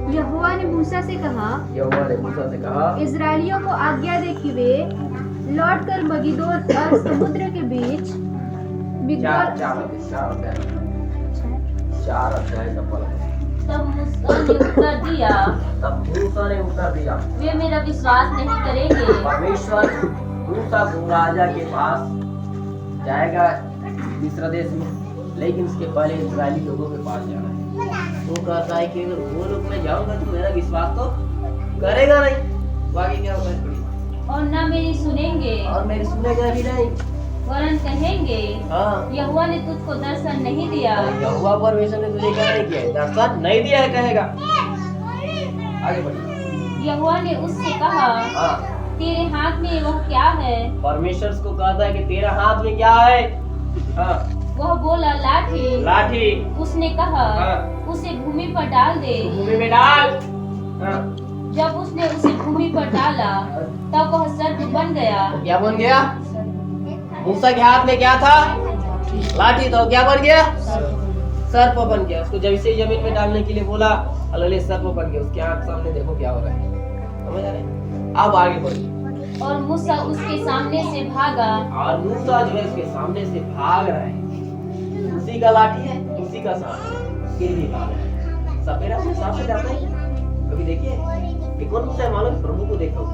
यहोवा ने मूसा से कहा, यहोवा ने मूसा से कहा, इस्राएलियों को आज्ञा दे कि वे लौटकर मगिदोन और समुद्र के बीच चार अध्याय का फल है। तब मूसा ने उत्तर दिया, तब मूसा ने उत्तर दिया, वे मेरा विश्वास नहीं करेंगे। परमेश्वर मूसा को राजा के पास जाएगा मिस्र देश में, लेकिन उसके पहले इस्राएली लोगों के पास जाना है। वो कहता है कि अगर वो लोग में जाऊंगा तो मेरा विश्वास तो करेगा नहीं, बाकी क्या होगा, और न मेरी सुनेंगे और मेरी सुनेगा भी नहीं, वरन कहेंगे हाँ यहोवा ने तुझको दर्शन नहीं दिया। यहोवा परमेश्वर ने तुझे क्या नहीं किया है, दर्शन नहीं दिया है कहेगा। आगे बढ़िए। यहोवा ने उससे कहा, हाँ, तेरे हाथ में वह क्या है? परमेश्वर को कहता है कि तेरा हाथ में क्या है? हाँ, वह बोला, लाठी। लाठी। उसने कहा, हाँ, उसे भूमि पर डाल दे। भूमि में डाल। हाँ, जब उसने उसे भूमि पर डाला तब वह सर्प बन गया। तो क्या बन गया? मूसा के हाथ में क्या था? लाठी। तो क्या बन गया? सर्प बन गया। उसको जब इसे जमीन में डालने के लिए बोला, अल्लाह सर्प बन गया। उसके आंख सामने देखो क्या हो रहा है, समझ आ रहा है? अब आगे बढ़िए। और मूसा उसके सामने से भागा। और मूसा जो है उसके सामने से भाग रहा है। उसी का लाठी है, उसी का सांप, फिर भी भाग रहा है। सपेरा अपने सांप से जाता है, कभी देखिए? ये कौन मूसा है मालूम? प्रभु को देखो,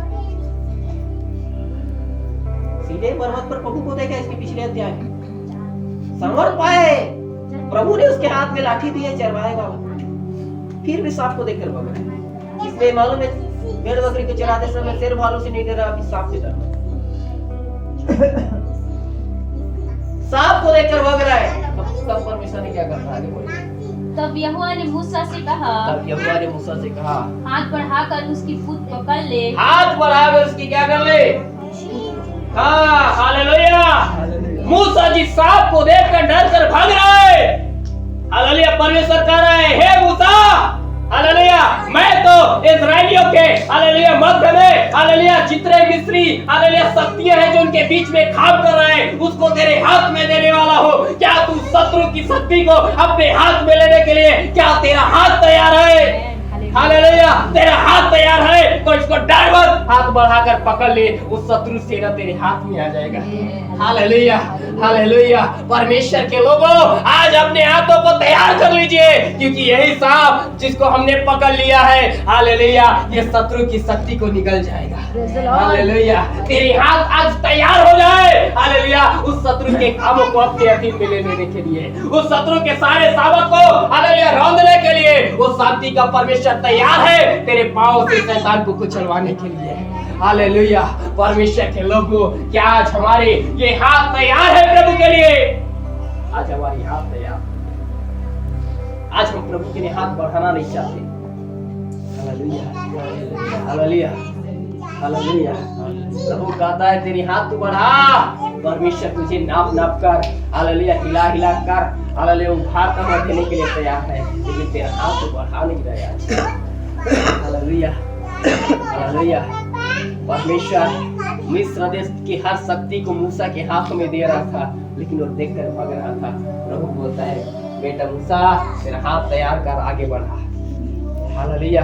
सीधे पर्वत पर प्रभु को देखा। इसके पिछले अध्याय समझ पाए, प्रभु ने उसके हाथ में लाठी दी है, चरवाएगा, फिर भी सांप को देखकर भाग रहा है। इसमें मालूम है भेड़ बकरी को चराते समय शेर भालू से नहीं डरा, अभी सांप से डरा। सांप को देखकर भाग रहा है। तब परमेश्वर ने क्या करना आगे बोलिए। तब यहोवा ने मूसा से कहा, तब यहोवा ने मूसा से कहा, हाथ बढ़ाकर उसकी फुट पकड़ ले। हाथ बढ़ाकर उसकी क्या कर ले? हाँ, हालेलुया। मूसा जी सांप को देखकर डर कर भाग रहा है। हालेलुया। परमेश्वर कह रहा है, हे मूसा, हालेलुया, मैं तो इस्राएलियों के हालेलुया मध्य में हालेलुया जितने मिस्री हालेलुया शक्तियां हैं जो उनके बीच में काम कर रहे हैं, उसको तेरे हाथ में देने वाला हो। क्या तू शत्रु की शक्ति को अपने हाथ में लेने के लिए क्या तेरा हाथ तैयार है? हालेलुया। तेरा हाथ तैयार है तो इसको डायवर्ट हाथ बढ़ाकर पकड़ ले, वो शत्रु सेना तेरे हाथ में आ जाएगा। Hallelujah hallelujah. परमेश्वर के लोगों, आज अपने हाथों को तैयार कर लीजिए, क्योंकि यही सांप जिसको हमने पकड़ लिया है, हालेलुया, ये शत्रु की शक्ति को निगल जाएगा। हालेलुया। तेरे हाथ आज तैयार हो जाए, हालेलुया, उस शत्रु के कामों को अपने अधीन में लेने के लिए, उस शत्रु के सारे सावक को हालेलुया रौंदने के लिए वो शांति का परमेश्वर तैयार है तेरे पांव से शैतान को कुचलवाने के लिए। हालेलुया। परमेश्वर के लोगों, क्या आज हमारे ये हाथ तैयार है प्रभु के लिए? आज हमारी हाथ तैयार। आज हम प्रभु के लिए हाथ बढ़ाना नहीं चाहते। Hallelujah hallelujah hallelujah. प्रभु कहता है तेरी हाथ तू बढ़ा, परमेश्वर तुझे नाप नाप कर हालेलुया हिला हिला कर हालेलुया उभार कर देने के लिए तैयार है, लेकिन तेरा हाथ तो बढ़ा नहीं रहा है। Hallelujah hallelujah. परमेश्वर मिस्र देश की हर शक्ति को मूसा के हाथ में दे रहा था, लेकिन वो देखकर भाग रहा था। प्रभु बोलता है बेटा मूसा तेरा हाथ तैयार कर, आगे बढ़ा। Hallelujah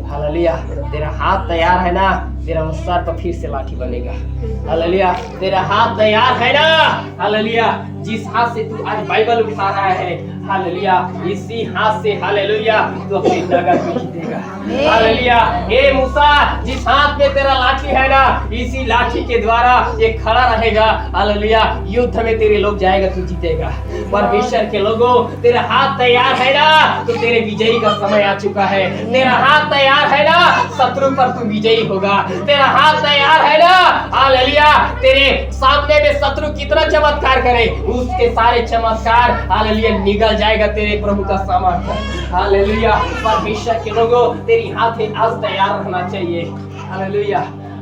hallelujah. तेरा हाथ तैयार है ना, तेरा उस सर पर फिर से लाठी बनेगा। हालेलुया। तेरा हाथ तैयार है ना, हालेलुया। जिस हाथ से तू आज बाइबल उठा रहा है, हालेलुया, इसी हाथ से हालेलुया तू अपनी नगर को जीतेगा। हालेलुया। हे मूसा, जिस हाथ में तेरा लाठी है ना, इसी लाठी के द्वारा ये खड़ा रहेगा। हालेलुया। युद्ध में तेरे लोग जाएगा, तू जीतेगा। परमेश्वर के लोगों, तेरा हाथ तैयार है ना, तो तेरे विजयी का समय आ चुका है। तेरा हाथ तैयार है ना, शत्रु पर तू विजयी होगा। तेरा हाथ तैयार है ना, हालेलुया। तेरे सामने में शत्रु कितना चमत्कार करे, उसके सारे चमत्कार हालेलुया निगल जाएगा तेरे प्रभु का सामर्थ्य। हालेलुया। परमेश्वर के लोगों, तेरी हाथें आज तैयार रहना चाहिए। हालेलुया।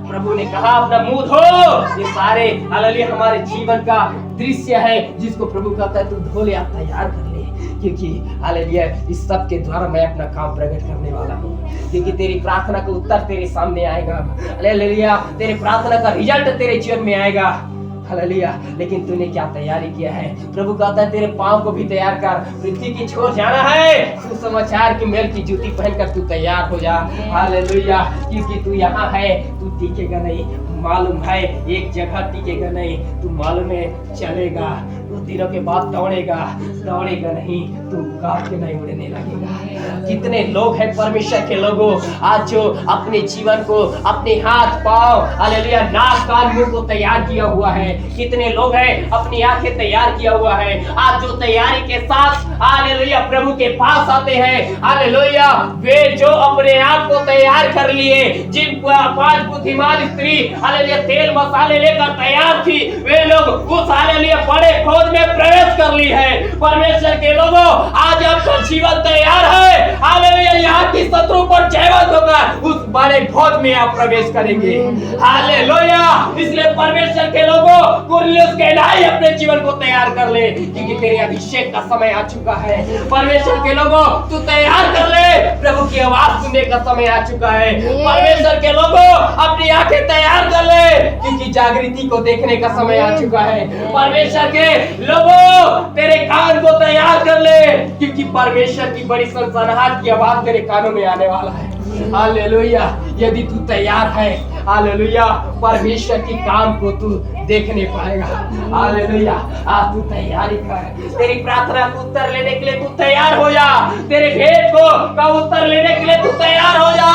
प्रभु ने कहा अपना मुंह धो। ये सारे हालेलुया हमारे जीवन का दृश्य है, जिसको प्रभु कहता है तू धो ले, आप तैयार कर ले, क्योंकि हालेलुया इस सब के द्वारा मैं अपना काम प्रकट करने वाला हूँ। क्योंकि तेरी प्रार्थना का उत्तर तेरे सामने आएगा। हालेलुया। तेरे प्रार्थना का रिजल्ट तेरे जीवन में आएगा। हालेलुया। लेकिन तूने क्या तैयारी किया है? प्रभु कहता है तेरे पांव को भी तैयार कर, पृथ्वी की छोर जाना है। सुसमाचार की मेल की जूती पहनकर तू तैयार हो जा। हालेलुया। क्योंकि तू यहाँ है, तू टिकेगा नहीं, मालूम है एक जगह टिकेगा नहीं, तू मालूम है चलेगा, कुछ दिनों के बाद दौड़ेगा नहीं, तू गाँव के नहीं उड़ने लगेगा। कितने लोग हैं परमेश्वर के लोगों आज जो अपने जीवन को, अपने हाथ पांव, हालेलुया, नाक कान मुंह को तैयार किया हुआ है। कितने लोग हैं अपनी आंखें तैयार किया हुआ है, आज जो तैयारी के साथ हालेलुया प्रभु के पास आते हैं। हालेलुया। वे जो अपने आप को तैयार कर लिए, जिन 5 बुद्धिमान स्त्री हालेलुया तेल मसाले लेकर तैयार थी, वे लोग उस हालेलुया बड़े खोज में प्रवेश कर ली है। परमेश्वर के लोगों, आज आपका जीवन तैयार है। हालेलुया। यहाँ की शत्रु पर जयवंत होगा, उस बड़े भोज में आप प्रवेश करेंगे। हालेलुया। इसलिए परमेश्वर के लोगों, कुरनेलियुस कहना है अपने जीवन को तैयार कर ले, क्योंकि तेरे अभिषेक का समय आ चुका है। परमेश्वर के लोगों, तू तैयार कर ले, प्रभु की आवाज सुनने का समय आ चुका है। परमेश्वर के लोगों, अपनी आंखें तैयार कर ले, क्योंकि जागृति को देखने का समय आ चुका है। परमेश्वर के लोगों, तेरे कान को तैयार कर ले, क्योंकि परमेश्वर की बड़ी सनसनाहट की आवाज तेरे कानों में आने वाला है। हालेलुया। यदि तू तैयार है, हालेलुया, परमेश्वर की काम को तू देखने पाएगा। हालेलुया। आज तू तैयारी कर, तेरी प्रार्थना को उत्तर लेने के लिए तू तैयार हो जा, तेरे भेद को का उत्तर लेने के लिए तू तैयार हो जा,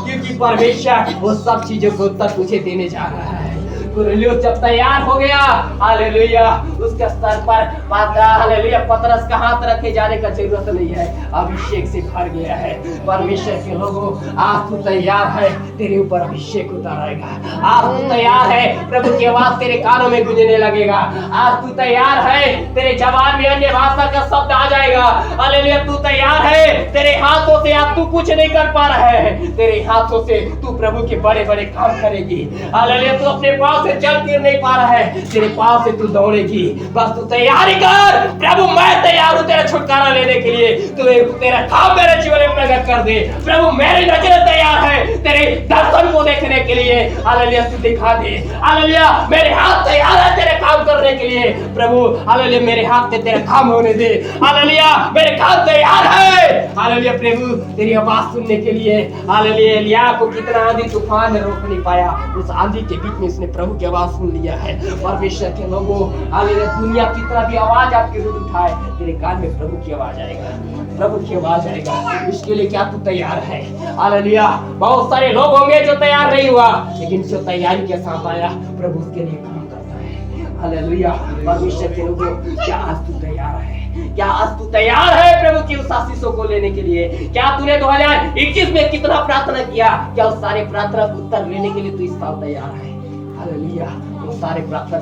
क्योंकि परमेश्वर वो सब चीजों को उत्तर तुझे देने जा रहा है। कुरनेलियुस जब तैयार हो गया, हालेलुया, उसके स्तर पर हालेलुया पतरस का हाथ रखे जाने का जरूरत नहीं है, अभिषेक से भर गया है। परमेश्वर के लोगों, आज तू तैयार है, तेरे ऊपर अभिषेक उतर आएगा। आज तू तैयार है, प्रभु की आवाज तेरे कानों में गूंजने लगेगा। आज तू तैयार है, तेरे जबान में अन्य भाषा का शब्द आ जाएगा। हालेलुया। तू तैयार है, तेरे हाथों से आज तू कुछ नहीं कर पा रहा है, तेरे हाथों से तू प्रभु के बड़े बड़े काम करेगी। हालेलुया। तू अपने पास से चल फिर नहीं पा रहा है, तेरे पास से तू दौड़ेगी। बस तू तैयारी कर, प्रभु मैं तैयार हूं तेरा छुटकारा लेने के लिए। तू तेरा काम मेरे जीवन में प्रकट कर दे, प्रभु मेरी नजरें तैयार है तेरे दर्शन को देखने के लिए। हालेलुया। तू दिखा दे। हालेलुया। मेरे हाथ तैयार है तेरे काम करने के लिए, प्रभु हालेलुया मेरे हाथ से तेरा काम होने दे। हालेलुया। मेरे काम तैयार है। हालेलुया। प्रभु तेरी आवाज सुनने के लिए। हालेलुया। एलिया को कितना आंधी तूफान ने रोक नहीं पाया, उस आंधी के बीच में उसने प्रभु की आवाज सुन लिया है। परमेश्वर के लोगों, हालेलुया, दुनिया कितना भी आवाज आपके विरुद्ध उठाए, तेरे कान में प्रभु की आवाज आएगा, प्रभु की आवाज आएगा। इसके लिए क्या तू तैयार है? हालेलुया। बहुत सारे लोग होंगे जो तैयार नहीं हुआ, लेकिन जो तैयारी के साथ आया, प्रभु उसके लिए काम करता है। हालेलुया। परमेश्वर के लोगों, क्या आज तू तैयार है? क्या आज तू तैयार है प्रभु की उस आशीषों को लेने के लिए? क्या तूने 2021 में कितना प्रार्थना किया? क्या उस सारे प्रार्थना को उत्तर लेने के लिए तू इस साल तैयार है? हालेलुया। वो सारे प्रार्थना